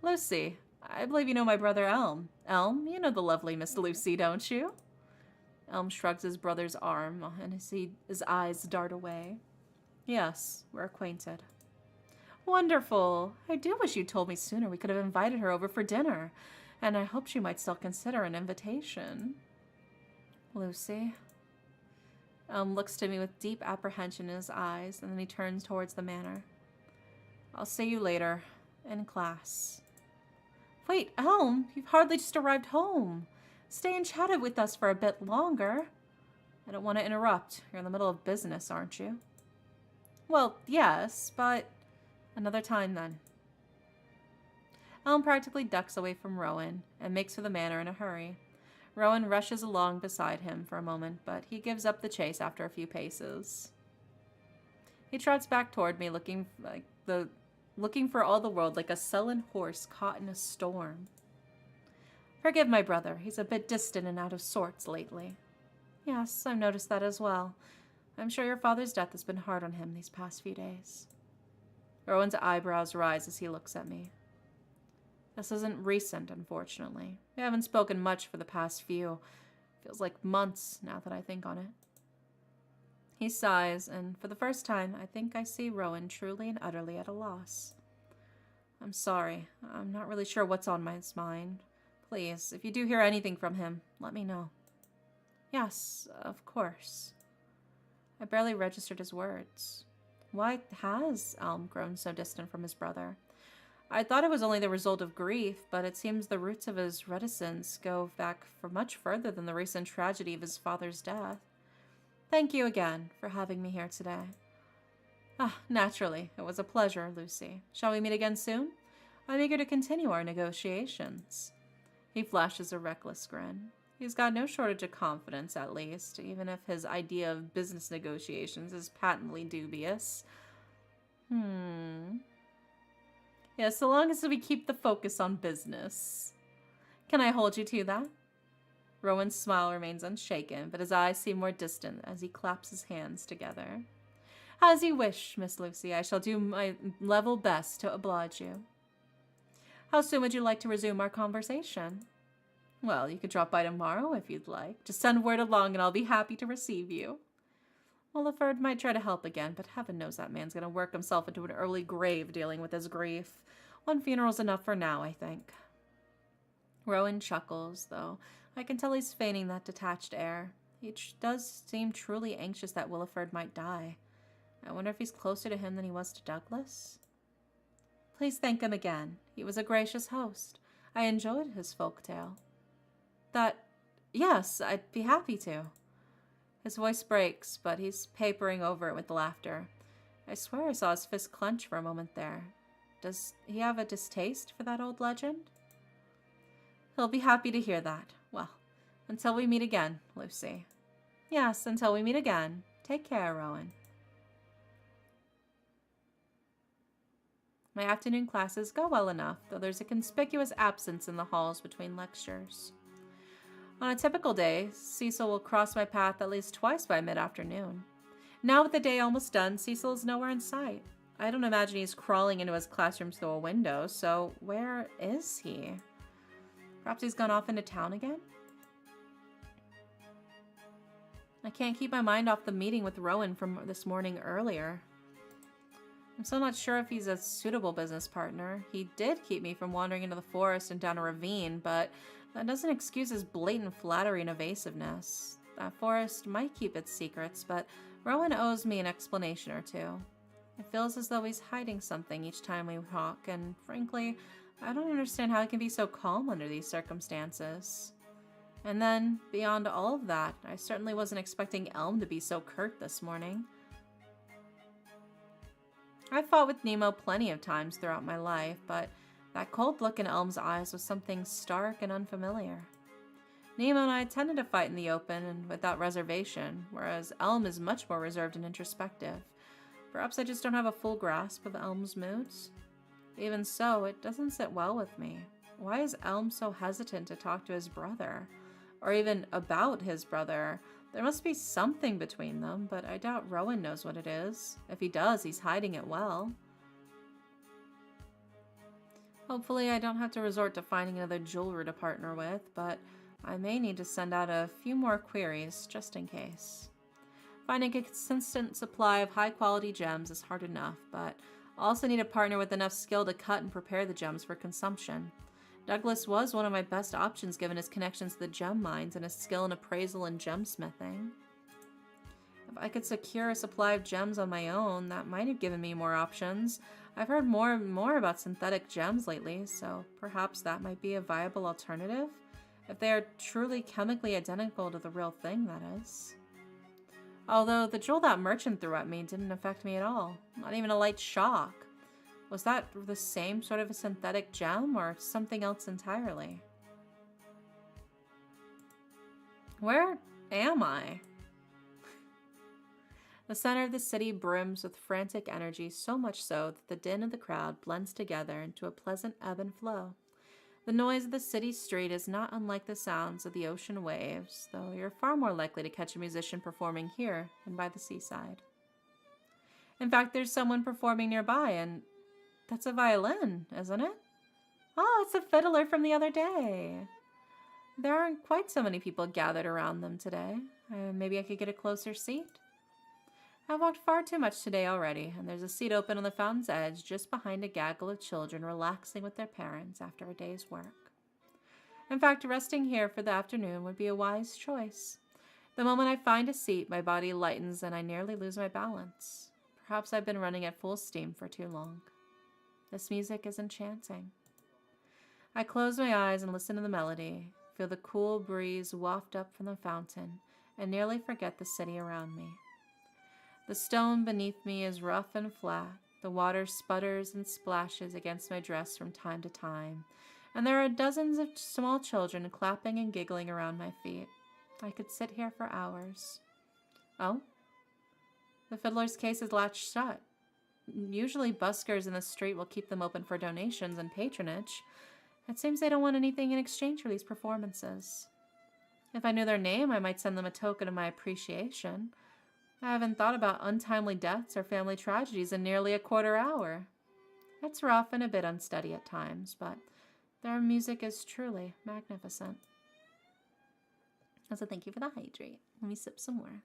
Speaker 2: Lucie, I believe you know my brother Elm. Elm, you know the lovely Miss Lucie, don't you? Elm shrugs his brother's arm, and his eyes dart away. Yes, we're acquainted. Wonderful. I do wish you'd told me sooner. We could have invited her over for dinner, and I hoped you might still consider an invitation. Lucie. Elm looks to me with deep apprehension in his eyes, and then he turns towards the manor. I'll see you later, in class. Wait, Elm, you've hardly just arrived home. Stay and chat with us for a bit longer. I don't want to interrupt. You're in the middle of business, aren't you? Well, yes, but another time then. Elm practically ducks away from Rowan and makes for the manor in a hurry. Rowan rushes along beside him for a moment, but he gives up the chase after a few paces. He trots back toward me, looking for all the world like a sullen horse caught in a storm. Forgive my brother. He's a bit distant and out of sorts lately. Yes, I've noticed that as well. I'm sure your father's death has been hard on him these past few days. Rowan's eyebrows rise as he looks at me. This isn't recent, unfortunately. We haven't spoken much for the past few. Feels like months now that I think on it. He sighs, and for the first time, I think I see Rowan truly and utterly at a loss. I'm sorry. I'm not really sure what's on his mind. Please, if you do hear anything from him, let me know. Yes, of course. I barely registered his words. Why has Elm grown so distant from his brother? I thought it was only the result of grief, but it seems the roots of his reticence go back for much further than the recent tragedy of his father's death. Thank you again for having me here today. Naturally. It was a pleasure, Lucie. Shall we meet again soon? I'm eager to continue our negotiations. He flashes a reckless grin. He's got no shortage of confidence, at least, even if his idea of business negotiations is patently dubious. Yeah, so long as we keep the focus on business. Can I hold you to that? Rowan's smile remains unshaken, but his eyes seem more distant as he claps his hands together. As you wish, Miss Lucie. I shall do my level best to oblige you. How soon would you like to resume our conversation? Well, you could drop by tomorrow if you'd like. Just send word along and I'll be happy to receive you. Williford might try to help again, but heaven knows that man's going to work himself into an early grave dealing with his grief. One funeral's enough for now, I think. Rowan chuckles, though I can tell he's feigning that detached air. He does seem truly anxious that Williford might die. I wonder if he's closer to him than he was to Douglas. Please thank him again. He was a gracious host. I enjoyed his folktale. Yes, I'd be happy to. His voice breaks, but he's papering over it with laughter. I swear I saw his fist clench for a moment there. Does he have a distaste for that old legend? He'll be happy to hear that. Well, until we meet again, Lucie. Yes, until we meet again. Take care, Rowan. My afternoon classes go well enough, though there's a conspicuous absence in the halls between lectures. On a typical day, Cecil will cross my path at least twice by mid-afternoon. Now with the day almost done, Cecil is nowhere in sight. I don't imagine he's crawling into his classroom through a window, so where is he? Perhaps he's gone off into town again? I can't keep my mind off the meeting with Rowan from this morning earlier. I'm still not sure if he's a suitable business partner. He did keep me from wandering into the forest and down a ravine, but that doesn't excuse his blatant flattery and evasiveness. That forest might keep its secrets, but Rowan owes me an explanation or two. It feels as though he's hiding something each time we talk, and frankly, I don't understand how he can be so calm under these circumstances. And then, beyond all of that, I certainly wasn't expecting Elm to be so curt this morning. I've fought with Nemo plenty of times throughout my life, but that cold look in Elm's eyes was something stark and unfamiliar. Nemo and I tended to fight in the open and without reservation, whereas Elm is much more reserved and introspective. Perhaps I just don't have a full grasp of Elm's moods? Even so, it doesn't sit well with me. Why is Elm so hesitant to talk to his brother? Or even about his brother? There must be something between them, but I doubt Rowan knows what it is. If he does, he's hiding it well. Hopefully I don't have to resort to finding another jeweler to partner with, but I may need to send out a few more queries just in case. Finding a consistent supply of high-quality gems is hard enough, but I also need a partner with enough skill to cut and prepare the gems for consumption. Douglas was one of my best options given his connections to the gem mines and his skill in appraisal and gemsmithing. If I could secure a supply of gems on my own, that might have given me more options. I've heard more and more about synthetic gems lately, so perhaps that might be a viable alternative. If they are truly chemically identical to the real thing, that is. Although the jewel that merchant threw at me didn't affect me at all. Not even a light shock. Was that the same sort of a synthetic gem or something else entirely? Where am I? The center of the city brims with frantic energy, so much so that the din of the crowd blends together into a pleasant ebb and flow. The noise of the city street is not unlike the sounds of the ocean waves, though you're far more likely to catch a musician performing here than by the seaside. In fact, there's someone performing nearby, and that's a violin, isn't it? Oh, it's a fiddler from the other day. There aren't quite so many people gathered around them today. Maybe I could get a closer seat? I've walked far too much today already, and there's a seat open on the fountain's edge just behind a gaggle of children relaxing with their parents after a day's work. In fact, resting here for the afternoon would be a wise choice. The moment I find a seat, my body lightens and I nearly lose my balance. Perhaps I've been running at full steam for too long. This music is enchanting. I close my eyes and listen to the melody, feel the cool breeze waft up from the fountain, and nearly forget the city around me. The stone beneath me is rough and flat. The water sputters and splashes against my dress from time to time, and there are dozens of small children clapping and giggling around my feet. I could sit here for hours. Oh? The fiddler's case is latched shut. Usually buskers in the street will keep them open for donations and patronage. It seems they don't want anything in exchange for these performances. If I knew their name, I might send them a token of my appreciation. I haven't thought about untimely deaths or family tragedies in nearly a quarter hour. It's rough and a bit unsteady at times, but their music is truly magnificent. Also, thank you for the hydrate. Let me sip some more.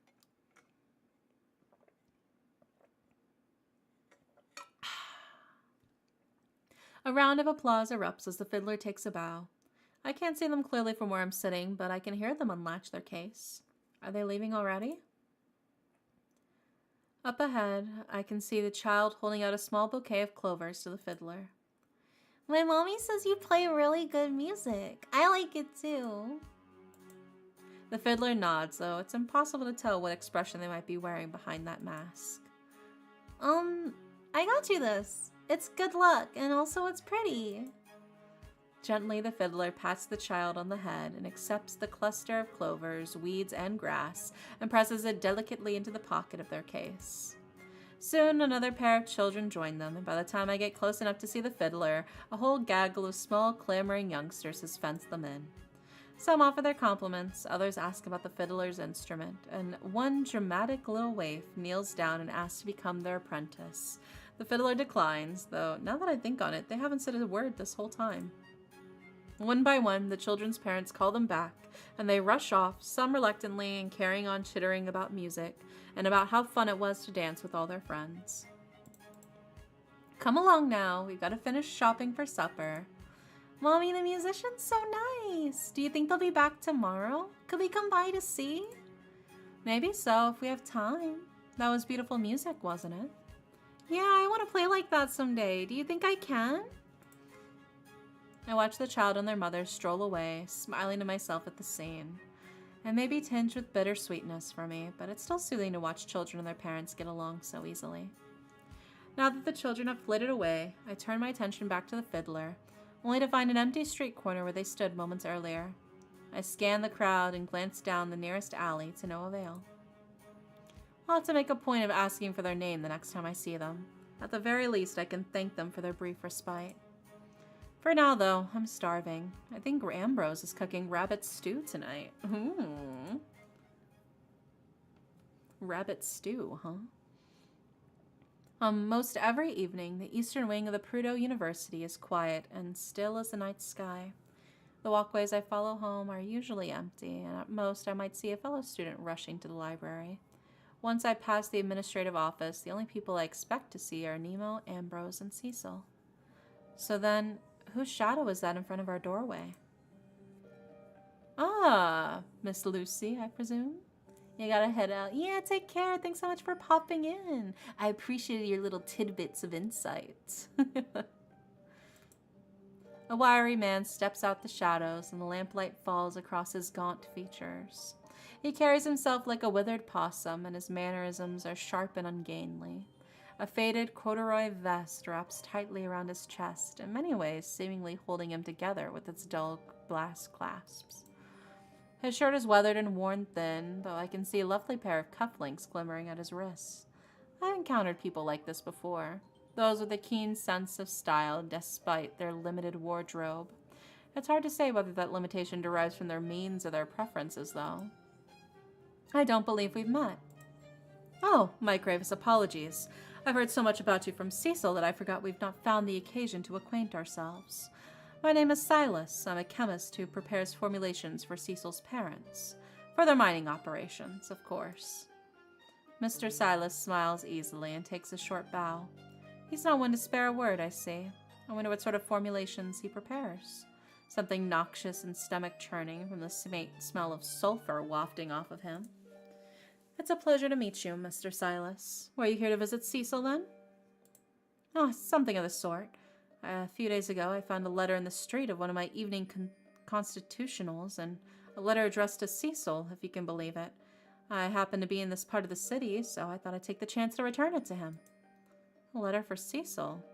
Speaker 1: A round of applause erupts as the fiddler takes a bow. I can't see them clearly from where I'm sitting, but I can hear them unlatch their case. Are they leaving already? Up ahead, I can see the child holding out a small bouquet of clovers to the fiddler.
Speaker 2: My mommy says you play really good music. I like it too.
Speaker 1: The fiddler nods, though it's impossible to tell what expression they might be wearing behind that mask.
Speaker 2: I got you this. It's good luck, and also it's pretty.
Speaker 1: Gently, the fiddler pats the child on the head and accepts the cluster of clovers, weeds, and grass and presses it delicately into the pocket of their case. Soon, another pair of children join them, and by the time I get close enough to see the fiddler, a whole gaggle of small, clamoring youngsters has fenced them in. Some offer their compliments, others ask about the fiddler's instrument, and one dramatic little waif kneels down and asks to become their apprentice. The fiddler declines, though now that I think on it, they haven't said a word this whole time. One by one, the children's parents call them back, and they rush off, some reluctantly and carrying on chittering about music and about how fun it was to dance with all their friends. Come along now, we've got to finish shopping for supper.
Speaker 2: Mommy, the musician's so nice. Do you think they'll be back tomorrow? Could we come by to see?
Speaker 1: Maybe so, if we have time. That was beautiful music, wasn't it?
Speaker 2: Yeah, I want to play like that someday. Do you think I can?
Speaker 1: I watch the child and their mother stroll away, smiling to myself at the scene. It may be tinged with bittersweetness for me, but it's still soothing to watch children and their parents get along so easily. Now that the children have flitted away, I turn my attention back to the fiddler, only to find an empty street corner where they stood moments earlier. I scan the crowd and glance down the nearest alley to no avail. I'll have to make a point of asking for their name the next time I see them. At the very least, I can thank them for their brief respite. For now, though, I'm starving. I think Ambrose is cooking rabbit stew tonight. Ooh. Rabbit stew, huh? Most every evening, the eastern wing of the Prudhoe University is quiet and still as the night sky. The walkways I follow home are usually empty, and at most I might see a fellow student rushing to the library. Once I pass the administrative office, the only people I expect to see are Nemo, Ambrose, and Cecil. So then, whose shadow is that in front of our doorway? Ah, Miss Lucie, I presume? You gotta head out. Yeah, take care. Thanks so much for popping in. I appreciated your little tidbits of insight. A wiry man steps out the shadows, and the lamplight falls across his gaunt features. He carries himself like a withered possum, and his mannerisms are sharp and ungainly. A faded corduroy vest wraps tightly around his chest, in many ways seemingly holding him together with its dull glass clasps. His shirt is weathered and worn thin, though I can see a lovely pair of cufflinks glimmering at his wrists. I've encountered people like this before, those with a keen sense of style despite their limited wardrobe. It's hard to say whether that limitation derives from their means or their preferences, though. I don't believe we've met. Oh, my gravest apologies. I've heard so much about you from Cecil that I forgot we've not found the occasion to acquaint ourselves. My name is Silas. I'm a chemist who prepares formulations for Cecil's parents. For their mining operations, of course. Mr. Silas smiles easily and takes a short bow. He's not one to spare a word, I see. I wonder what sort of formulations he prepares. Something noxious and stomach-churning from the smell of sulfur wafting off of him. It's a pleasure to meet you, Mr. Silas. Were you here to visit Cecil, then? Oh, something of the sort. A few days ago, I found a letter in the street of one of my evening constitutionals, and a letter addressed to Cecil, if you can believe it. I happen to be in this part of the city, so I thought I'd take the chance to return it to him. A letter for Cecil?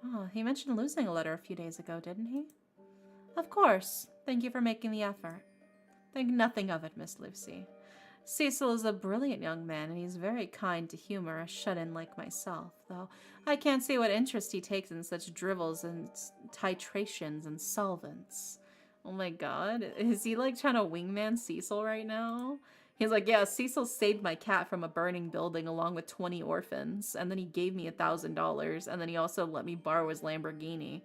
Speaker 1: Oh, he mentioned losing a letter a few days ago, didn't he? Of course. Thank you for making the effort. Think nothing of it, Miss Lucie. Cecil is a brilliant young man, and he's very kind to humor a shut-in like myself, though I can't see what interest he takes in such drivels and titrations and solvents. Oh my god, is he like trying to wingman Cecil right now? He's like, yeah, Cecil saved my cat from a burning building along with 20 orphans, and then he gave me $1,000, and then he also let me borrow his Lamborghini.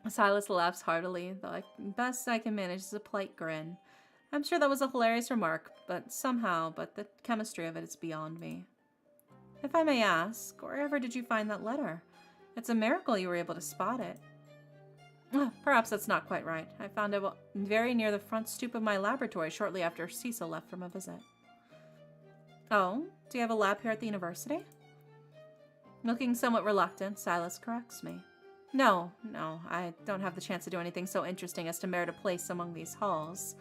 Speaker 1: Silas laughs heartily, though best I can manage is a polite grin. I'm sure that was a hilarious remark, but the chemistry of it is beyond me.
Speaker 2: If I may ask, wherever did you find that letter? It's a miracle you were able to spot it. Oh, perhaps that's not quite right. I found it very near the front stoop of my laboratory shortly after Cecil left from a visit. Oh, do you have a lab here at the university? Looking somewhat reluctant, Silas corrects me. No, I don't have the chance to do anything so interesting as to merit a place among these halls.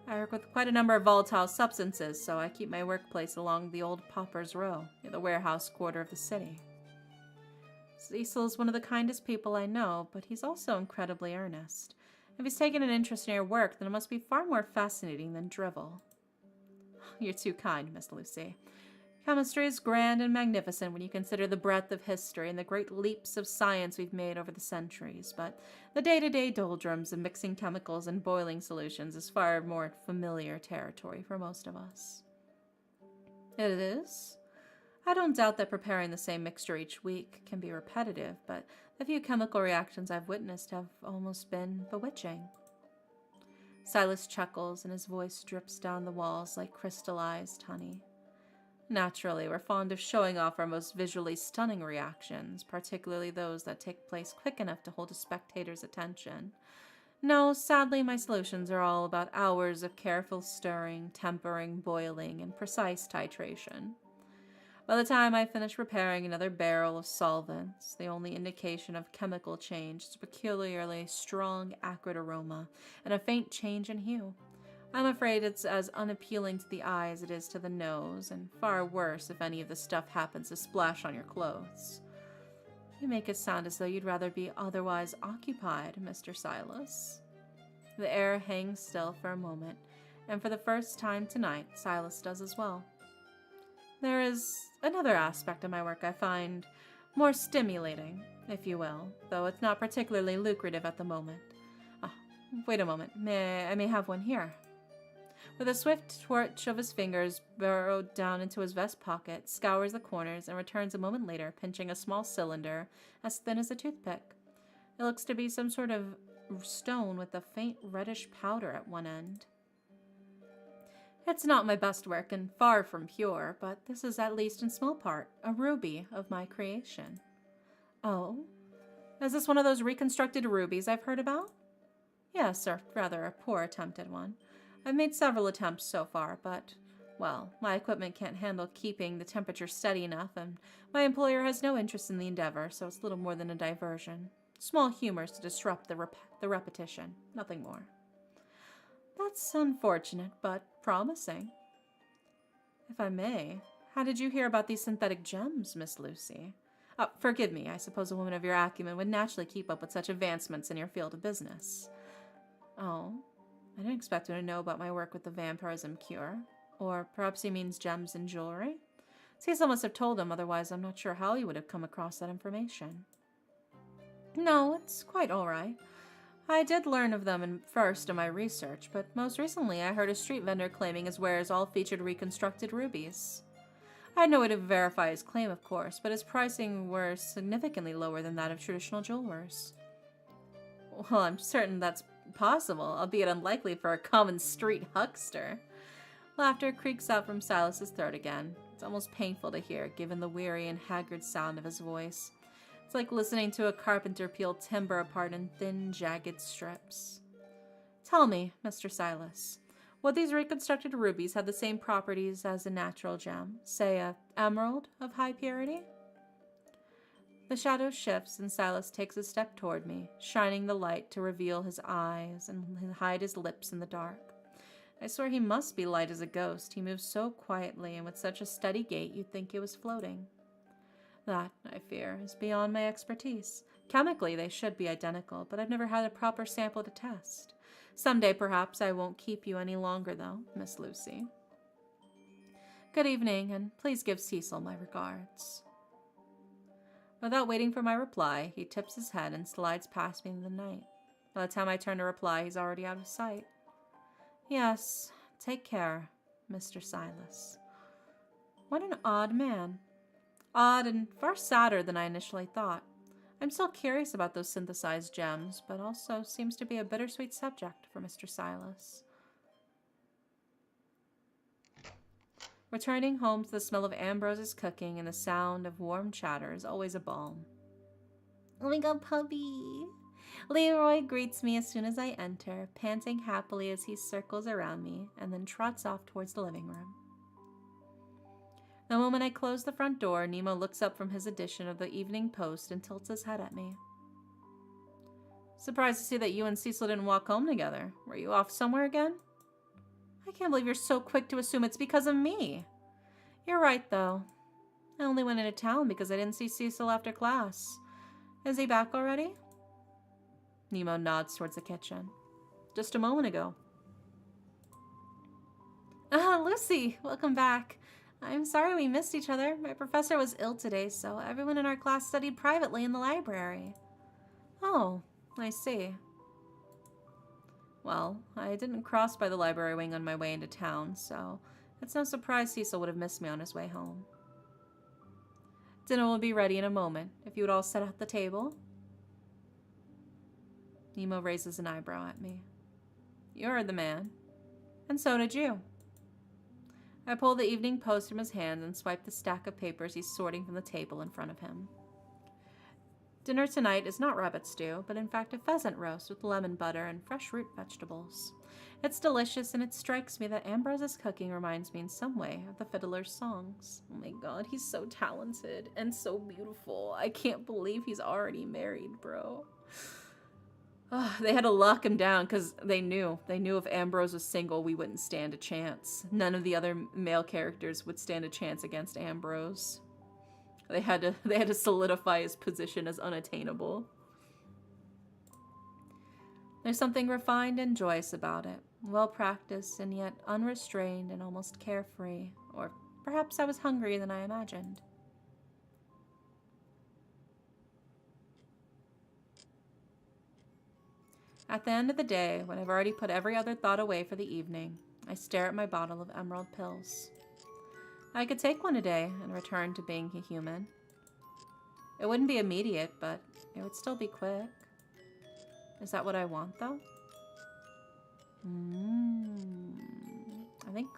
Speaker 2: I work with quite a number of volatile substances, so I keep my workplace along the old Pauper's Row, near the warehouse quarter of the city. Cecil is one of the kindest people I know, but he's also incredibly earnest. If he's taken an interest in your work, then it must be far more fascinating than drivel. You're too kind, Miss Lucie. Chemistry is grand and magnificent when you consider the breadth of history and the great leaps of science we've made over the centuries, but the day-to-day doldrums of mixing chemicals and boiling solutions is far more familiar territory for most of us. It is? I don't doubt that preparing the same mixture each week can be repetitive, but the few chemical reactions I've witnessed have almost been bewitching. Silas chuckles and his voice drips down the walls like crystallized honey. Naturally, we're fond of showing off our most visually stunning reactions, particularly those that take place quick enough to hold a spectator's attention. No, sadly, my solutions are all about hours of careful stirring, tempering, boiling, and precise titration. By the time I finish preparing another barrel of solvents, the only indication of chemical change is a peculiarly strong, acrid aroma and a faint change in hue. I'm afraid it's as unappealing to the eye as it is to the nose, and far worse if any of the stuff happens to splash on your clothes. You make it sound as though you'd rather be otherwise occupied, Mr. Silas. The air hangs still for a moment, and for the first time tonight, Silas does as well. There is another aspect of my work I find more stimulating, if you will, though it's not particularly lucrative at the moment. Wait a moment. I may have one here. With a swift twitch of his fingers burrowed down into his vest pocket, scours the corners, and returns a moment later, pinching a small cylinder as thin as a toothpick. It looks to be some sort of stone with a faint reddish powder at one end. It's not my best work and far from pure, but this is at least in small part a ruby of my creation. Oh? Is this one of those reconstructed rubies I've heard about? Yes, or rather a poor attempt at one. I've made several attempts so far, but, well, my equipment can't handle keeping the temperature steady enough, and my employer has no interest in the endeavor, so it's little more than a diversion. Small humors to disrupt the repetition, nothing more. That's unfortunate, but promising. If I may, how did you hear about these synthetic gems, Miss Lucie? Forgive me, I suppose a woman of your acumen would naturally keep up with such advancements in your field of business. Oh, I didn't expect him to know about my work with the vampirism cure. Or perhaps he means gems and jewelry? Cecil must have told him, otherwise I'm not sure how he would have come across that information. No, it's quite all right. I did learn of them first in my research, but most recently I heard a street vendor claiming his wares all featured reconstructed rubies. I had no way to verify his claim, of course, but his pricing were significantly lower than that of traditional jewelers. Well, I'm certain that's possible, albeit unlikely for a common street huckster. Laughter creaks out from Silas's throat again. It's almost painful to hear, given the weary and haggard sound of his voice. It's like listening to a carpenter peel timber apart in thin, jagged strips. Tell me, Mr. Silas, would these reconstructed rubies have the same properties as a natural gem, say a emerald of high purity? The shadow shifts and Silas takes a step toward me, shining the light to reveal his eyes and hide his lips in the dark. I swear he must be light as a ghost. He moves so quietly and with such a steady gait you'd think he was floating. That, I fear, is beyond my expertise. Chemically, they should be identical, but I've never had a proper sample to test. Someday, perhaps, I won't keep you any longer, though, Miss Lucie. Good evening, and please give Cecil my regards. Without waiting for my reply, he tips his head and slides past me in the night. By the time I turn to reply, he's already out of sight. Yes, take care, Mr. Silas. What an odd man. Odd and far sadder than I initially thought. I'm still curious about those synthesized gems, but also seems to be a bittersweet subject for Mr. Silas.
Speaker 1: Returning home to the smell of Ambrose's cooking and the sound of warm chatter is always a balm. Oh my god, puppy! Leroy greets me as soon as I enter, panting happily as he circles around me and then trots off towards the living room. The moment I close the front door, Nemo looks up from his edition of the Evening Post and tilts his head at me. Surprised to see that you and Cecil didn't walk home together. Were you off somewhere again? I can't believe you're so quick to assume it's because of me. You're right, though. I only went into town because I didn't see Cecil after class. Is he back already? Nemo nods towards the kitchen. Just a moment ago. Lucie, welcome back. I'm sorry we missed each other. My professor was ill today, so everyone in our class studied privately in the library. Oh, I see. Well, I didn't cross by the library wing on my way into town, so it's no surprise Cecil would have missed me on his way home. Dinner will be ready in a moment. If you would all set out the table. Nemo raises an eyebrow at me. You heard the man. And so did you. I pull the Evening Post from his hand and swipe the stack of papers he's sorting from the table in front of him. Dinner tonight is not rabbit stew, but in fact a pheasant roast with lemon butter and fresh root vegetables. It's delicious, and it strikes me that Ambrose's cooking reminds me in some way of the fiddler's songs. Oh my god, he's so talented and so beautiful. I can't believe he's already married, bro. They had to lock him down because they knew if Ambrose was single, we wouldn't stand a chance. None of the other male characters would stand a chance against Ambrose. They had to solidify his position as unattainable. There's something refined and joyous about it. Well practiced and yet unrestrained and almost carefree. Or perhaps I was hungrier than I imagined. At the end of the day, when I've already put every other thought away for the evening, I stare at my bottle of emerald pills. I could take one a day and return to being a human. It wouldn't be immediate, but it would still be quick. Is that what I want, though? I think...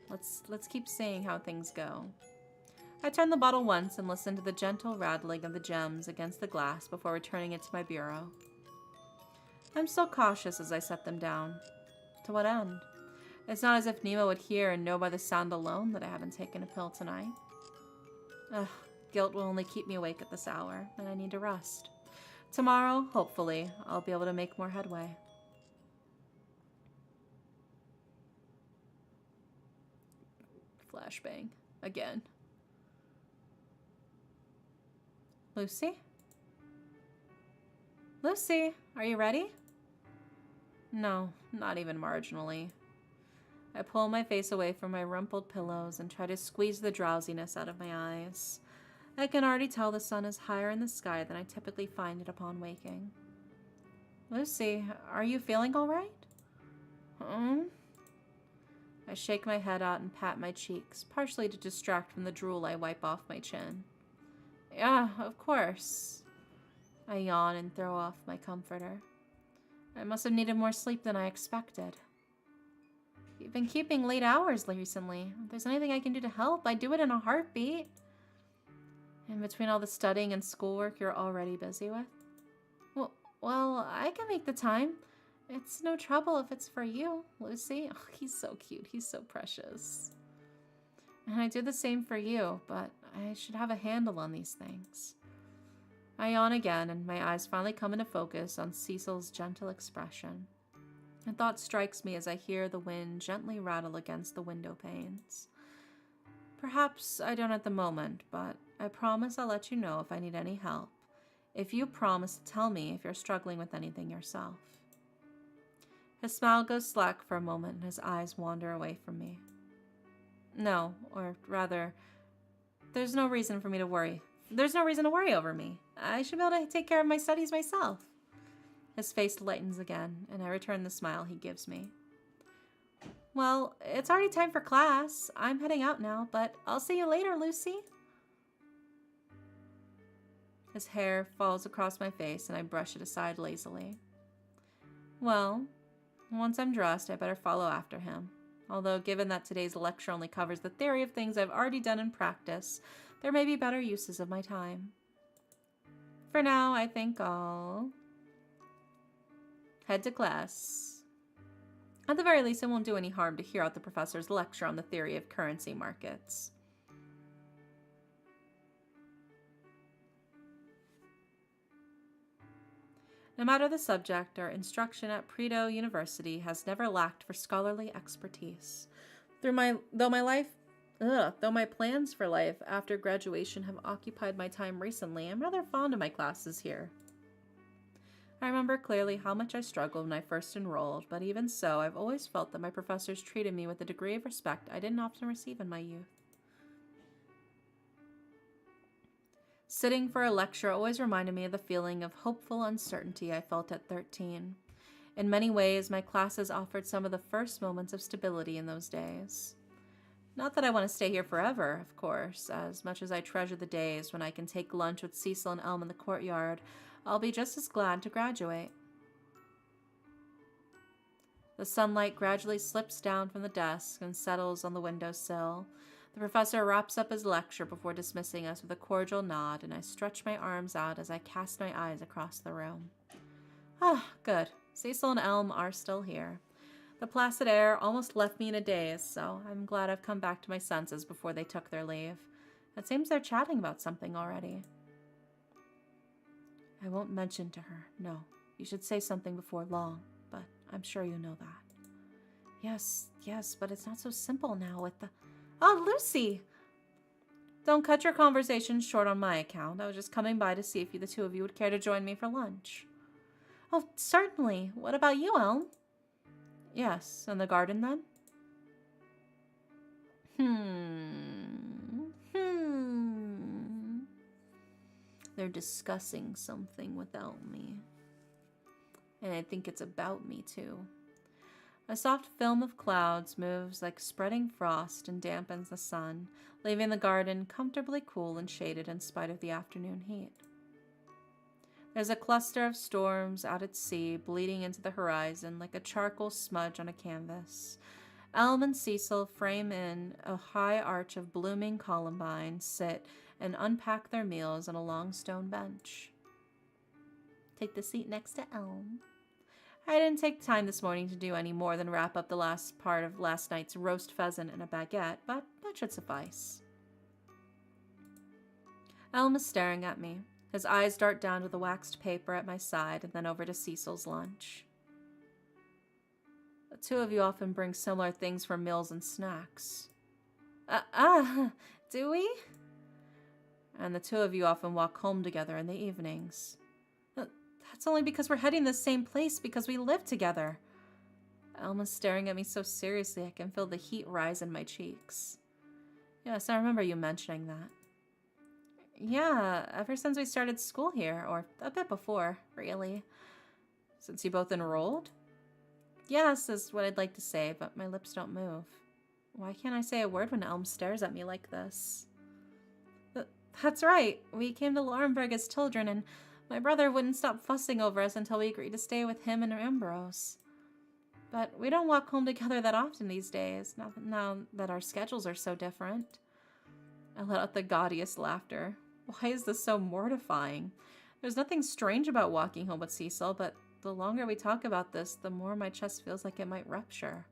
Speaker 1: Let's keep seeing how things go. I turn the bottle once and listen to the gentle rattling of the gems against the glass before returning it to my bureau. I'm still cautious as I set them down. To what end? It's not as if Nemo would hear and know by the sound alone that I haven't taken a pill tonight. Ugh, guilt will only keep me awake at this hour, and I need to rest. Tomorrow, hopefully, I'll be able to make more headway. Flashbang. Again. Lucie? Lucie, are you ready? No, not even marginally. I pull my face away from my rumpled pillows and try to squeeze the drowsiness out of my eyes. I can already tell the sun is higher in the sky than I typically find it upon waking. Lucie, are you feeling all right? I shake my head out and pat my cheeks, partially to distract from the drool I wipe off my chin. Yeah, of course. I yawn and throw off my comforter. I must have needed more sleep than I expected. You've been keeping late hours recently. If there's anything I can do to help, I'd do it in a heartbeat. In between all the studying and schoolwork you're already busy with? Well, I can make the time. It's no trouble if it's for you, Lucie. Oh, he's so cute. He's so precious. And I do the same for you, but I should have a handle on these things. I yawn again, and my eyes finally come into focus on Cecil's gentle expression. A thought strikes me as I hear the wind gently rattle against the window panes. Perhaps I don't at the moment, but I promise I'll let you know if I need any help, if you promise to tell me if you're struggling with anything yourself. His smile goes slack for a moment, and his eyes wander away from me. No, or rather, there's no reason for me to worry. There's no reason to worry over me. I should be able to take care of my studies myself. His face lightens again, and I return the smile he gives me. Well, it's already time for class. I'm heading out now, but I'll see you later, Lucie. His hair falls across my face, and I brush it aside lazily. Well, once I'm dressed, I better follow after him. Although, given that today's lecture only covers the theory of things I've already done in practice, there may be better uses of my time. For now, I think I'll head to class. At the very least, it won't do any harm to hear out the professor's lecture on the theory of currency markets. No matter the subject, our instruction at Predo University has never lacked for scholarly expertise. Though my plans for life after graduation have occupied my time recently, I'm rather fond of my classes here. I remember clearly how much I struggled when I first enrolled, but even so, I've always felt that my professors treated me with a degree of respect I didn't often receive in my youth. Sitting for a lecture always reminded me of the feeling of hopeful uncertainty I felt at 13. In many ways, my classes offered some of the first moments of stability in those days. Not that I want to stay here forever, of course. As much as I treasure the days when I can take lunch with Cecil and Elm in the courtyard, I'll be just as glad to graduate. The sunlight gradually slips down from the desk and settles on the windowsill. The professor wraps up his lecture before dismissing us with a cordial nod, and I stretch my arms out as I cast my eyes across the room. Ah, good. Cecil and Elm are still here. The placid air almost left me in a daze, so I'm glad I've come back to my senses before they took their leave. It seems they're chatting about something already. I won't mention to her, no. You should say something before long, but I'm sure you know that. Yes, but it's not so simple now with the... Oh, Lucie! Don't cut your conversation short on my account. I was just coming by to see if the two of you would care to join me for lunch. Oh, certainly. What about you, Elm? Yes, in the garden then? They're discussing something without me. And I think it's about me, too. A soft film of clouds moves like spreading frost and dampens the sun, leaving the garden comfortably cool and shaded in spite of the afternoon heat. There's a cluster of storms out at sea, bleeding into the horizon like a charcoal smudge on a canvas. Elm and Cecil, frame in a high arch of blooming columbine, sit and unpack their meals on a long stone bench. Take the seat next to Elm. I didn't take time this morning to do any more than wrap up the last part of last night's roast pheasant and a baguette, but that should suffice. Elm is staring at me. His eyes dart down to the waxed paper at my side and then over to Cecil's lunch. The two of you often bring similar things for meals and snacks. Do we? And the two of you often walk home together in the evenings. That's only because we're heading the same place because we live together. Elma's staring at me so seriously I can feel the heat rise in my cheeks. Yes, I remember you mentioning that. Yeah, ever since we started school here, or a bit before, really. Since you both enrolled? Yes, is what I'd like to say, but my lips don't move. Why can't I say a word when Elm stares at me like this? That's right, we came to Laurenburg as children, and my brother wouldn't stop fussing over us until we agreed to stay with him and Ambrose. But we don't walk home together that often these days, now that our schedules are so different. I let out the gaudiest laughter. Why is this so mortifying? There's nothing strange about walking home with Cecil, but the longer we talk about this, the more my chest feels like it might rupture.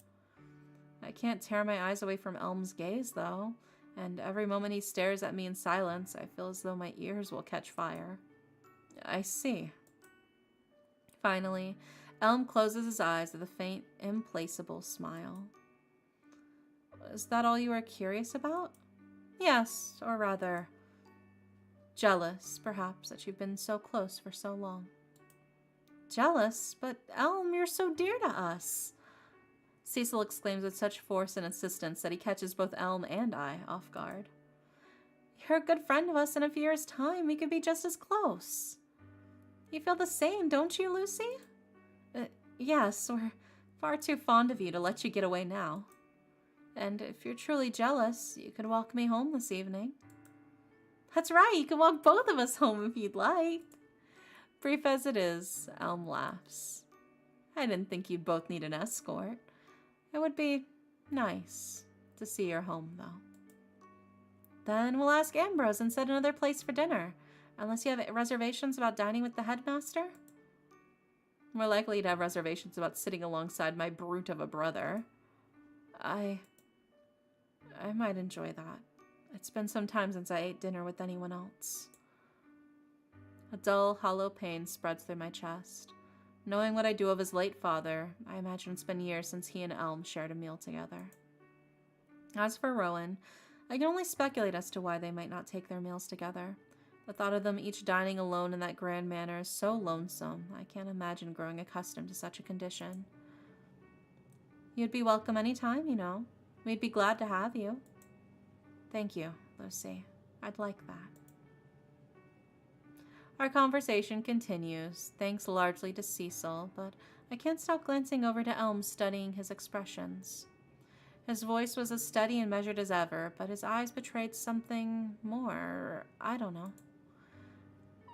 Speaker 1: I can't tear my eyes away from Elm's gaze, though, and every moment he stares at me in silence, I feel as though my ears will catch fire. I see. Finally, Elm closes his eyes with a faint, implacable smile. Is that all you are curious about? Yes, or rather, jealous, perhaps, that you've been so close for so long. Jealous? But Elm, you're so dear to us. Cecil exclaims with such force and insistence that he catches both Elm and I off guard. You're a good friend of us, and in a few years' time, we could be just as close. You feel the same, don't you, Lucie? Yes, we're far too fond of you to let you get away now. And if you're truly jealous, you could walk me home this evening. That's right, you can walk both of us home if you'd like. Brief as it is, Elm laughs. I didn't think you'd both need an escort. It would be
Speaker 2: Nice to see you're home, though. Then we'll ask Ambrose and set another place for dinner. Unless you have reservations about dining with the headmaster? More likely to have reservations about sitting alongside my brute of a brother. I might enjoy that. It's been some time since I ate dinner with anyone else. A dull, hollow pain spreads through my chest. Knowing what I do of his late father, I imagine it's been years since he and Elm shared a meal together. As for Rowan, I can only speculate as to why they might not take their meals together. The thought of them each dining alone in that grand manner is so lonesome. I can't imagine growing accustomed to such a condition. You'd be welcome any time, you know. We'd be glad to have you. Thank you, Lucie. I'd like that. Our conversation continues, thanks largely to Cecil, but I can't stop glancing over to Elm, studying his expressions. His voice was as steady and measured as ever, but his eyes betrayed something more. I don't know.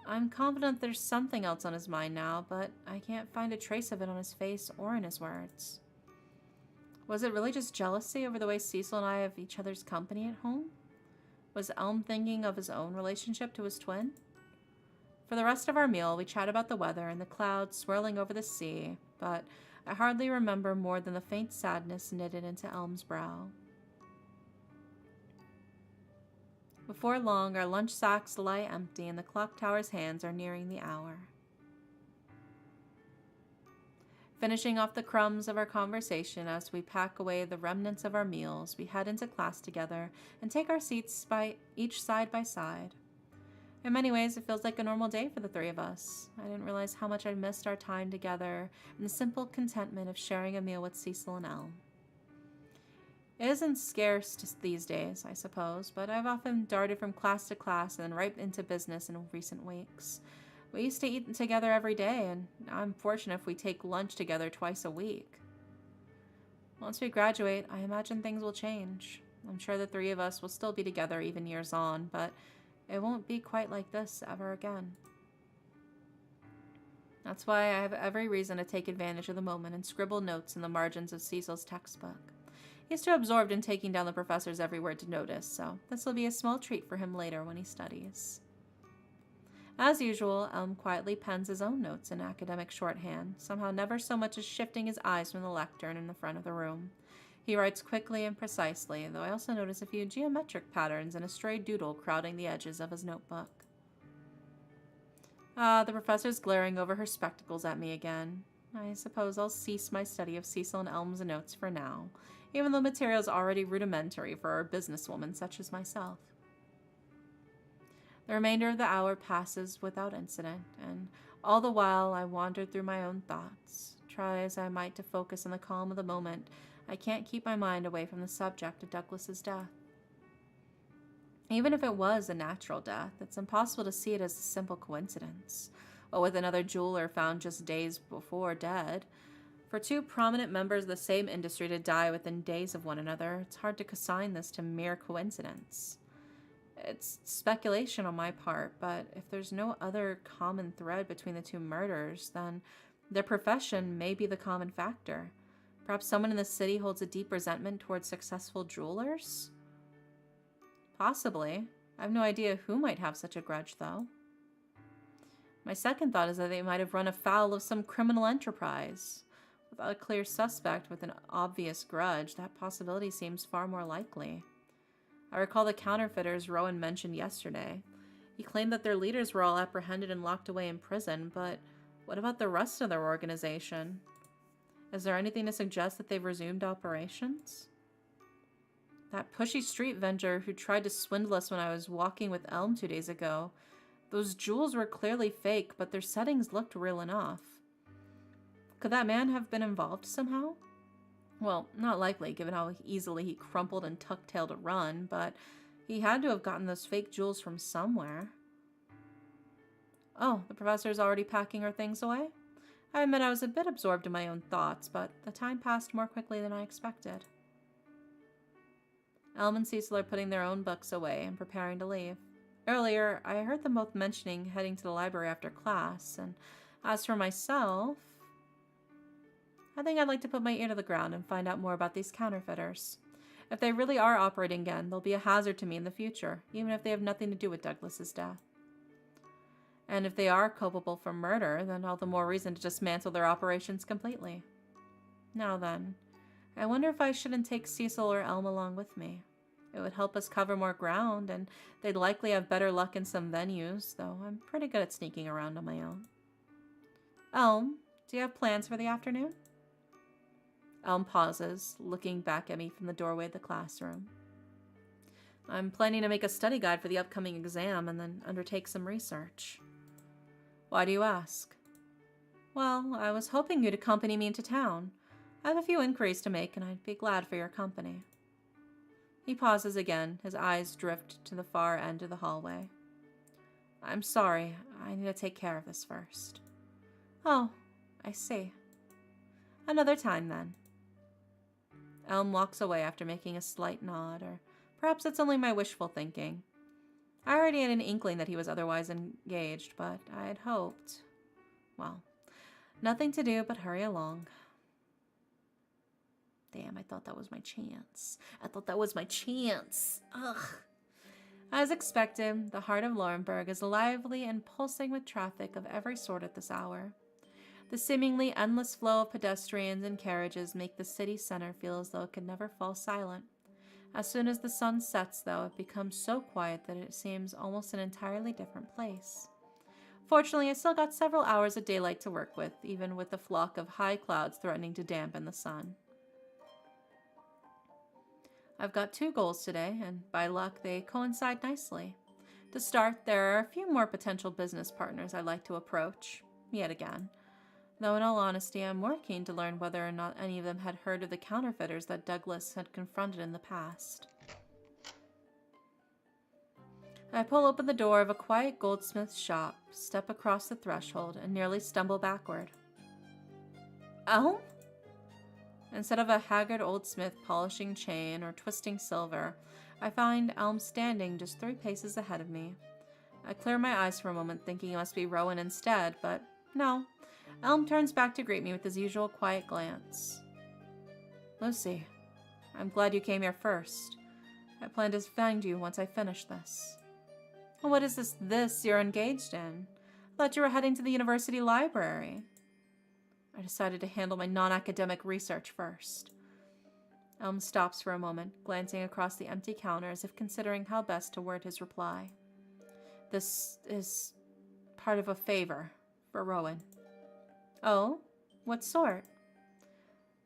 Speaker 2: I'm confident there's something else on his mind now, but I can't find a trace of it on his face or in his words. Was it really just jealousy over the way Cecil and I have each other's company at home? Was Elm thinking of his own relationship to his twin? For the rest of our meal, we chat about the weather and the clouds swirling over the sea, but I hardly remember more than the faint sadness knitted into Elm's brow. Before long, our lunch sacks lie empty and the clock tower's hands are nearing the hour. Finishing off the crumbs of our conversation as we pack away the remnants of our meals, we head into class together and take our seats by each side by side. In many ways, it feels like a normal day for the three of us. I didn't realize how much I missed our time together and the simple contentment of sharing a meal with Cecil and Elm. It isn't scarce these days, I suppose, but I've often darted from class to class and then right into business in recent weeks. We used to eat together every day, and I'm fortunate if we take lunch together twice a week. Once we graduate, I imagine things will change. I'm sure the three of us will still be together even years on, but it won't be quite like this ever again. That's why I have every reason to take advantage of the moment and scribble notes in the margins of Cecil's textbook. He's too absorbed in taking down the professor's every word to notice, so this will be a small treat for him later when he studies. As usual, Elm quietly pens his own notes in academic shorthand, somehow never so much as shifting his eyes from the lectern in the front of the room. He writes quickly and precisely, though I also notice a few geometric patterns and a stray doodle crowding the edges of his notebook. The professor's glaring over her spectacles at me again. I suppose I'll cease my study of Cecil and Elm's notes for now, even though material is already rudimentary for a businesswoman such as myself. The remainder of the hour passes without incident, and all the while I wandered through my own thoughts. Try as I might to focus on the calm of the moment, I can't keep my mind away from the subject of Douglas's death. Even if it was a natural death, it's impossible to see it as a simple coincidence. What with another jeweler found just days before dead. For two prominent members of the same industry to die within days of one another, it's hard to assign this to mere coincidence. It's speculation on my part, but if there's no other common thread between the two murders, then their profession may be the common factor. Perhaps someone in the city holds a deep resentment towards successful jewelers? Possibly. I have no idea who might have such a grudge, though. My second thought is that they might have run afoul of some criminal enterprise. Without a clear suspect with an obvious grudge, that possibility seems far more likely. I recall the counterfeiters Rowan mentioned yesterday. He claimed that their leaders were all apprehended and locked away in prison, but what about the rest of their organization? Is there anything to suggest that they've resumed operations? That pushy street vendor who tried to swindle us when I was walking with Elm 2 days ago. Those jewels were clearly fake, but their settings looked real enough. Could that man have been involved somehow? Well, not likely, given how easily he crumpled and tucked tail to run, but he had to have gotten those fake jewels from somewhere. Oh, the professor's already packing her things away? I admit I was a bit absorbed in my own thoughts, but the time passed more quickly than I expected. Elm and Cecil are putting their own books away and preparing to leave. Earlier, I heard them both mentioning heading to the library after class, and as for myself,
Speaker 1: I think I'd like to put my ear to the ground and find out more about these counterfeiters. If they really are operating again, they'll be a hazard to me in the future, even if they have nothing to do with Douglas's death. And if they are culpable for murder, then all the more reason to dismantle their operations completely. Now then, I wonder if I shouldn't take Cecil or Elm along with me. It would help us cover more ground, and they'd likely have better luck in some venues, though I'm pretty good at sneaking around on my own. Elm, do you have plans for the afternoon? Elm pauses, looking back at me from the doorway of the classroom. I'm planning to make a study guide for the upcoming exam and then undertake some research. Why do you ask? Well, I was hoping you'd accompany me into town. I have a few inquiries to make, and I'd be glad for your company. He pauses again, his eyes drift to the far end of the hallway. I'm sorry, I need to take care of this first. Oh, I see. Another time, then. Elm walks away after making a slight nod, or perhaps it's only my wishful thinking. I already had an inkling that he was otherwise engaged, but I had hoped. Well, nothing to do but hurry along. Damn, I thought that was my chance. Ugh. As expected, the heart of Laurenburg is lively and pulsing with traffic of every sort at this hour. The seemingly endless flow of pedestrians and carriages make the city center feel as though it could never fall silent. As soon as the sun sets, though, it becomes so quiet that it seems almost an entirely different place. Fortunately, I still got several hours of daylight to work with, even with a flock of high clouds threatening to dampen the sun. I've got 2 goals today, and by luck, they coincide nicely. To start, there are a few more potential business partners I'd like to approach, yet again. Though in all honesty, I'm more keen to learn whether or not any of them had heard of the counterfeiters that Douglas had confronted in the past. I pull open the door of a quiet goldsmith's shop, step across the threshold, and nearly stumble backward. Elm? Instead of a haggard old smith polishing chain or twisting silver, I find Elm standing just 3 paces ahead of me. I clear my eyes for a moment, thinking it must be Rowan instead, but no. Elm turns back to greet me with his usual quiet glance. Lucie, I'm glad you came here first. I plan to find you once I finish this. What is this you're engaged in? I thought you were heading to the university library. I decided to handle my non-academic research first. Elm stops for a moment, glancing across the empty counter as if considering how best to word his reply. This is part of a favor for Rowan. Oh? What sort?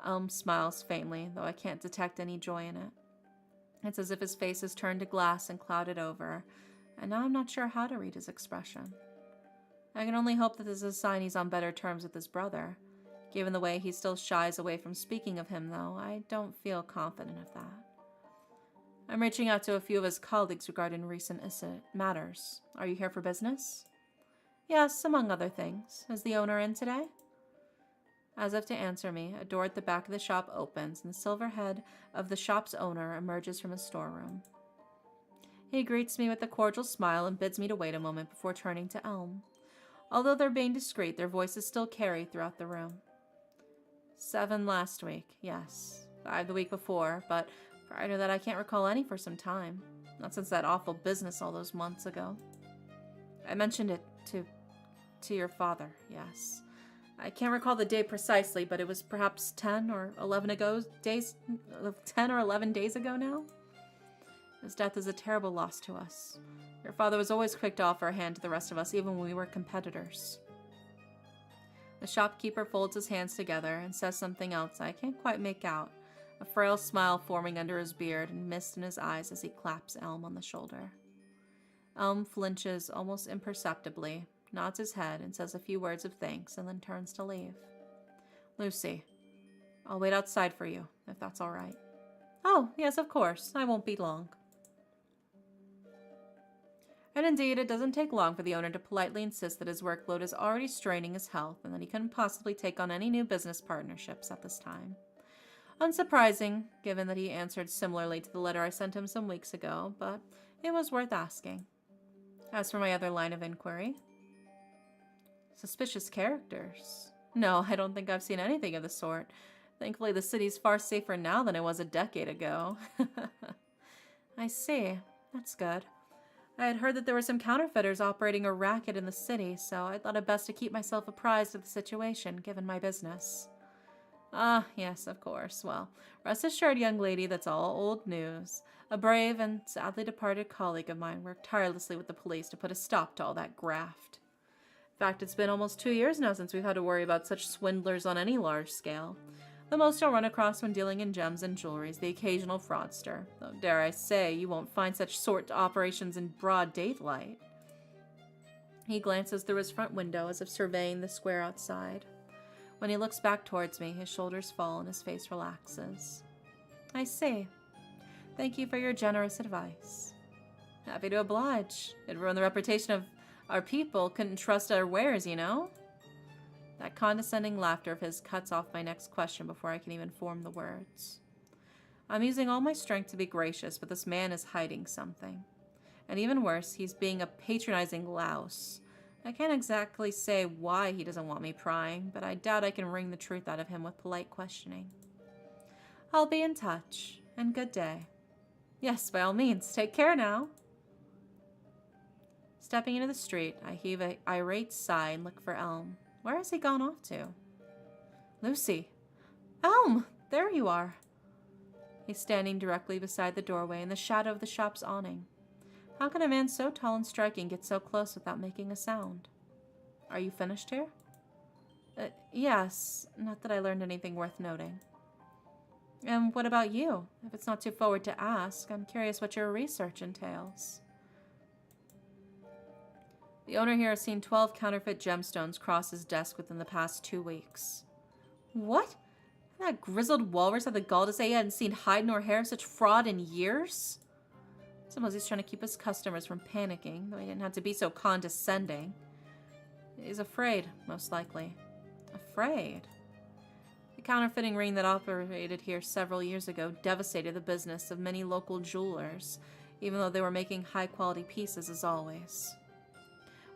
Speaker 1: Elm smiles faintly, though I can't detect any joy in it. It's as if his face is turned to glass and clouded over, and now I'm not sure how to read his expression. I can only hope that this is a sign he's on better terms with his brother. Given the way he still shies away from speaking of him, though, I don't feel confident of that. I'm reaching out to a few of his colleagues regarding recent matters. Are you here for business? Yes, among other things. Is the owner in today? As if to answer me, a door at the back of the shop opens, and the silver head of the shop's owner emerges from his storeroom. He greets me with a cordial smile and bids me to wait a moment before turning to Elm. Although they're being discreet, their voices still carry throughout the room. 7 last week, yes. 5 the week before, but prior to that I can't recall any for some time. Not since that awful business all those months ago. I mentioned it to your father, yes. I can't recall the day precisely, but it was perhaps 10 or 11 days ago now. His death is a terrible loss to us. Your father was always quick to offer a hand to the rest of us, even when we were competitors. The shopkeeper folds his hands together and says something else I can't quite make out, a frail smile forming under his beard and mist in his eyes as he claps Elm on the shoulder. Elm flinches almost imperceptibly, nods his head, and says a few words of thanks, and then turns to leave. Lucie, I'll wait outside for you, if that's all right. Oh, yes, of course. I won't be long. And indeed, it doesn't take long for the owner to politely insist that his workload is already straining his health and that he couldn't possibly take on any new business partnerships at this time. Unsurprising, given that he answered similarly to the letter I sent him some weeks ago, but it was worth asking. As for my other line of inquiry, suspicious characters. No, I don't think I've seen anything of the sort. Thankfully, the city's far safer now than it was a decade ago. I see. That's good. I had heard that there were some counterfeiters operating a racket in the city, so I thought it best to keep myself apprised of the situation, given my business. Ah, yes, of course. Well, rest assured, young lady, that's all old news. A brave and sadly departed colleague of mine worked tirelessly with the police to put a stop to all that graft. In fact, it's been almost 2 years now since we've had to worry about such swindlers on any large scale. The most you'll run across when dealing in gems and jewelry is the occasional fraudster, though dare I say you won't find such sort operations in broad daylight. He glances through his front window as if surveying the square outside. When he looks back towards me, his shoulders fall and his face relaxes. I see. Thank you for your generous advice. Happy to oblige. It'd ruin the reputation of our people. Couldn't trust our wares, you know? That condescending laughter of his cuts off my next question before I can even form the words. I'm using all my strength to be gracious, but this man is hiding something. And even worse, he's being a patronizing louse. I can't exactly say why he doesn't want me prying, but I doubt I can wring the truth out of him with polite questioning. I'll be in touch, and good day. Yes, by all means, take care now. Stepping into the street, I heave an irate sigh and look for Elm. Where has he gone off to? Lucie! Elm! There you are! He's standing directly beside the doorway in the shadow of the shop's awning. How can a man so tall and striking get so close without making a sound? Are you finished here? Yes. Not that I learned anything worth noting. And what about you? If it's not too forward to ask, I'm curious what your research entails. The owner here has seen 12 counterfeit gemstones cross his desk within the past 2 weeks. What? That grizzled walrus had the gall to say he hadn't seen hide nor hair of such fraud in years? Suppose he's trying to keep his customers from panicking, though he didn't have to be so condescending. He's afraid, most likely. Afraid? The counterfeiting ring that operated here several years ago devastated the business of many local jewelers, even though they were making high-quality pieces as always.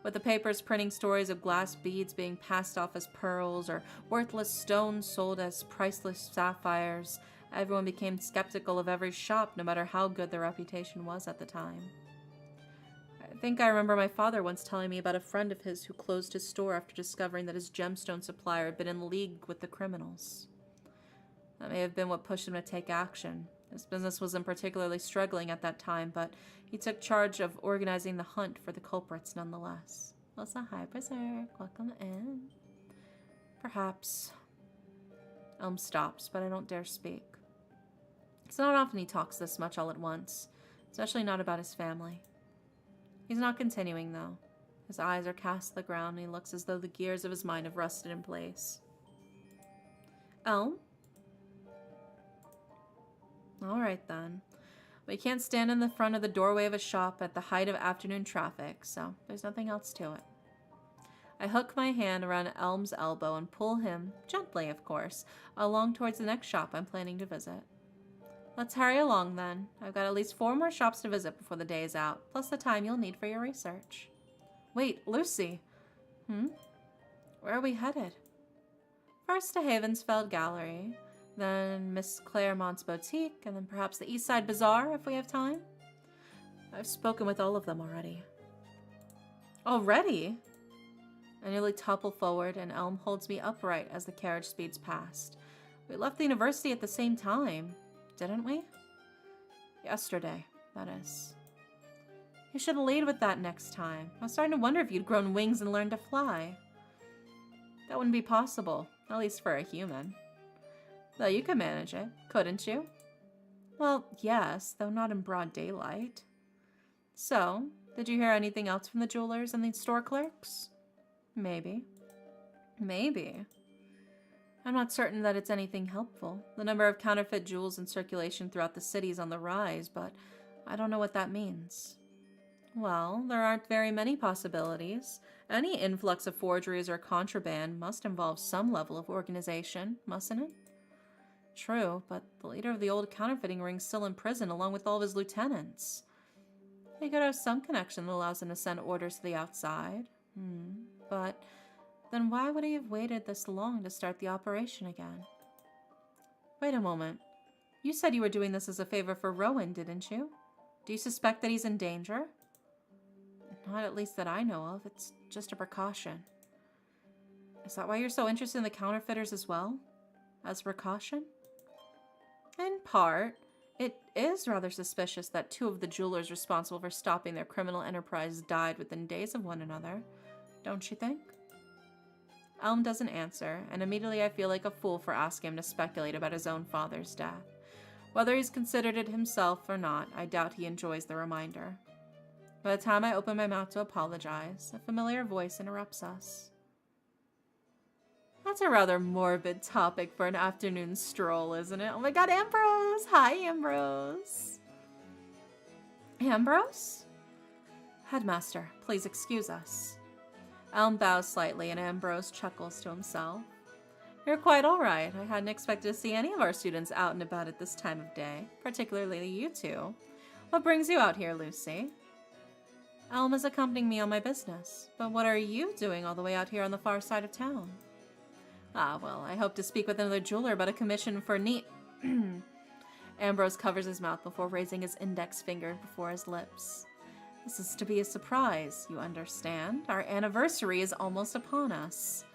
Speaker 1: With the papers printing stories of glass beads being passed off as pearls or worthless stones sold as priceless sapphires, everyone became skeptical of every shop, no matter how good their reputation was at the time. I think I remember my father once telling me about a friend of his who closed his store after discovering that his gemstone supplier had been in league with the criminals. That may have been what pushed him to take action. His business wasn't particularly struggling at that time, but he took charge of organizing the hunt for the culprits nonetheless. Elsa, hi, Berserk. Welcome in. Perhaps. Elm stops, but I don't dare speak. It's not often he talks this much all at once, especially not about his family. He's not continuing, though. His eyes are cast to the ground, and he looks as though the gears of his mind have rusted in place. Elm? All right, then. We can't stand in the front of the doorway of a shop at the height of afternoon traffic, so there's nothing else to it. I hook my hand around Elm's elbow and pull him, gently of course, along towards the next shop I'm planning to visit. Let's hurry along then. I've got at least 4 more shops to visit before the day is out, plus the time you'll need for your research. Wait, Lucie. Where are we headed? First to Havensfeld Gallery, then Miss Claremont's boutique, and then perhaps the East Side Bazaar if we have time. I've spoken with all of them already. Already? I nearly topple forward, and Elm holds me upright as the carriage speeds past. We left the university at the same time, didn't we? Yesterday, that is. You should lead with that next time. I was starting to wonder if you'd grown wings and learned to fly. That wouldn't be possible, at least for a human. Though you could manage it, couldn't you? Well, yes, though not in broad daylight. So, did you hear anything else from the jewelers and the store clerks? Maybe. Maybe. I'm not certain that it's anything helpful. The number of counterfeit jewels in circulation throughout the city is on the rise, but I don't know what that means. Well, there aren't very many possibilities. Any influx of forgeries or contraband must involve some level of organization, mustn't it? True, but the leader of the old counterfeiting ring's still in prison along with all of his lieutenants. He could have some connection that allows him to send orders to the outside. But
Speaker 2: Then why would he have waited this long to start the operation again? Wait a moment. You said you were doing this as a favor for Rowan, didn't you? Do you suspect that he's in danger? Not at least that I know of. It's just a precaution. Is that why you're so interested in the counterfeiters as well? As a precaution? In part. It is rather suspicious that two of the jewelers responsible for stopping their criminal enterprise died within days of one another. Don't you think? Elm doesn't answer, and immediately I feel like a fool for asking him to speculate about his own father's death. Whether he's considered it himself or not, I doubt he enjoys the reminder. By the time I open my mouth to apologize, a familiar voice interrupts us. That's a rather morbid topic for an afternoon stroll, isn't it? Oh my god, Ambrose! Hi, Ambrose! Ambrose? Headmaster, please excuse us. Elm bows slightly and Ambrose chuckles to himself. You're quite all right. I hadn't expected to see any of our students out and about at this time of day, particularly you two. What brings you out here, Lucie? Elm is accompanying me on my business, but what are you doing all the way out here on the far side of town? Ah, well, I hope to speak with another jeweler about a commission for Ambrose covers his mouth before raising his index finger before his lips. This is to be a surprise, you understand? Our anniversary is almost upon us.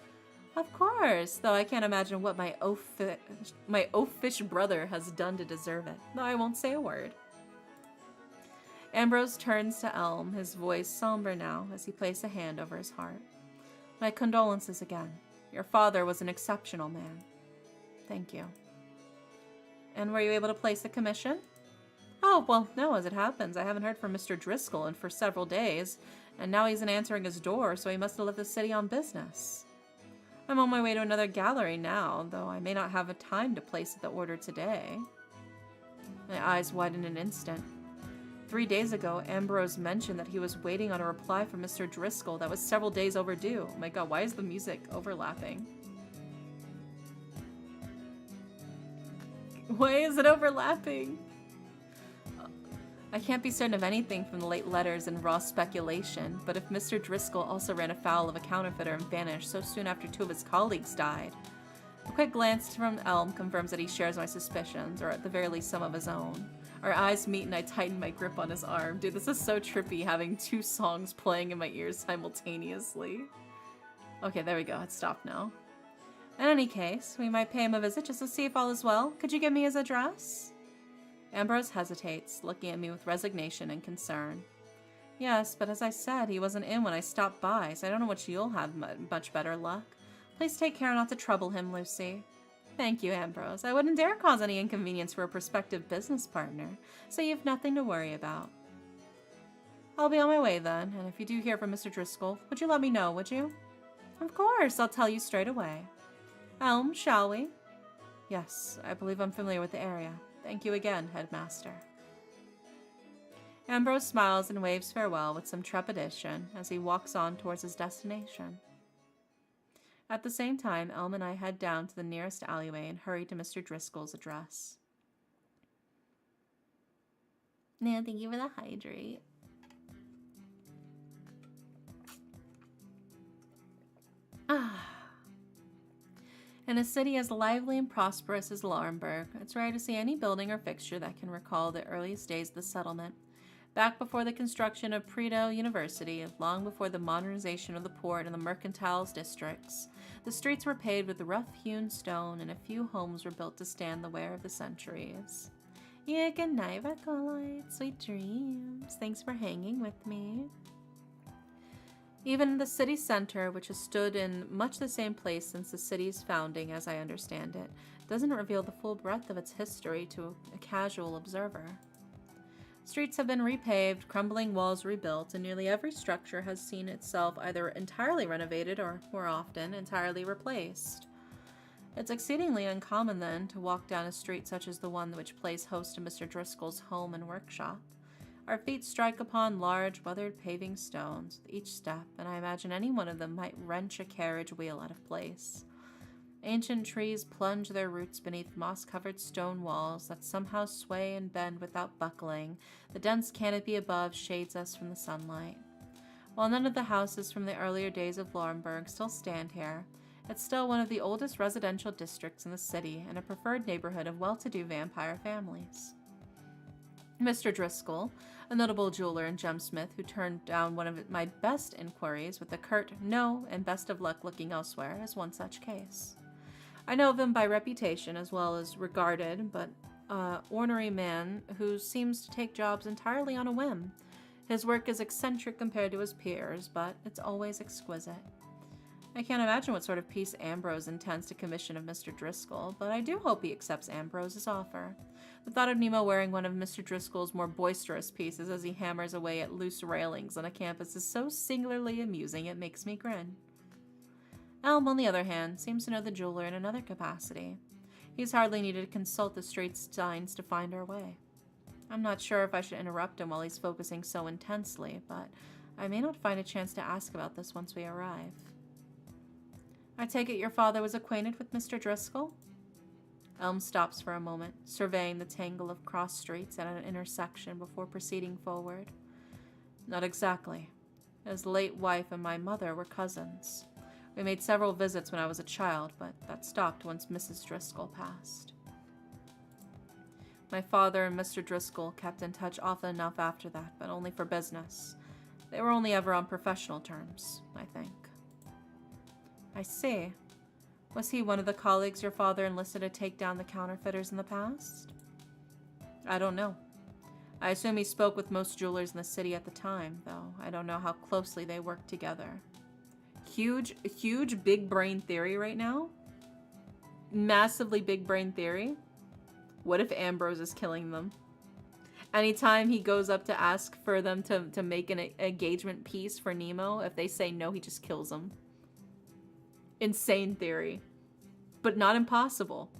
Speaker 2: Of course, though I can't imagine what my oafish brother has done to deserve it, though I won't say a word. Ambrose turns to Elm, his voice somber now as he places a hand over his heart. My condolences again. Your father was an exceptional man. Thank you. And were you able to place the commission? Oh, well, no, as it happens. I haven't heard from Mr. Driscoll for several days, and now he's answering his door, so he must have left the city on business. I'm on my way to another gallery now, though I may not have a time to place the order today. My eyes widen an instant. 3 days ago, Ambrose mentioned that he was waiting on a reply from Mr. Driscoll that was several days overdue. Oh my god, why is the music overlapping? Why is it overlapping? I can't be certain of anything from the late letters and raw speculation, but if Mr. Driscoll also ran afoul of a counterfeiter and vanished so soon after 2 of his colleagues died. A quick glance from Elm confirms that he shares my suspicions, or at the very least some of his own. Our eyes meet and I tighten my grip on his arm. Dude, this is so trippy having 2 songs playing in my ears simultaneously. Okay, there we go. It's stopped now. In any case, we might pay him a visit just to see if all is well. Could you give me his address? Ambrose hesitates, looking at me with resignation and concern. Yes, but as I said, he wasn't in when I stopped by, so I don't know which you'll have much better luck. Please take care not to trouble him, Lucie. Thank you, Ambrose. I wouldn't dare cause any inconvenience for a prospective business partner, so you've nothing to worry about. I'll be on my way then, and if you do hear from Mr. Driscoll, would you let me know, would you? Of course, I'll tell you straight away. Elm, shall we? Yes, I believe I'm familiar with the area. Thank you again, Headmaster. Ambrose smiles and waves farewell with some trepidation as he walks on towards his destination. At the same time, Elm and I head down to the nearest alleyway and hurry to Mr. Driscoll's address. No, thank you for the hydrate. In a city as lively and prosperous as Laurenburg, it's rare to see any building or fixture that can recall the earliest days of the settlement. Back before the construction of Predo University, long before the modernization of the port and the mercantile districts, the streets were paved with rough-hewn stone, and a few homes were built to stand the wear of the centuries. Yeah, good night, Acolyte. Sweet dreams. Thanks for hanging with me. Even the city center, which has stood in much the same place since the city's founding, as I understand it, doesn't reveal the full breadth of its history to a casual observer. Streets have been repaved, crumbling walls rebuilt, and nearly every structure has seen itself either entirely renovated or, more often, entirely replaced. It's exceedingly uncommon, then, to walk down a street such as the one which plays host to Mr. Driscoll's home and workshop. Our feet strike upon large, weathered paving stones with each step, and I imagine any one of them might wrench a carriage wheel out of place. Ancient trees plunge their roots beneath moss-covered stone walls that somehow sway and bend without buckling. The dense canopy above shades us from the sunlight.
Speaker 1: While none of the houses from the earlier days of Laurenburg still stand here, it's still one of the oldest residential districts in the city and a preferred neighborhood of well-to-do vampire families. Mr. Driscoll, a notable jeweler and gemsmith who turned down one of my best inquiries with a curt no and best of luck looking elsewhere, is one such case. I know of him by reputation as well as regarded, but ornery man who seems to take jobs entirely on a whim. His work is eccentric compared to his peers, but it's always exquisite. I can't imagine what sort of piece Ambrose intends to commission of Mr. Driscoll, but I do hope he accepts Ambrose's offer. The thought of Nemo wearing one of Mr. Driscoll's more boisterous pieces as he hammers away at loose railings on a campus is so singularly amusing it makes me grin. Elm, on the other hand, seems to know the jeweler in another capacity. He's hardly needed to consult the straight signs to find our way. I'm not sure if I should interrupt him while he's focusing so intensely, but I may not find a chance to ask about this once we arrive. I take it your father was acquainted with Mr. Driscoll? Elm stops for a moment, surveying the tangle of cross streets at an intersection before proceeding forward. Not exactly. His late wife and my mother were cousins. We made several visits when I was a child, but that stopped once Mrs. Driscoll passed. My father and Mr. Driscoll kept in touch often enough after that, but only for business. They were only ever on professional terms, I think. I see. Was he one of the colleagues your father enlisted to take down the counterfeiters in the past? I don't know. I assume he spoke with most jewelers in the city at the time, though I don't know how closely they worked together. Huge big brain theory right now? Massively big brain theory? What if Ambrose is killing them? Anytime he goes up to ask for them to make an engagement piece for Nemo, if they say no, he just kills them. Insane theory. But not impossible.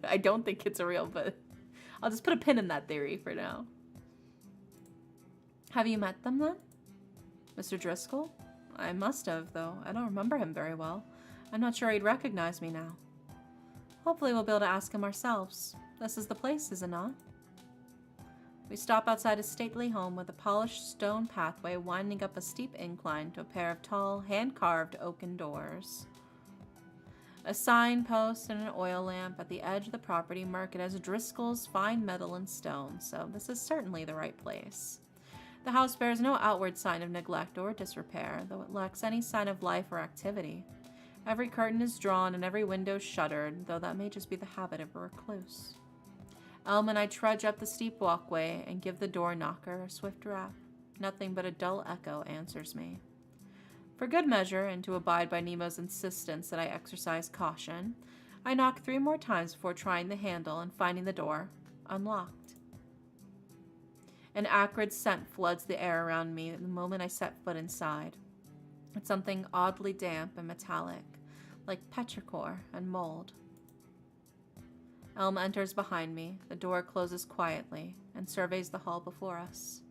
Speaker 1: I don't think it's real, but I'll just put a pin in that theory for now. Have you met them then? Mr. Driscoll? I must have, though. I don't remember him very well. I'm not sure he'd recognize me now. Hopefully we'll be able to ask him ourselves. This is the place, is it not? We stop outside a stately home with a polished stone pathway winding up a steep incline to a pair of tall, hand-carved oaken doors. A signpost and an oil lamp at the edge of the property mark it as Driscoll's Fine Metal and Stone, so this is certainly the right place. The house bears no outward sign of neglect or disrepair, though it lacks any sign of life or activity. Every curtain is drawn and every window shuttered, though that may just be the habit of a recluse. Elm and I trudge up the steep walkway and give the door knocker a swift rap. Nothing but a dull echo answers me. For good measure, and to abide by Nemo's insistence that I exercise caution, I knock 3 more times before trying the handle and finding the door unlocked. An acrid scent floods the air around me the moment I set foot inside. It's something oddly damp and metallic, like petrichor and mold. Elm enters behind me, the door closes quietly, and surveys the hall before us.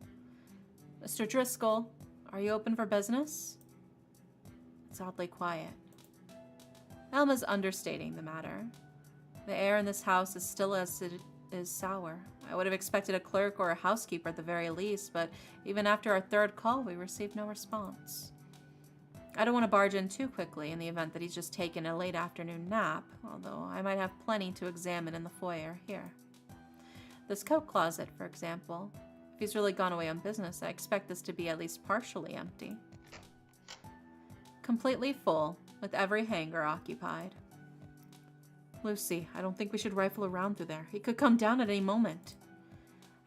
Speaker 1: Mr. Driscoll, are you open for business? It's oddly quiet. Elm is understating the matter. The air in this house is still as it is sour. I would have expected a clerk or a housekeeper at the very least, but even after our 3rd call, we received no response. I don't want to barge in too quickly in the event that he's just taken a late afternoon nap, although I might have plenty to examine in the foyer here. This coat closet, for example. If he's really gone away on business, I expect this to be at least partially empty. Completely full, with every hanger occupied. Lucie, I don't think we should rifle around through there. He could come down at any moment.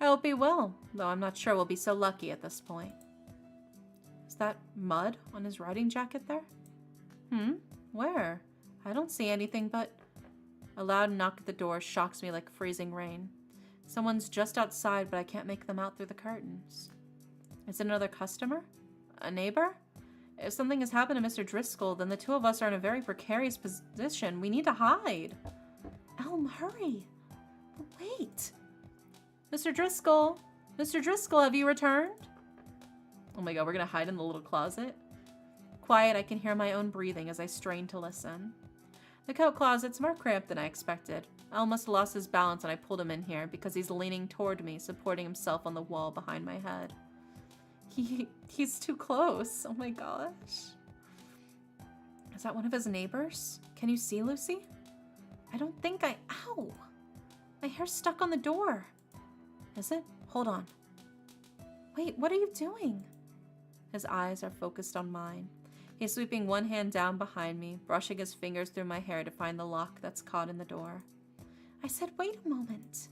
Speaker 1: I hope he will, though I'm not sure we'll be so lucky at this point. Is that mud on his riding jacket there? Where? I don't see anything but... A loud knock at the door shocks me like freezing rain. Someone's just outside, but I can't make them out through the curtains. Is it another customer? A neighbor? If something has happened to Mr. Driscoll, then the 2 of us are in a very precarious position. We need to hide. Elm, hurry. But wait. Mr. Driscoll! Mr. Driscoll, have you returned? Oh my god, we're gonna hide in the little closet? Quiet, I can hear my own breathing as I strain to listen. The coat closet's more cramped than I expected. Elm must have lost his balance when I pulled him in here because he's leaning toward me, supporting himself on the wall behind my head.
Speaker 2: He's too close. Oh my gosh. Is that one of his neighbors? Can you see, Lucie? I don't think I... Ow! My hair's stuck on the door. Is it? Hold on. Wait, what are you doing? His eyes are focused on mine. He's sweeping one hand down behind me, brushing his fingers through my hair to find the lock that's caught in the door. I said, wait a moment.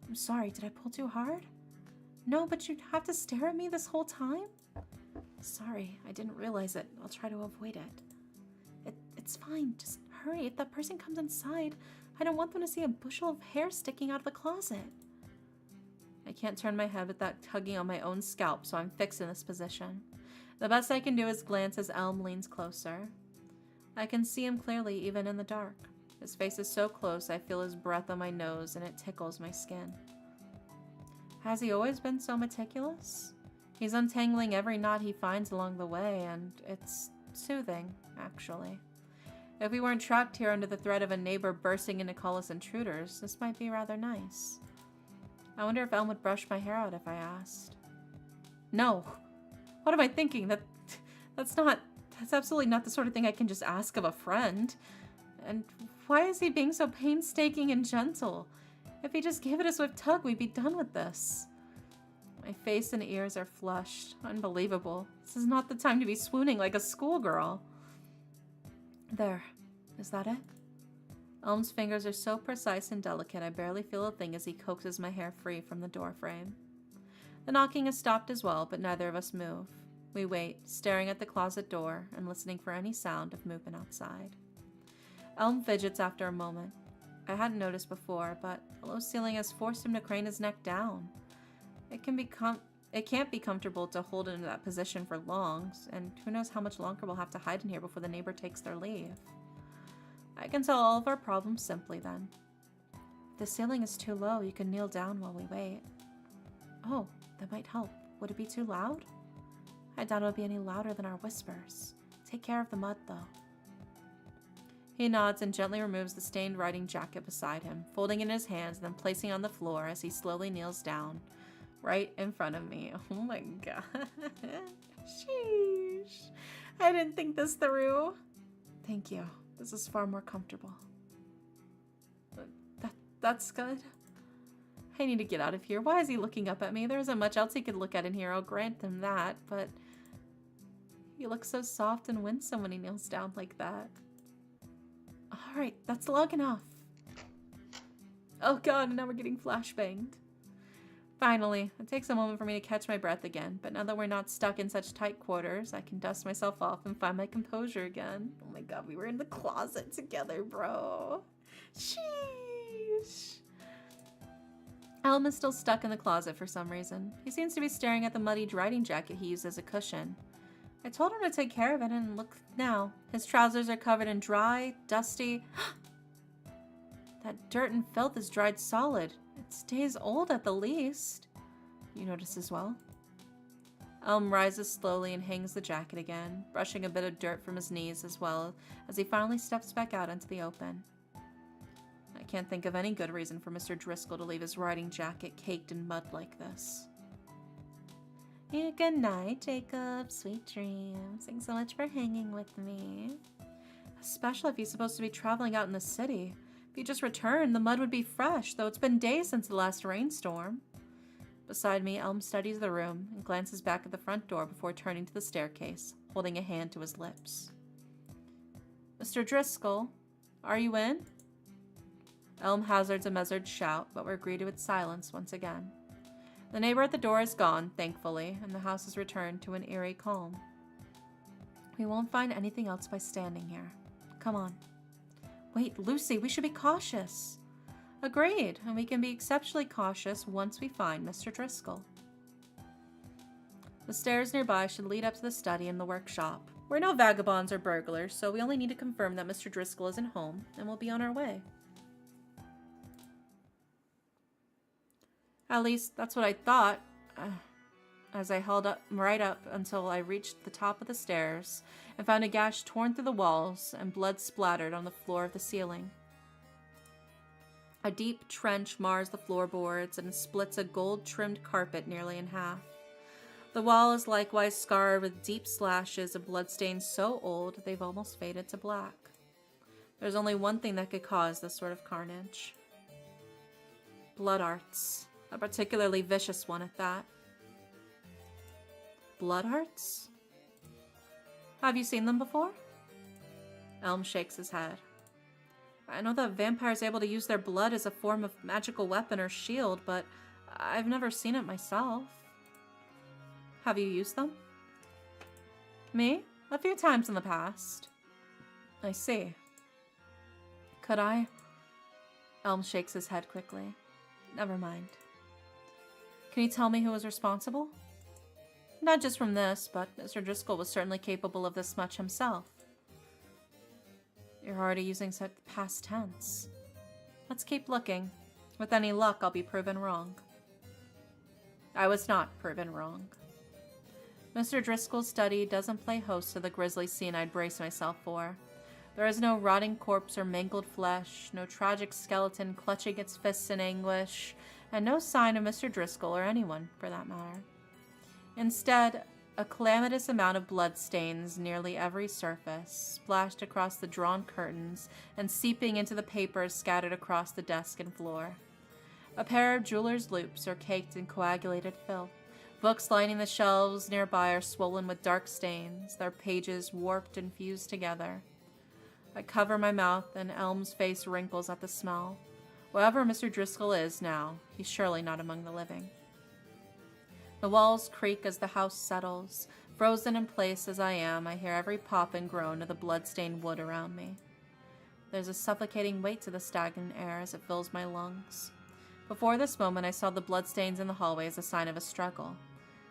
Speaker 2: I'm sorry, did I pull too hard? No, but you'd have to stare at me this whole time? Sorry, I didn't realize it. I'll try to avoid it. It's fine, just hurry. If that person comes inside, I don't want them to see a bushel of hair sticking out of the closet. I can't turn my head without tugging on my own scalp, so I'm fixed in this position. The best I can do is glance as Elm leans closer. I can see him clearly, even in the dark. His face is so close, I feel his breath on my nose, and it tickles my skin. Has he always been so meticulous? He's untangling every knot he finds along the way, and it's soothing, actually. If we weren't trapped here under the threat of a neighbor bursting in to call us intruders, this might be rather nice. I wonder if Elm would brush my hair out if I asked. No. What am I thinking? That's absolutely not the sort of thing I can just ask of a friend. And why is he being so painstaking and gentle? If he just gave it a swift tug, we'd be done with this. My face and ears are flushed. Unbelievable. This is not the time to be swooning like a schoolgirl. There. Is that it? Elm's fingers are so precise and delicate, I barely feel a thing as he coaxes my hair free from the door frame. The knocking has stopped as well, but neither of us move. We wait, staring at the closet door and listening for any sound of movement outside. Elm fidgets after a moment. I hadn't noticed before, but the low ceiling has forced him to crane his neck down. It can't be comfortable to hold in that position for long, and who knows how much longer we'll have to hide in here before the neighbor takes their leave. I can solve all of our problems simply then. If the ceiling is too low, you can kneel down while we wait. Oh, that might help. Would it be too loud? I doubt it'll be any louder than our whispers. Take care of the mud, though. He nods and gently removes the stained riding jacket beside him, folding it in his hands and then placing it on the floor as he slowly kneels down, right in front of me. Oh my god. Sheesh. I didn't think this through. Thank you. This is far more comfortable. That's good. I need to get out of here. Why is he looking up at me? There isn't much else he could look at in here, I'll grant him that, but he looks so soft and winsome when he kneels down like that. Alright, that's long enough. Oh god, now we're getting flashbanged. Finally, it takes a moment for me to catch my breath again, but now that we're not stuck in such tight quarters, I can dust myself off and find my composure again. Oh my god, we were in the closet together, bro. Sheesh. Elm is still stuck in the closet for some reason. He seems to be staring at the muddy riding jacket he used as a cushion. I told him to take care of it, and look now. His trousers are covered in dry, dusty... That dirt and filth is dried solid. It stays old at the least. You notice as well? Elm rises slowly and hangs the jacket again, brushing a bit of dirt from his knees as well as he finally steps back out into the open. I can't think of any good reason for Mr. Driscoll to leave his riding jacket caked in mud like this. Yeah, good night, Jacob. Sweet dreams. Thanks so much for hanging with me. Especially if he's supposed to be traveling out in the city. If he just returned, the mud would be fresh, though it's been days since the last rainstorm. Beside me, Elm studies the room and glances back at the front door before turning to the staircase, holding a hand to his lips. Mr. Driscoll, are you in? Elm hazards a measured shout, but we're greeted with silence once again. The neighbor at the door is gone, thankfully, and the house has returned to an eerie calm. We won't find anything else by standing here. Come on. Wait, Lucie, we should be cautious. Agreed, and we can be exceptionally cautious once we find Mr. Driscoll. The stairs nearby should lead up to the study and the workshop. We're no vagabonds or burglars, so we only need to confirm that Mr. Driscoll isn't home, and we'll be on our way. At least, that's what I thought, as I held up right up until I reached the top of the stairs and found a gash torn through the walls and blood splattered on the floor of the ceiling. A deep trench mars the floorboards and splits a gold-trimmed carpet nearly in half.
Speaker 1: The wall is likewise scarred with deep slashes and bloodstains so old they've almost faded to black. There's only one thing that could cause this sort of carnage. Blood arts. A particularly vicious one at that. Blood arts? Have you seen them before? Elm shakes his head. I know that vampires are able to use their blood as a form of magical weapon or shield, but I've never seen it myself. Have you used them? Me? A few times in the past. I see. Could I? Elm shakes his head quickly. Never mind. Can you tell me who was responsible? Not just from this, but Mr. Driscoll was certainly capable of this much himself. You're already using such past tense. Let's keep looking. With any luck, I'll be proven wrong. I was not proven wrong. Mr. Driscoll's study doesn't play host to the grisly scene I'd brace myself for. There is no rotting corpse or mangled flesh, no tragic skeleton clutching its fists in anguish, and no sign of Mr. Driscoll or anyone, for that matter. Instead, a calamitous amount of blood stains nearly every surface, splashed across the drawn curtains and seeping into the papers scattered across the desk and floor. A pair of jeweler's loupes are caked in coagulated filth. Books lining the shelves nearby are swollen with dark stains, their pages warped and fused together. I cover my mouth, and Elm's face wrinkles at the smell. Wherever Mr. Driscoll is now, he's surely not among the living. The walls creak as the house settles. Frozen in place as I am, I hear every pop and groan of the blood-stained wood around me. There's a suffocating weight to the stagnant air as it fills my lungs. Before this moment, I saw the bloodstains in the hallway as a sign of a struggle.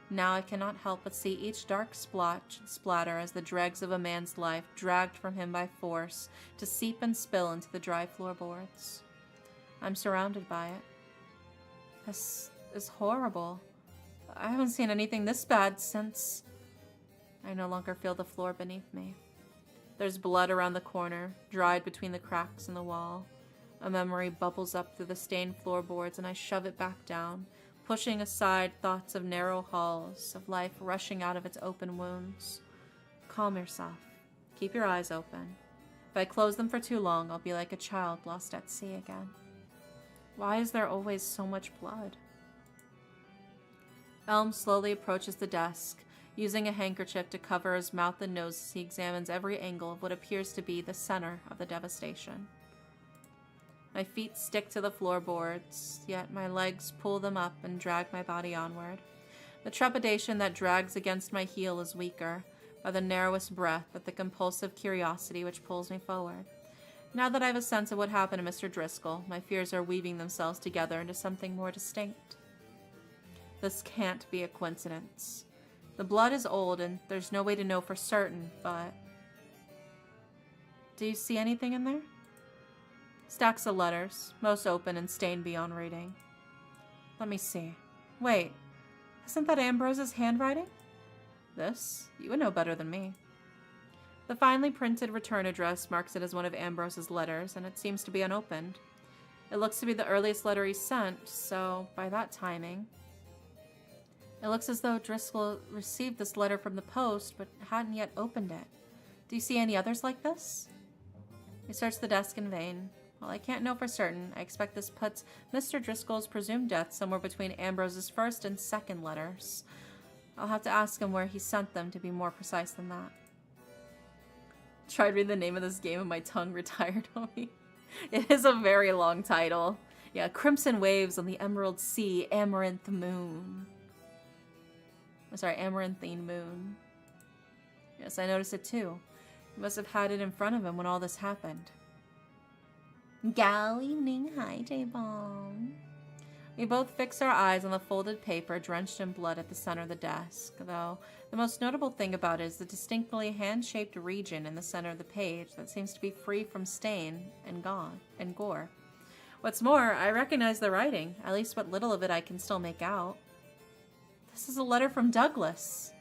Speaker 1: Now I cannot help but see each dark splotch and splatter as the dregs of a man's life dragged from him by force to seep and spill into the dry floorboards. I'm surrounded by it. This is horrible. I haven't seen anything this bad since... I no longer feel the floor beneath me. There's blood around the corner, dried between the cracks in the wall. A memory bubbles up through the stained floorboards, and I shove it back down, pushing aside thoughts of narrow halls, of life rushing out of its open wounds. Calm yourself. Keep your eyes open. If I close them for too long, I'll be like a child lost at sea again. Why is there always so much blood? Elm slowly approaches the desk, using a handkerchief to cover his mouth and nose as he examines every angle of what appears to be the center of the devastation. My feet stick to the floorboards, yet my legs pull them up and drag my body onward. The trepidation that drags against my heel is weaker by the narrowest breath of the compulsive curiosity which pulls me forward. Now that I have a sense of what happened to Mr. Driscoll, my fears are weaving themselves together into something more distinct. This can't be a coincidence. The blood is old, and there's no way to know for certain, but... Do you see anything in there? Stacks of letters, most open and stained beyond reading. Let me see. Wait, isn't that Ambrose's handwriting? This? You would know better than me. The finely printed return address marks it as one of Ambrose's letters, and it seems to be unopened. It looks to be the earliest letter he sent, so by that timing... It looks as though Driscoll received this letter from the post, but hadn't yet opened it. Do you see any others like this? I search the desk in vain. While I can't know for certain, I expect this puts Mr. Driscoll's presumed death somewhere between Ambrose's first and second letters. I'll have to ask him where he sent them to be more precise than that. Tried reading the name of this game and my tongue retired on me. It is a very long title. Yeah, Crimson Waves on the Emerald Sea, Amaranth Moon. Amaranthine Moon. Yes, I noticed it too. He must have had it in front of him when all this happened. Gal evening, hi J-Bomb. We both fix our eyes on the folded paper drenched in blood at the center of the desk, though the most notable thing about it is the distinctly hand-shaped region in the center of the page that seems to be free from stain and gore. What's more, I recognize the writing, at least what little of it I can still make out. This is a letter from Douglas.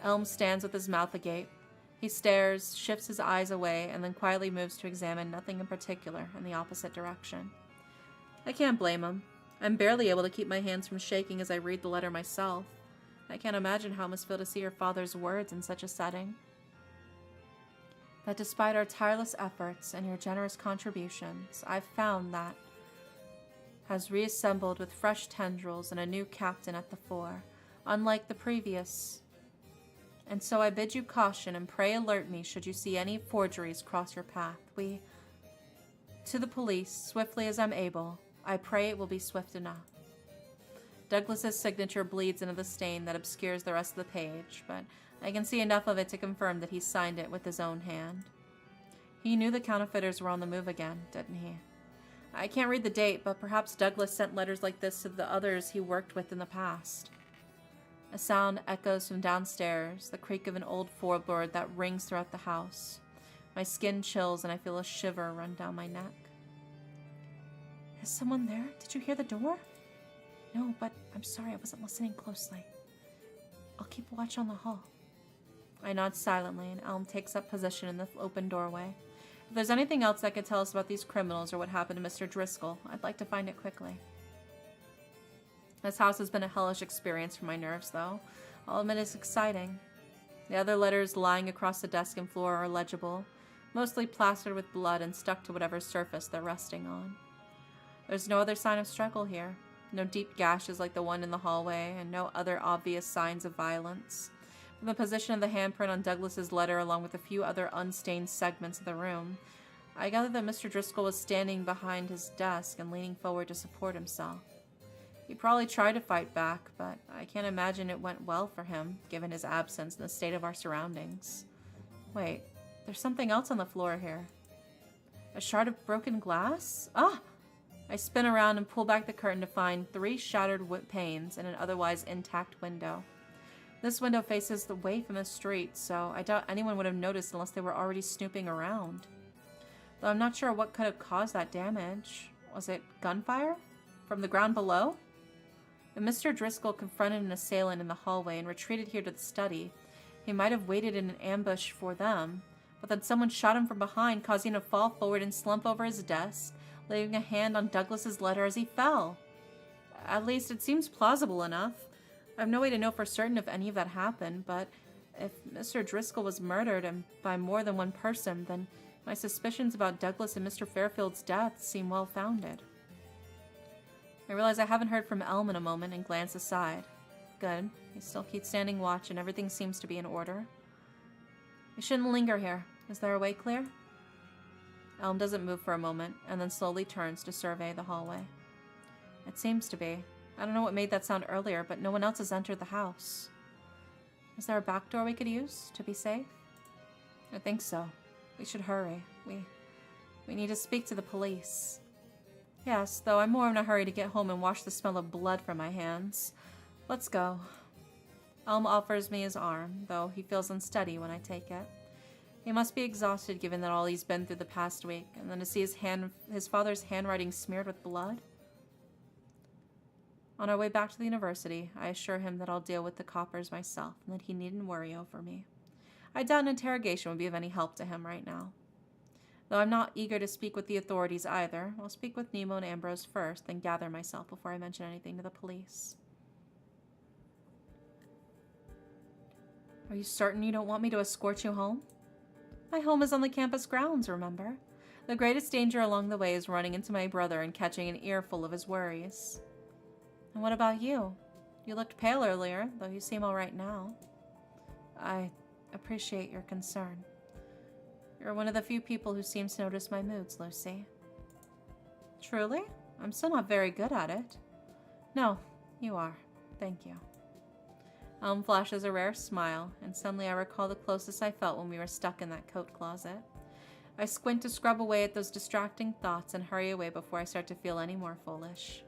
Speaker 1: Elm stands with his mouth agape. He stares, shifts his eyes away, and then quietly moves to examine nothing in particular in the opposite direction. I can't blame him. I'm barely able to keep my hands from shaking as I read the letter myself. I can't imagine how it must feel to see your father's words in such a setting. That despite our tireless efforts and your generous contributions, I've found that has reassembled with fresh tendrils and a new captain at the fore, unlike the previous. And so I bid you caution and pray alert me should you see any forgeries cross your path. To the police, swiftly as I'm able, I pray it will be swift enough. Douglas's signature bleeds into the stain that obscures the rest of the page, but I can see enough of it to confirm that he signed it with his own hand. He knew the counterfeiters were on the move again, didn't he? I can't read the date, but perhaps Douglas sent letters like this to the others he worked with in the past. A sound echoes from downstairs, the creak of an old floorboard that rings throughout the house. My skin chills and I feel a shiver run down my neck. Is someone there? Did you hear the door? No, but I'm sorry, I wasn't listening closely. I'll keep watch on the hall. I nod silently, and Elm takes up position in the open doorway. If there's anything else that could tell us about these criminals or what happened to Mr. Driscoll, I'd like to find it quickly. This house has been a hellish experience for my nerves, though. I'll admit it's exciting. The other letters lying across the desk and floor are legible, mostly plastered with blood and stuck to whatever surface they're resting on. There's no other sign of struggle here. No deep gashes like the one in the hallway, and no other obvious signs of violence. From the position of the handprint on Douglas's letter, along with a few other unstained segments of the room, I gathered that Mr. Driscoll was standing behind his desk and leaning forward to support himself. He probably tried to fight back, but I can't imagine it went well for him, given his absence and the state of our surroundings. Wait, there's something else on the floor here. A shard of broken glass? Ah! I spin around and pull back the curtain to find 3 shattered panes and an otherwise intact window. This window faces away from the street, so I doubt anyone would have noticed unless they were already snooping around. Though I'm not sure what could have caused that damage. Was it gunfire? From the ground below? If Mr. Driscoll confronted an assailant in the hallway and retreated here to the study, he might have waited in an ambush for them, but then someone shot him from behind, causing him to fall forward and slump over his desk, leaving a hand on Douglas's letter as he fell. At least it seems plausible enough. I have no way to know for certain if any of that happened, but if Mr. Driscoll was murdered and by more than one person, then my suspicions about Douglas and Mr. Fairfield's death seem well founded. I realize I haven't heard from Elm in a moment and glance aside. Good. He still keeps standing watch and everything seems to be in order. We shouldn't linger here. Is there a way clear? Elm doesn't move for a moment and then slowly turns to survey the hallway. It seems to be. I don't know what made that sound earlier, but no one else has entered the house. Is there a back door we could use to be safe? I think so. We should hurry. We need to speak to the police. Yes, though I'm more in a hurry to get home and wash the smell of blood from my hands. Let's go. Elm offers me his arm, though he feels unsteady when I take it. He must be exhausted given that all he's been through the past week, and then to see his father's handwriting smeared with blood. On our way back to the university, I assure him that I'll deal with the coppers myself and that he needn't worry over me. I doubt an interrogation would be of any help to him right now. Though I'm not eager to speak with the authorities either, I'll speak with Nemo and Ambrose first, then gather myself before I mention anything to the police. Are you certain you don't want me to escort you home? My home is on the campus grounds, remember? The greatest danger along the way is running into my brother and catching an earful of his worries. And what about you? You looked pale earlier, though you seem all right now. I appreciate your concern. You're one of the few people who seems to notice my moods, Lucie. Truly? I'm still not very good at it. No, you are. Thank you. Elm flashes a rare smile, and suddenly I recall the closest I felt when we were stuck in that coat closet. I squint to scrub away at those distracting thoughts and hurry away before I start to feel any more foolish.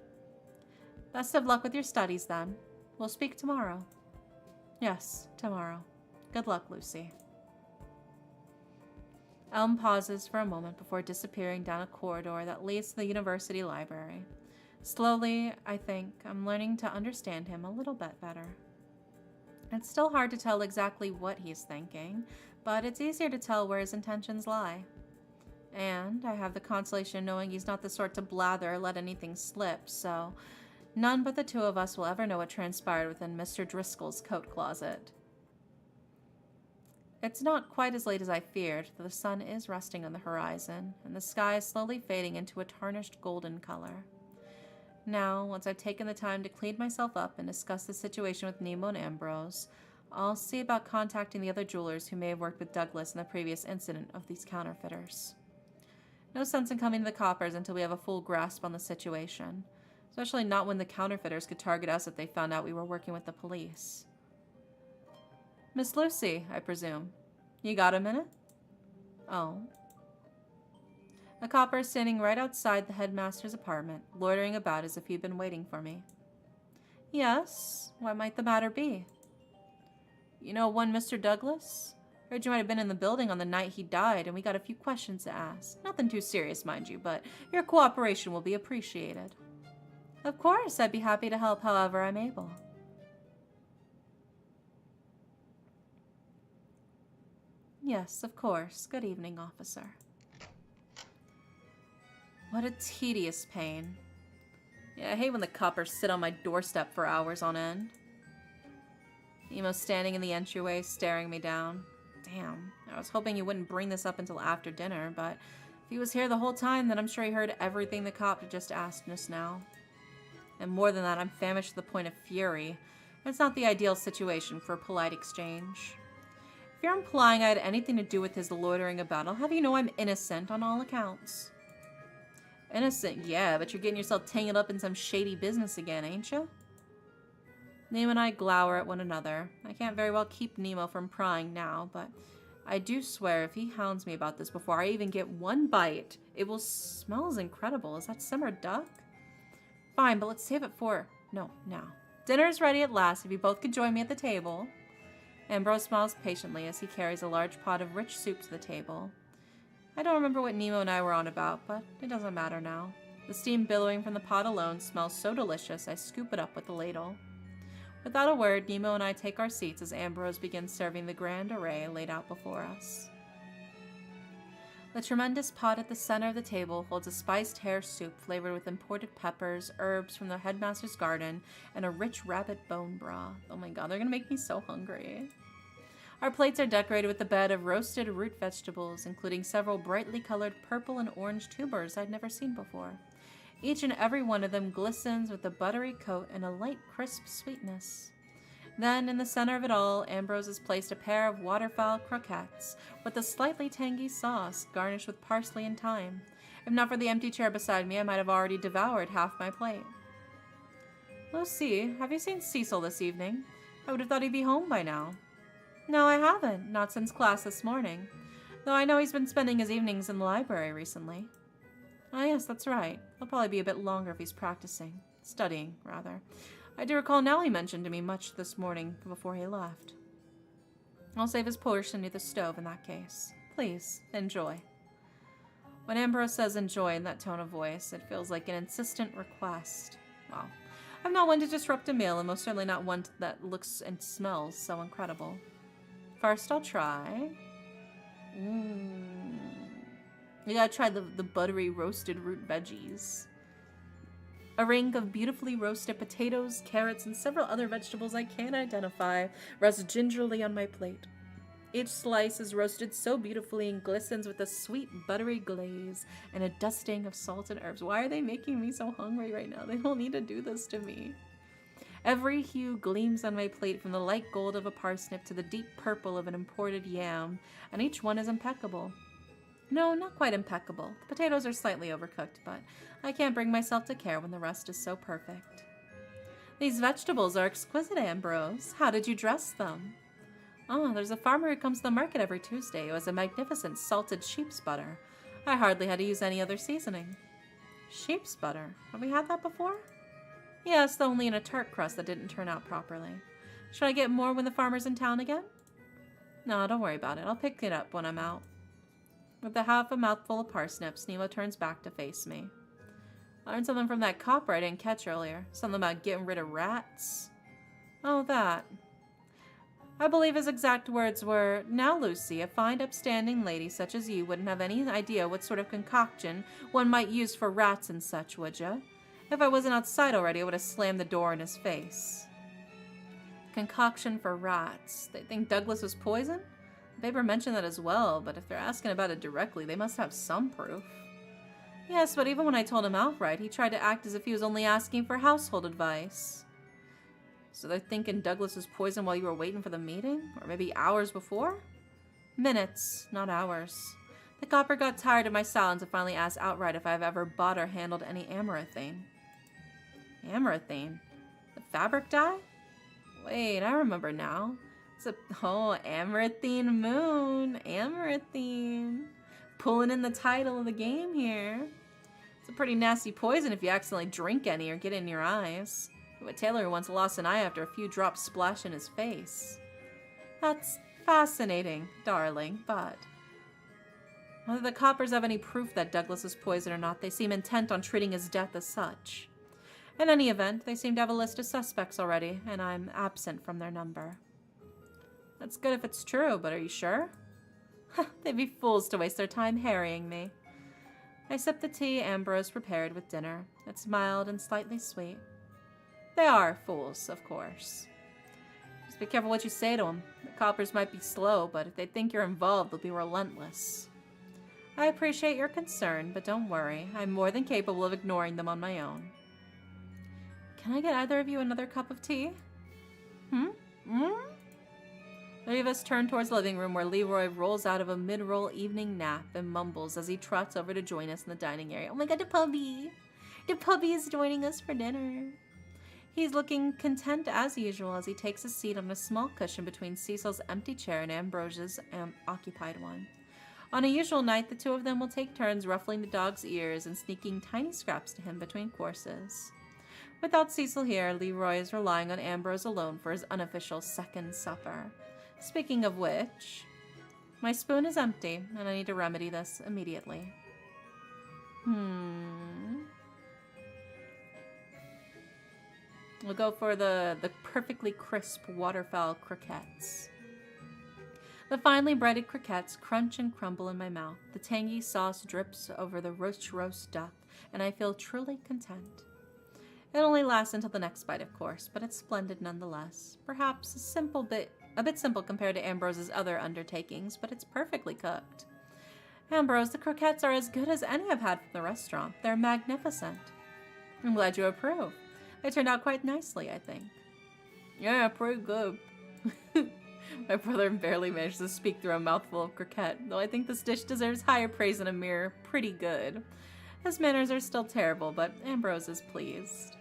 Speaker 1: Best of luck with your studies, then. We'll speak tomorrow. Yes, tomorrow. Good luck, Lucie. Elm pauses for a moment before disappearing down a corridor that leads to the university library. Slowly, I think, I'm learning to understand him a little bit better. It's still hard to tell exactly what he's thinking, but it's easier to tell where his intentions lie. And I have the consolation of knowing he's not the sort to blather or let anything slip, so
Speaker 2: None but the two of us will ever know what transpired within Mr. Driscoll's coat closet. It's not quite as late as I feared, though the sun is resting on the horizon, and the sky is slowly fading into a tarnished golden color. Now, once I've taken the time to clean myself up and discuss the situation with Nemo and Ambrose, I'll see about contacting the other jewelers who may have worked with Douglas in the previous incident of these counterfeiters. No sense in coming to the coppers until we have a full grasp on the situation, especially not when the counterfeiters could target us if they found out we were working with the police. Miss Lucie, I presume. You got a minute? Oh. A copper is standing right outside the headmaster's apartment, loitering about as if he'd been waiting for me. Yes, what might the matter be? You know one Mr. Douglas? Heard you might have been in the building on the night he died, and we got a few questions to ask. Nothing too serious, mind you, but your cooperation will be appreciated. Of course, I'd be happy to help however I'm able. Yes, of course. Good evening, officer. What a tedious pain. Yeah, I hate when the coppers sit on my doorstep for hours on end. Nemo's standing in the entryway, staring me down. Damn, I was hoping you wouldn't bring this up until after dinner, but if he was here the whole time, then I'm sure he heard everything the cop just asked us now. And more than that, I'm famished to the point of fury. It's not the ideal situation for a polite exchange. If you're implying I had anything to do with his loitering about, I'll have you know I'm innocent on all accounts. Innocent, yeah, but you're getting yourself tangled up in some shady business again, ain't ya? Nemo and I glower at one another. I can't very well keep Nemo from prying now, but I do swear if he hounds me about this before I even get one bite, it will smell as incredible. Is that simmered duck? Fine, but let's save it for... No, now. Dinner's ready at last, if you both could join me at the table. Ambrose smiles patiently as he carries a large pot of rich soup to the table. I don't remember what Nemo and I were on about, but it doesn't matter now. The steam billowing from the pot alone smells so delicious, I scoop it up with the ladle. Without a word, Nemo and I take our seats as Ambrose begins serving the grand array laid out before us. The tremendous pot at the center of the table holds a spiced hare soup flavored with imported peppers, herbs from the headmaster's garden, and a rich rabbit bone broth. Oh my god, they're gonna make me so hungry. Our plates are decorated with a bed of roasted root vegetables, including several brightly colored purple and orange tubers I'd never seen before. Each and every one of them glistens with a buttery coat and a light, crisp sweetness. Then, in the center of it all, Ambrose has placed a pair of waterfowl croquettes with a slightly tangy sauce, garnished with parsley and thyme. If not for the empty chair beside me, I might have already devoured half my plate. Lucie, have you seen Cecil this evening? I would have thought he'd be home by now. No, I haven't. Not since class this morning. Though I know he's been spending his evenings in the library recently. Ah, yes, that's right. He'll probably be a bit longer if he's practicing. Studying, rather. I do recall Nellie mentioned to me much this morning before he left. I'll save his portion near the stove in that case. Please, enjoy. When Ambrose says enjoy in that tone of voice, it feels like an insistent request. Well, I'm not one to disrupt a meal, and most certainly not one that looks and smells so incredible. First, I'll try. You gotta try the buttery roasted root veggies. A ring of beautifully roasted potatoes, carrots, and several other vegetables I can't identify rest gingerly on my plate. Each slice is roasted so beautifully and glistens with a sweet buttery glaze and a dusting of salt and herbs. Why are they making me so hungry right now? They don't need to do this to me. Every hue gleams on my plate, from the light gold of a parsnip to the deep purple of an imported yam, and each one is impeccable. No, not quite impeccable. The potatoes are slightly overcooked, but I can't bring myself to care when the rest is so perfect. These vegetables are exquisite, Ambrose. How did you dress them? Oh, there's a farmer who comes to the market every Tuesday who has a magnificent salted sheep's butter. I hardly had to use any other seasoning. Sheep's butter? Have we had that before? Yes, though only in a tart crust that didn't turn out properly. Should I get more when the farmer's in town again? No, don't worry about it. I'll pick it up when I'm out. With a half a mouthful of parsnips, Nemo turns back to face me. I learned something from that copper I didn't catch earlier. Something about getting rid of rats. Oh, that. I believe his exact words were, "Now, Lucie, a fine upstanding lady such as you wouldn't have any idea what sort of concoction one might use for rats and such, would ya?
Speaker 1: If I wasn't outside already, I would have slammed the door in his face. Concoction for rats. They think Douglas was poisoned? The paper mentioned that as well, but if they're asking about it directly, they must have some proof. Yes, but even when I told him outright, he tried to act as if he was only asking for household advice. So they're thinking Douglas was poisoned while you were waiting for the meeting? Or maybe hours before? Minutes, not hours. The copper got tired of my silence and finally asked outright if I've ever bought or handled any amaranthine. Amaranthine? The fabric dye? Wait, I remember now. Amaranthine moon. Amaranthine. Pulling in the title of the game here. It's a pretty nasty poison if you accidentally drink any or get in your eyes. A tailor who once lost an eye after a few drops splash in his face. That's fascinating, darling, but... whether the coppers have any proof that Douglas is poisoned or not, they seem intent on treating his death as such. In any event, they seem to have a list of suspects already, and I'm absent from their number. That's good if it's true, but are you sure? They'd be fools to waste their time harrying me. I sipped the tea Ambrose prepared with dinner. It's mild and slightly sweet. They are fools, of course. Just be careful what you say to them. The coppers might be slow, but if they think you're involved, they'll be relentless. I appreciate your concern, but don't worry. I'm more than capable of ignoring them on my own. Can I get either of you another cup of tea? Three of us turn towards the living room where Leroy rolls out of a mid-roll evening nap and mumbles as he trots over to join us in the dining area. Oh my god, the puppy! The puppy is joining us for dinner. He's looking content as usual as he takes a seat on a small cushion between Cecil's empty chair and Ambrose's occupied one. On a usual night, the two of them will take turns ruffling the dog's ears and sneaking tiny scraps to him between courses. Without Cecil here, Leroy is relying on Ambrose alone for his unofficial second supper. Speaking of which, my spoon is empty, and I need to remedy this immediately. We'll go for the perfectly crisp waterfowl croquettes. The finely breaded croquettes crunch and crumble in my mouth. The tangy sauce drips over the rich roast duck, and I feel truly content. It only lasts until the next bite, of course, but it's splendid nonetheless. Perhaps a bit simple compared to Ambrose's other undertakings, but it's perfectly cooked. Ambrose, the croquettes are as good as any I've had from the restaurant. They're magnificent. I'm glad you approve. They turned out quite nicely, I think. Yeah, pretty good. My brother barely managed to speak through a mouthful of croquette, though I think this dish deserves higher praise than a mere pretty good. His manners are still terrible, but Ambrose is pleased.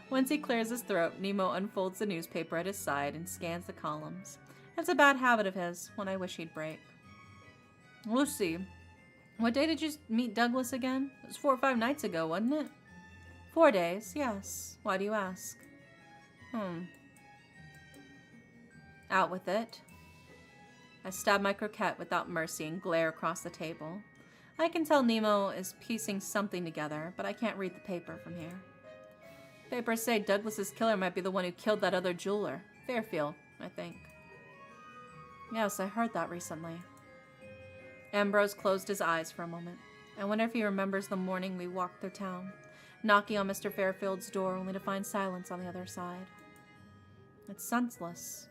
Speaker 1: Once he clears his throat, Nemo unfolds the newspaper at his side and scans the columns. It's a bad habit of his, one I wish he'd break. Lucie, what day did you meet Douglas again? It was 4 or 5 nights ago, wasn't it? 4 days, yes. Why do you ask? Out with it. I stab my croquette without mercy and glare across the table. I can tell Nemo is piecing something together, but I can't read the paper from here. Papers say Douglas's killer might be the one who killed that other jeweler. Fairfield, I think. Yes, I heard that recently. Ambrose closed his eyes for a moment. I wonder if he remembers the morning we walked through town, knocking on Mr. Fairfield's door only to find silence on the other side. It's senseless.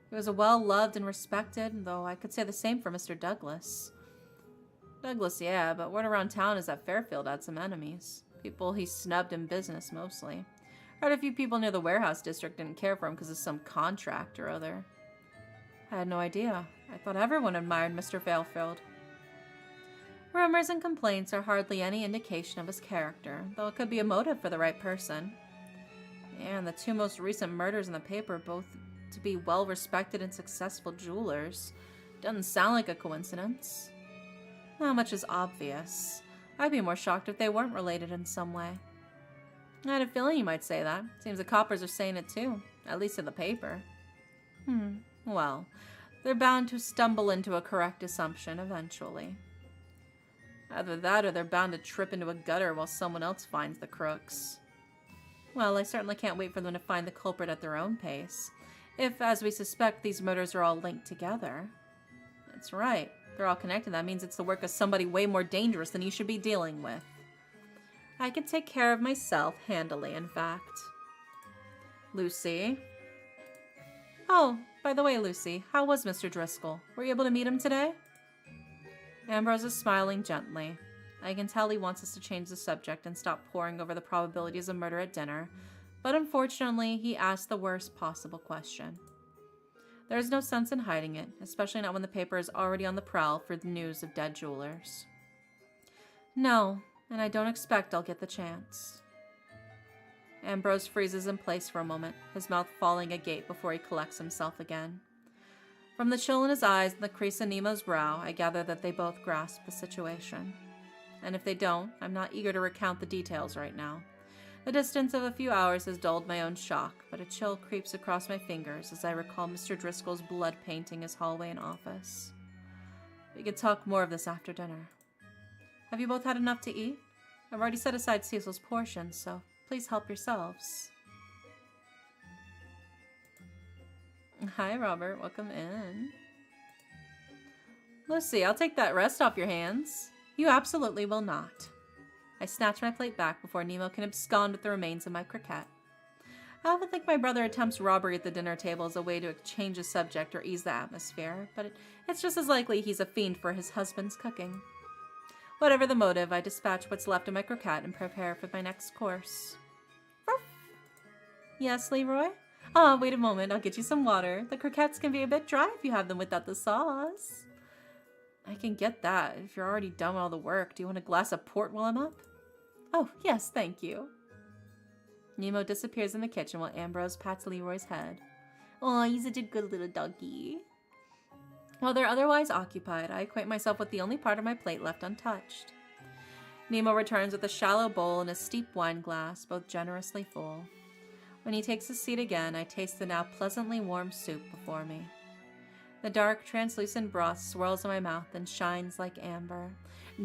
Speaker 1: He was well-loved and respected, though I could say the same for Mr. Douglas. Douglas, yeah, but word around town is that Fairfield had some enemies. People he snubbed in business, mostly. Heard a few people near the warehouse district didn't care for him because of some contract or other. I had no idea. I thought everyone admired Mr. Fairfield. Rumors and complaints are hardly any indication of his character, though it could be a motive for the right person. And the 2 most recent murders in the paper, both to be well-respected and successful jewelers. Doesn't sound like a coincidence. Not much is obvious. I'd be more shocked if they weren't related in some way. I had a feeling you might say that. Seems the coppers are saying it too, at least in the paper. Well, they're bound to stumble into a correct assumption eventually. Either that or they're bound to trip into a gutter while someone else finds the crooks. Well, I certainly can't wait for them to find the culprit at their own pace. If, as we suspect, these murders are all linked together. That's right. They're all connected. That means it's the work of somebody way more dangerous than you should be dealing with. I could take care of myself handily, in fact. Lucie. Oh, by the way, Lucie, how was Mr. Driscoll? Were you able to meet him today? Ambrose is smiling gently. I can tell he wants us to change the subject and stop poring over the probabilities of murder at dinner, but unfortunately, he asked the worst possible question. There is no sense in hiding it, especially not when the paper is already on the prowl for the news of dead jewelers. No, and I don't expect I'll get the chance. Ambrose freezes in place for a moment, his mouth falling agape before he collects himself again. From the chill in his eyes and the crease in Nemo's brow, I gather that they both grasp the situation. And if they don't, I'm not eager to recount the details right now. The distance of a few hours has dulled my own shock, but a chill creeps across my fingers as I recall Mr. Driscoll's blood painting his hallway and office. We could talk more of this after dinner. Have you both had enough to eat? I've already set aside Cecil's portions, so please help yourselves. Hi, Robert. Welcome in. Lucie, I'll take that rest off your hands. You absolutely will not. I snatch my plate back before Nemo can abscond with the remains of my croquette. I often think my brother attempts robbery at the dinner table as a way to change the subject or ease the atmosphere, but it's just as likely he's a fiend for his husband's cooking. Whatever the motive, I dispatch what's left of my croquette and prepare for my next course. Ruff. Yes, Leroy? Ah, wait a moment, I'll get you some water. The croquettes can be a bit dry if you have them without the sauce. I can get that. If you're already done all the work, do you want a glass of port while I'm up? Oh, yes, thank you. Nemo disappears in the kitchen while Ambrose pats Leroy's head. Oh, he's such a good little doggy. While they're otherwise occupied, I acquaint myself with the only part of my plate left untouched. Nemo returns with a shallow bowl and a steep wine glass, both generously full. When he takes his seat again, I taste the now pleasantly warm soup before me. The dark, translucent broth swirls in my mouth and shines like amber.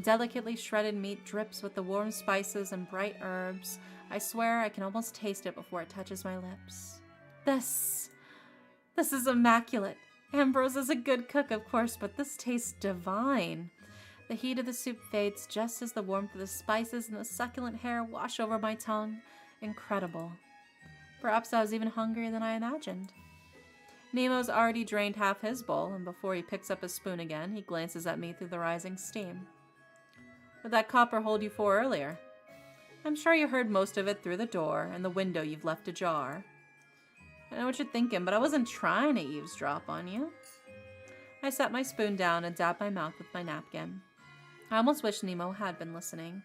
Speaker 1: Delicately shredded meat drips with the warm spices and bright herbs. I swear I can almost taste it before it touches my lips. This is immaculate. Ambrose is a good cook, of course, but this tastes divine. The heat of the soup fades just as the warmth of the spices and the succulent hair wash over my tongue. Incredible. Perhaps I was even hungrier than I imagined. Nemo's already drained half his bowl, and before he picks up his spoon again, he glances at me through the rising steam. What did that copper hold you for earlier? I'm sure you heard most of it through the door and the window you've left ajar. I know what you're thinking, but I wasn't trying to eavesdrop on you. I set my spoon down and dabbed my mouth with my napkin. I almost wish Nemo had been listening.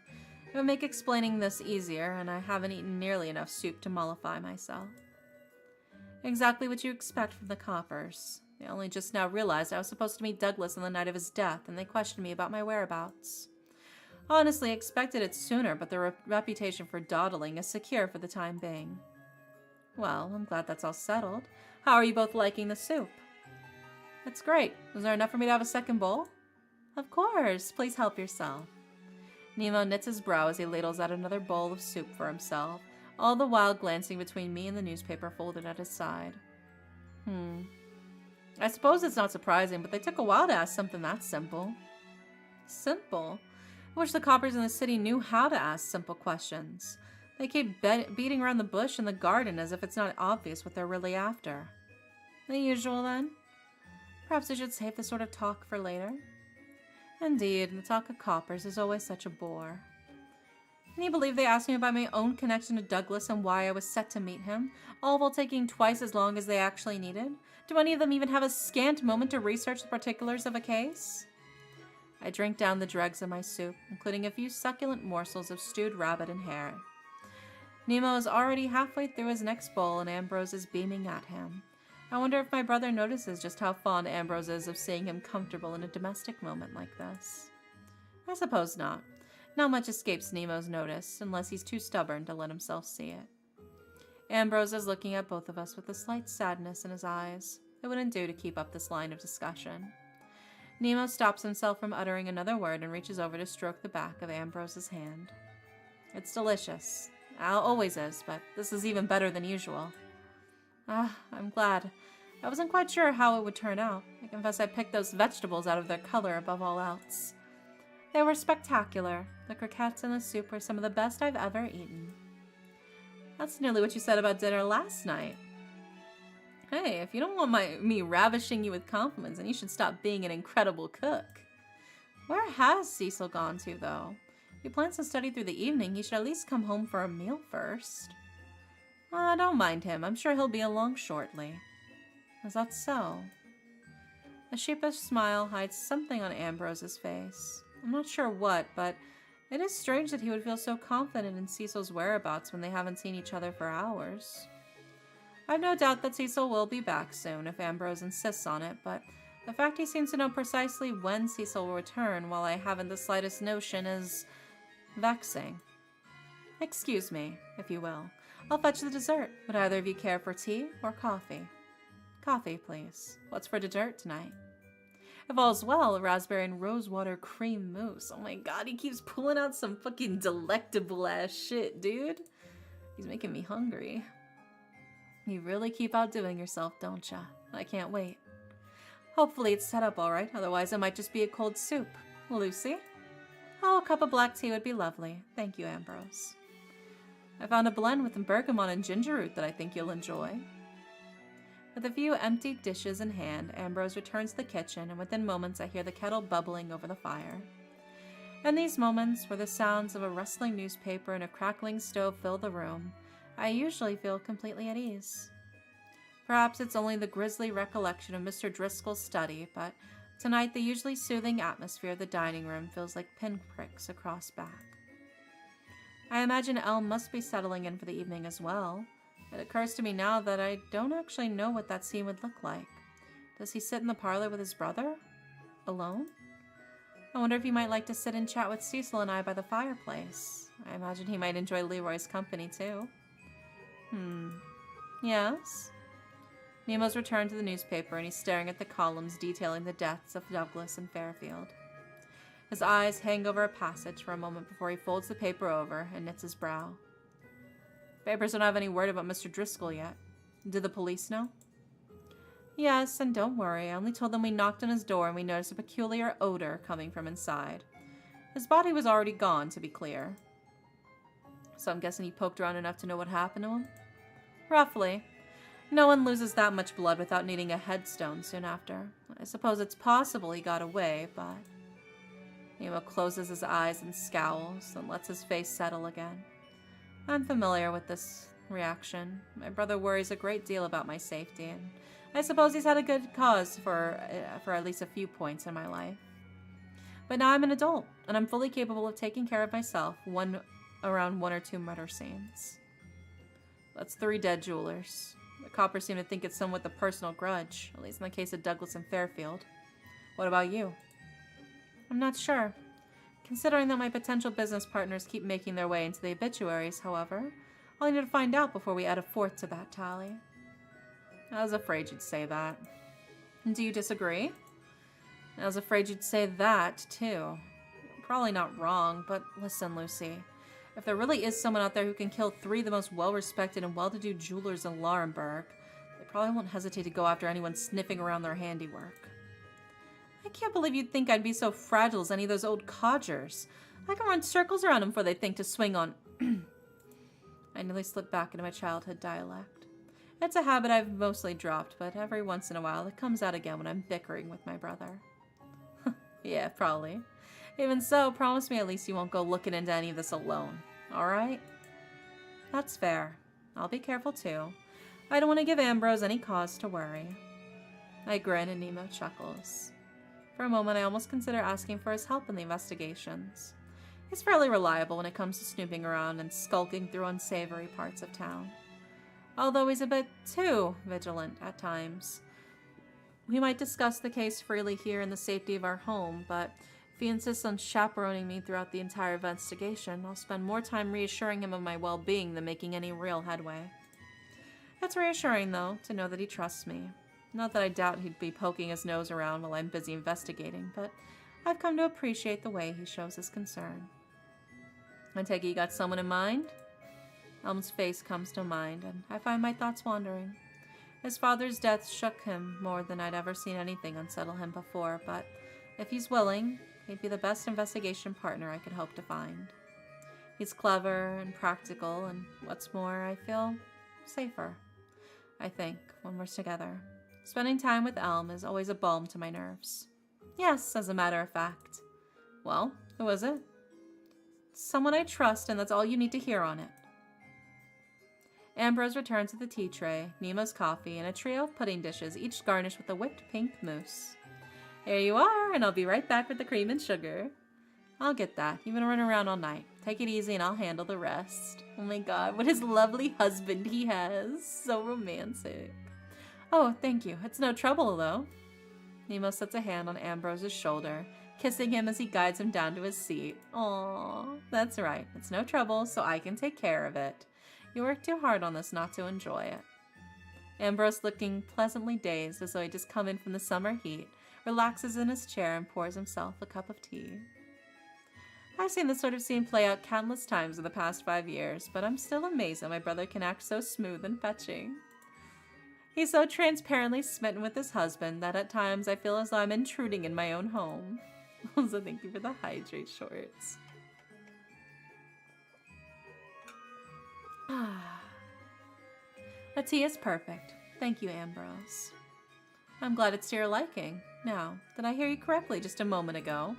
Speaker 1: It would make explaining this easier, and I haven't eaten nearly enough soup to mollify myself. Exactly what you expect from the coppers. They only just now realized I was supposed to meet Douglas on the night of his death, and they questioned me about my whereabouts. Honestly, I expected it sooner, but their reputation for dawdling is secure for the time being. Well, I'm glad that's all settled. How are you both liking the soup? That's great. Was there enough for me to have a second bowl? Of course. Please help yourself. Nemo knits his brow as he ladles out another bowl of soup for himself, all the while glancing between me and the newspaper folded at his side. I suppose it's not surprising, but they took a while to ask something that simple. Simple? I wish the coppers in the city knew how to ask simple questions. They keep beating around the bush in the garden as if it's not obvious what they're really after. The usual, then? Perhaps I should save this sort of talk for later. Indeed, the talk of coppers is always such a bore. Can you believe they asked me about my own connection to Douglas and why I was set to meet him, all while taking twice as long as they actually needed? Do any of them even have a scant moment to research the particulars of a case? I drink down the dregs of my soup, including a few succulent morsels of stewed rabbit and hare. Nemo is already halfway through his next bowl, and Ambrose is beaming at him. I wonder if my brother notices just how fond Ambrose is of seeing him comfortable in a domestic moment like this. I suppose not. Not much escapes Nemo's notice, unless he's too stubborn to let himself see it. Ambrose is looking at both of us with a slight sadness in his eyes. It wouldn't do to keep up this line of discussion. Nemo stops himself from uttering another word and reaches over to stroke the back of Ambrose's hand. It's delicious. Always is, but this is even better than usual. I'm glad. I wasn't quite sure how it would turn out. I confess I picked those vegetables out of their color above all else.
Speaker 2: They were spectacular. The croquettes and the soup were some of the best I've ever eaten.
Speaker 1: That's nearly what you said about dinner last night. Hey, if you don't want me ravishing you with compliments, then you should stop being an incredible cook. Where has Cecil gone to, though? If he plans to study through the evening, he should at least come home for a meal first. Don't mind him. I'm sure he'll be along shortly. Is that so? A sheepish smile hides something on Ambrose's face. I'm not sure what, but it is strange that he would feel so confident in Cecil's whereabouts when they haven't seen each other for hours. I've no doubt that Cecil will be back soon if Ambrose insists on it, but the fact he seems to know precisely when Cecil will return while I haven't the slightest notion is vexing. Excuse me, if you will. I'll fetch the dessert. Would either of you care for tea or coffee? Coffee, please. What's for dessert tonight? If all's well, a raspberry and rosewater cream mousse. Oh my god, he keeps pulling out some fucking delectable ass shit, dude. He's making me hungry. You really keep outdoing yourself, don't ya? I can't wait. Hopefully it's set up alright, otherwise it might just be a cold soup. Lucie? Oh, a cup of black tea would be lovely. Thank you, Ambrose. I found a blend with bergamot and ginger root that I think you'll enjoy. With a few empty dishes in hand, Ambrose returns to the kitchen, and within moments I hear the kettle bubbling over the fire. In these moments, where the sounds of a rustling newspaper and a crackling stove fill the room, I usually feel completely at ease. Perhaps it's only the grisly recollection of Mr. Driscoll's study, but tonight the usually soothing atmosphere of the dining room feels like pinpricks across back. I imagine Elle must be settling in for the evening as well. It occurs to me now that I don't actually know what that scene would look like. Does he sit in the parlor with his brother? Alone? I wonder if he might like to sit and chat with Cecil and I by the fireplace. I imagine he might enjoy Leroy's company too. Yes? Nemo's returned to the newspaper and he's staring at the columns detailing the deaths of Douglas and Fairfield. His eyes hang over a passage for a moment before he folds the paper over and knits his brow. Papers don't have any word about Mr. Driscoll yet. Did the police know? Yes, and don't worry. I only told them we knocked on his door and we noticed a peculiar odor coming from inside. His body was already gone, to be clear. So I'm guessing he poked around enough to know what happened to him? Roughly. No one loses that much blood without needing a headstone soon after. I suppose it's possible he got away, but... Nemo closes his eyes and scowls, and lets his face settle again. I'm familiar with this reaction. My brother worries a great deal about my safety, and I suppose he's had a good cause for at least a few points in my life. But now I'm an adult, and I'm fully capable of taking care of myself, around 1 or 2 murder scenes. That's 3 dead jewelers. The coppers seem to think it's somewhat a personal grudge, at least in the case of Douglas and Fairfield. What about you? I'm not sure. Considering that my potential business partners keep making their way into the obituaries, however, I'll need to find out before we add a 4th to that tally. I was afraid you'd say that. Do you disagree? I was afraid you'd say that, too. Probably not wrong, but listen, Lucie. If there really is someone out there who can kill 3 of the most well-respected and well-to-do jewelers in Laurenburg, they probably won't hesitate to go after anyone sniffing around their handiwork. I can't believe you'd think I'd be so fragile as any of those old codgers. I can run circles around them before they think to swing on... I nearly slipped back into my childhood dialect. It's a habit I've mostly dropped, but every once in a while it comes out again when I'm bickering with my brother. Yeah, probably. Even so, promise me at least you won't go looking into any of this alone, alright? That's fair. I'll be careful too. I don't want to give Ambrose any cause to worry. I grin and Nemo chuckles. For a moment, I almost consider asking for his help in the investigations. He's fairly reliable when it comes to snooping around and skulking through unsavory parts of town. Although he's a bit too vigilant at times. We might discuss the case freely here in the safety of our home, but if he insists on chaperoning me throughout the entire investigation, I'll spend more time reassuring him of my well-being than making any real headway. It's reassuring, though, to know that he trusts me. Not that I doubt he'd be poking his nose around while I'm busy investigating, but I've come to appreciate the way he shows his concern. I take it you got someone in mind? Elm's face comes to mind, and I find my thoughts wandering. His father's death shook him more than I'd ever seen anything unsettle him before, but if he's willing, He'd be the best investigation partner I could hope to find. He's clever and practical, and what's more, I feel safer, I think, when we're together. Spending time with Elm is always a balm to my nerves. Yes, as a matter of fact. Well, who is it? Someone I trust, and that's all you need to hear on it. Ambrose returns with a tea tray, Nemo's coffee, and a trio of pudding dishes, each garnished with a whipped pink mousse. Here you are, and I'll be right back with the cream and sugar. I'll get that. You've been running around all night. Take it easy and I'll handle the rest. Oh my god, what his lovely husband he has. So romantic. Oh, thank you. It's no trouble, though. Nemo sets a hand on Ambrose's shoulder, kissing him as he guides him down to his seat. Aw, that's right. It's no trouble, so I can take care of it. You worked too hard on this not to enjoy it. Ambrose, looking pleasantly dazed as though he'd just come in from the summer heat, relaxes in his chair and pours himself a cup of tea. I've seen this sort of scene play out countless times in the past 5 years, but I'm still amazed that my brother can act so smooth and fetching. He's so transparently smitten with his husband that at times I feel as though I'm intruding in my own home. Also, thank you for the hydrate shorts. The tea is perfect. Thank you, Ambrose. I'm glad it's to your liking. Now, did I hear you correctly just a moment ago?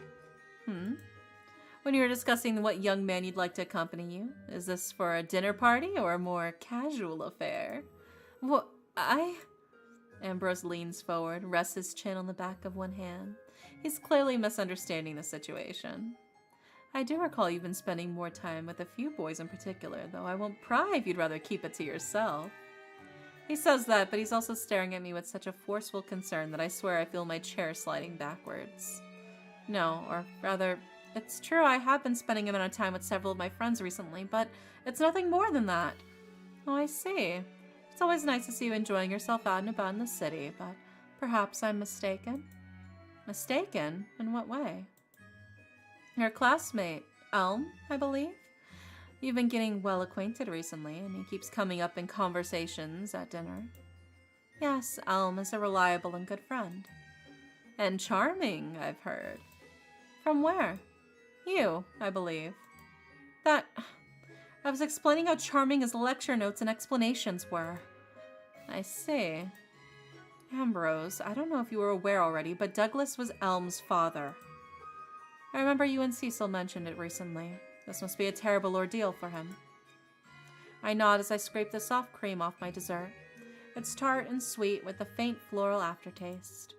Speaker 1: When you were discussing what young man you'd like to accompany you, is this for a dinner party or a more casual affair? What, Ambrose leans forward, rests his chin on the back of one hand. He's clearly misunderstanding the situation. I do recall you've been spending more time with a few boys in particular, though I won't pry if you'd rather keep it to yourself. He says that, but he's also staring at me with such a forceful concern that I swear I feel my chair sliding backwards. No, or rather, it's true I have been spending a bit of time with several of my friends recently, but it's nothing more than that. Oh, I see. It's always nice to see you enjoying yourself out and about in the city, but perhaps I'm mistaken? Mistaken? In what way? Your classmate, Elm, I believe? You've been getting well acquainted recently, and he keeps coming up in conversations at dinner. Yes, Elm is a reliable and good friend. And charming, I've heard. From where? You, I believe. I was explaining how charming his lecture notes and explanations were. I see. Ambrose, I don't know if you were aware already, but Douglas was Elm's father. I remember you and Cecil mentioned it recently. This must be a terrible ordeal for him. I nod as I scrape the soft cream off my dessert. It's tart and sweet with a faint floral aftertaste.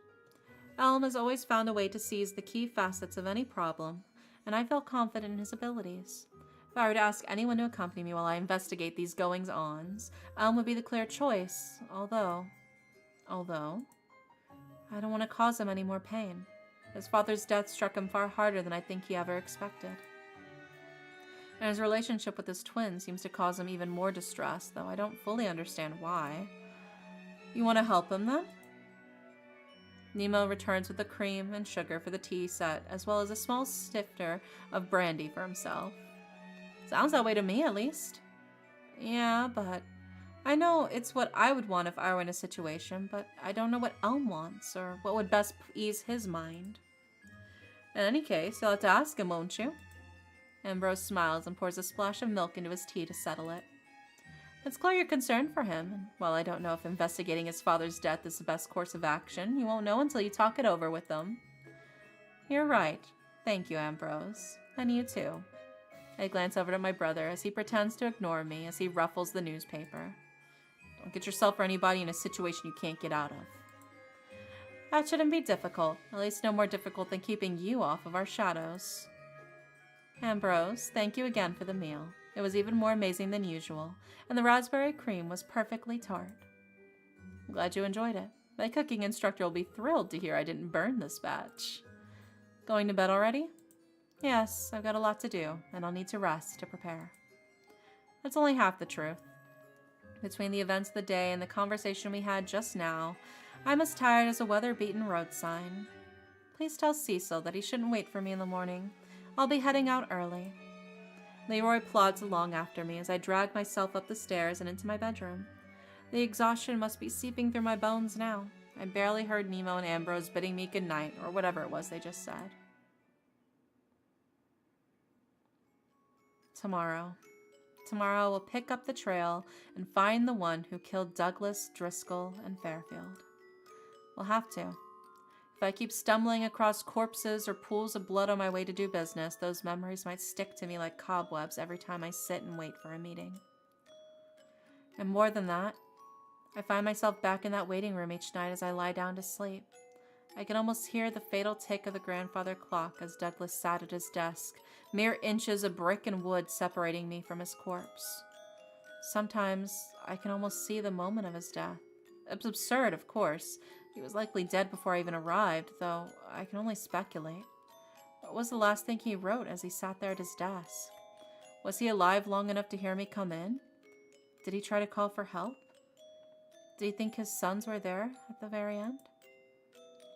Speaker 1: Elm has always found a way to seize the key facets of any problem, and I feel confident in his abilities. If I were to ask anyone to accompany me while I investigate these goings-ons, Elm would be the clear choice, although, I don't want to cause him any more pain. His father's death struck him far harder than I think he ever expected. And his relationship with his twin seems to cause him even more distress, though I don't fully understand why. You want to help him, then? Nemo returns with the cream and sugar for the tea set, as well as a small snifter of brandy for himself. Sounds that way to me, at least. Yeah, but I know it's what I would want if I were in a situation, but I don't know what Elm wants, or what would best ease his mind. In any case, you'll have to ask him, won't you? Ambrose smiles and pours a splash of milk into his tea to settle it. It's clear you're concerned for him, and while I don't know if investigating his father's death is the best course of action, you won't know until you talk it over with them. You're right. Thank you, Ambrose. And you too. I glance over at my brother as he pretends to ignore me as he ruffles the newspaper. Don't get yourself or anybody in a situation you can't get out of. That shouldn't be difficult, at least no more difficult than keeping you off of our shadows. Ambrose, thank you again for the meal. It was even more amazing than usual, and the raspberry cream was perfectly tart. I'm glad you enjoyed it. My cooking instructor will be thrilled to hear I didn't burn this batch. Going to bed already? Yes, I've got a lot to do, and I'll need to rest to prepare. That's only half the truth. Between the events of the day and the conversation we had just now, I'm as tired as a weather-beaten road sign. Please tell Cecil that he shouldn't wait for me in the morning. I'll be heading out early. Leroy plods along after me as I drag myself up the stairs and into my bedroom. The exhaustion must be seeping through my bones now. I barely heard Nemo and Ambrose bidding me goodnight, or whatever it was they just said.
Speaker 2: Tomorrow. Tomorrow we'll pick up the trail and find the one who killed Douglas, Driscoll, and Fairfield. We'll have to. If I keep stumbling across corpses or pools of blood on my way to do business, those memories might stick to me like cobwebs every time I sit and wait for a meeting. And more than that, I find myself back in that waiting room each night as I lie down to sleep. I can almost hear the fatal tick of the grandfather clock as Douglas sat at his desk, mere inches of brick and wood separating me from his corpse. Sometimes I can almost see the moment of his death. It's absurd, of course. He was likely dead before I even arrived, though I can only speculate. What was the last thing he wrote as he sat there at his desk? Was he alive long enough to hear me come in? Did he try to call for help? Did he think his sons were there at the very end?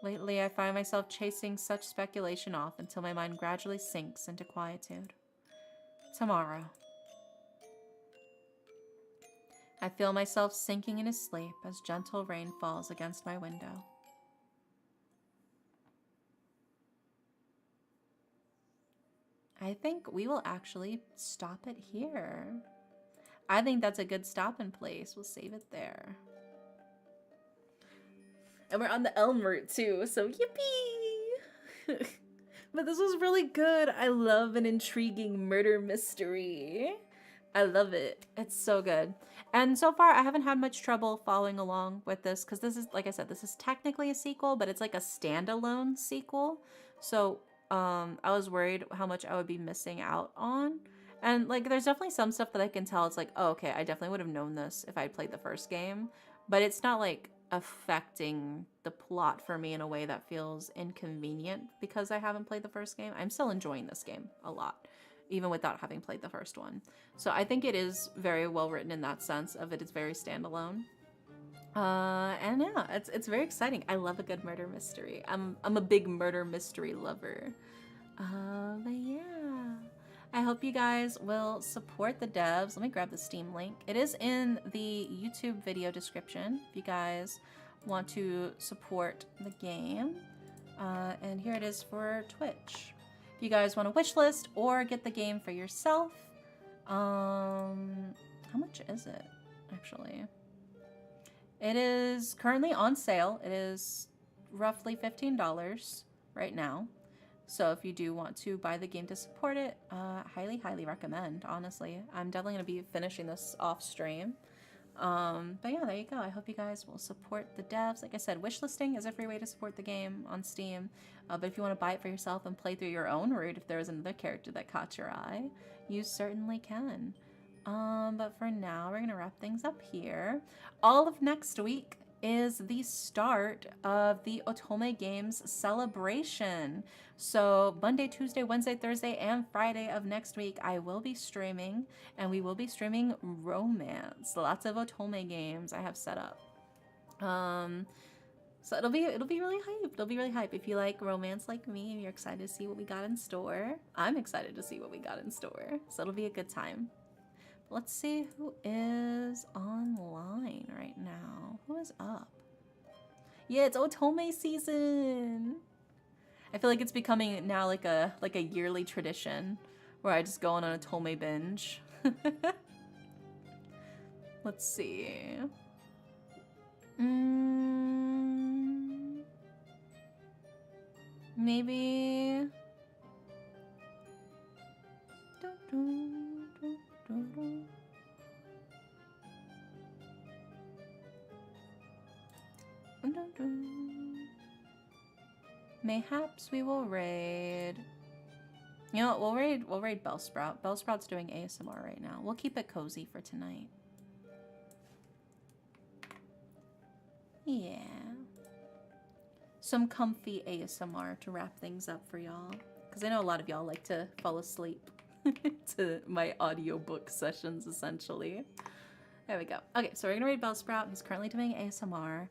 Speaker 2: Lately, I find myself chasing such speculation off until my mind gradually sinks into quietude. Tomorrow. I feel myself sinking into sleep as gentle rain falls against my window. I think we will actually stop it here. I think that's a good stopping place. We'll save it there. And we're on the Elm route too, so yippee! But this was really good. I love an intriguing murder mystery. I love it. It's so good. And so far, I haven't had much trouble following along with this because this is, like I said, this is technically a sequel, but it's like a standalone sequel. So I was worried how much I would be missing out on. And like, there's definitely some stuff that I can tell. It's like, oh, okay, I definitely would have known this if I had played the first game. But it's not like affecting the plot for me in a way that feels inconvenient because I haven't played the first game. I'm still enjoying this game a lot, even without having played the first one. So I think it is very well written in that sense of it is very standalone. And yeah, it's very exciting. I love a good murder mystery. I'm a big murder mystery lover. But yeah, I hope you guys will support the devs. Let me grab the Steam link. It is in the YouTube video description if you guys want to support the game. And here it is for Twitch. If you guys want a wish list or get the game for yourself, how much is it actually? It is currently on sale. It is roughly $15 right now. So if you do want to buy the game to support it, highly recommend, honestly. I'm definitely going to be finishing this off stream. But yeah, there you go. I hope you guys will support the devs. Like I said, wishlisting is a free way to support the game on Steam. But if you want to buy it for yourself and play through your own route, if there was another character that caught your eye, you certainly can. But for now, we're going to wrap things up here. All of next week is the start of the Otome Games celebration. So Monday, Tuesday, Wednesday, Thursday, and Friday of next week, I will be streaming, and we will be streaming romance. Lots of Otome games I have set up. So it'll be really hype. It'll be really hype. If you like romance like me and you're excited to see what we got in store, I'm excited to see what we got in store. So it'll be a good time. Let's see who is online right now. Who is up? Yeah, it's Otome season. I feel like it's becoming now like a yearly tradition where I just go on an Otome binge. Let's see. Maybe. Mayhaps we will raid. You know what? We'll raid Bellsprout. Bellsprout's doing ASMR right now. We'll keep it cozy for tonight. Yeah. Some comfy ASMR to wrap things up for y'all. Because I know a lot of y'all like to fall asleep to my audiobook sessions, essentially. There we go. Okay, so we're gonna raid Bellsprout. He's currently doing ASMR.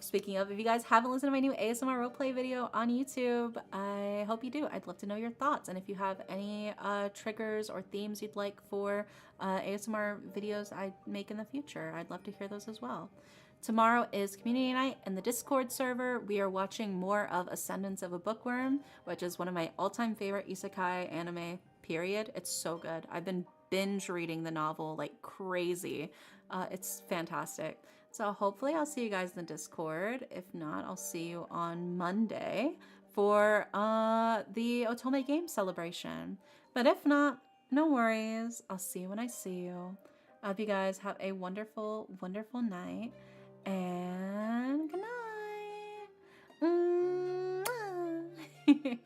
Speaker 2: Speaking of, if you guys haven't listened to my new ASMR roleplay video on YouTube, I hope you do. I'd love to know your thoughts. And if you have any triggers or themes you'd like for ASMR videos I make in the future, I'd love to hear those as well.
Speaker 1: Tomorrow is community night in the Discord server. We are watching more of Ascendance of a Bookworm, which is one of my all-time favorite isekai anime, period. It's so good. I've been binge reading the novel like crazy. It's fantastic. So hopefully I'll see you guys in the Discord. If not, I'll see you on Monday for the Otome game celebration. But if not, no worries. I'll see you when I see you. I hope you guys have a wonderful, wonderful night. And good night.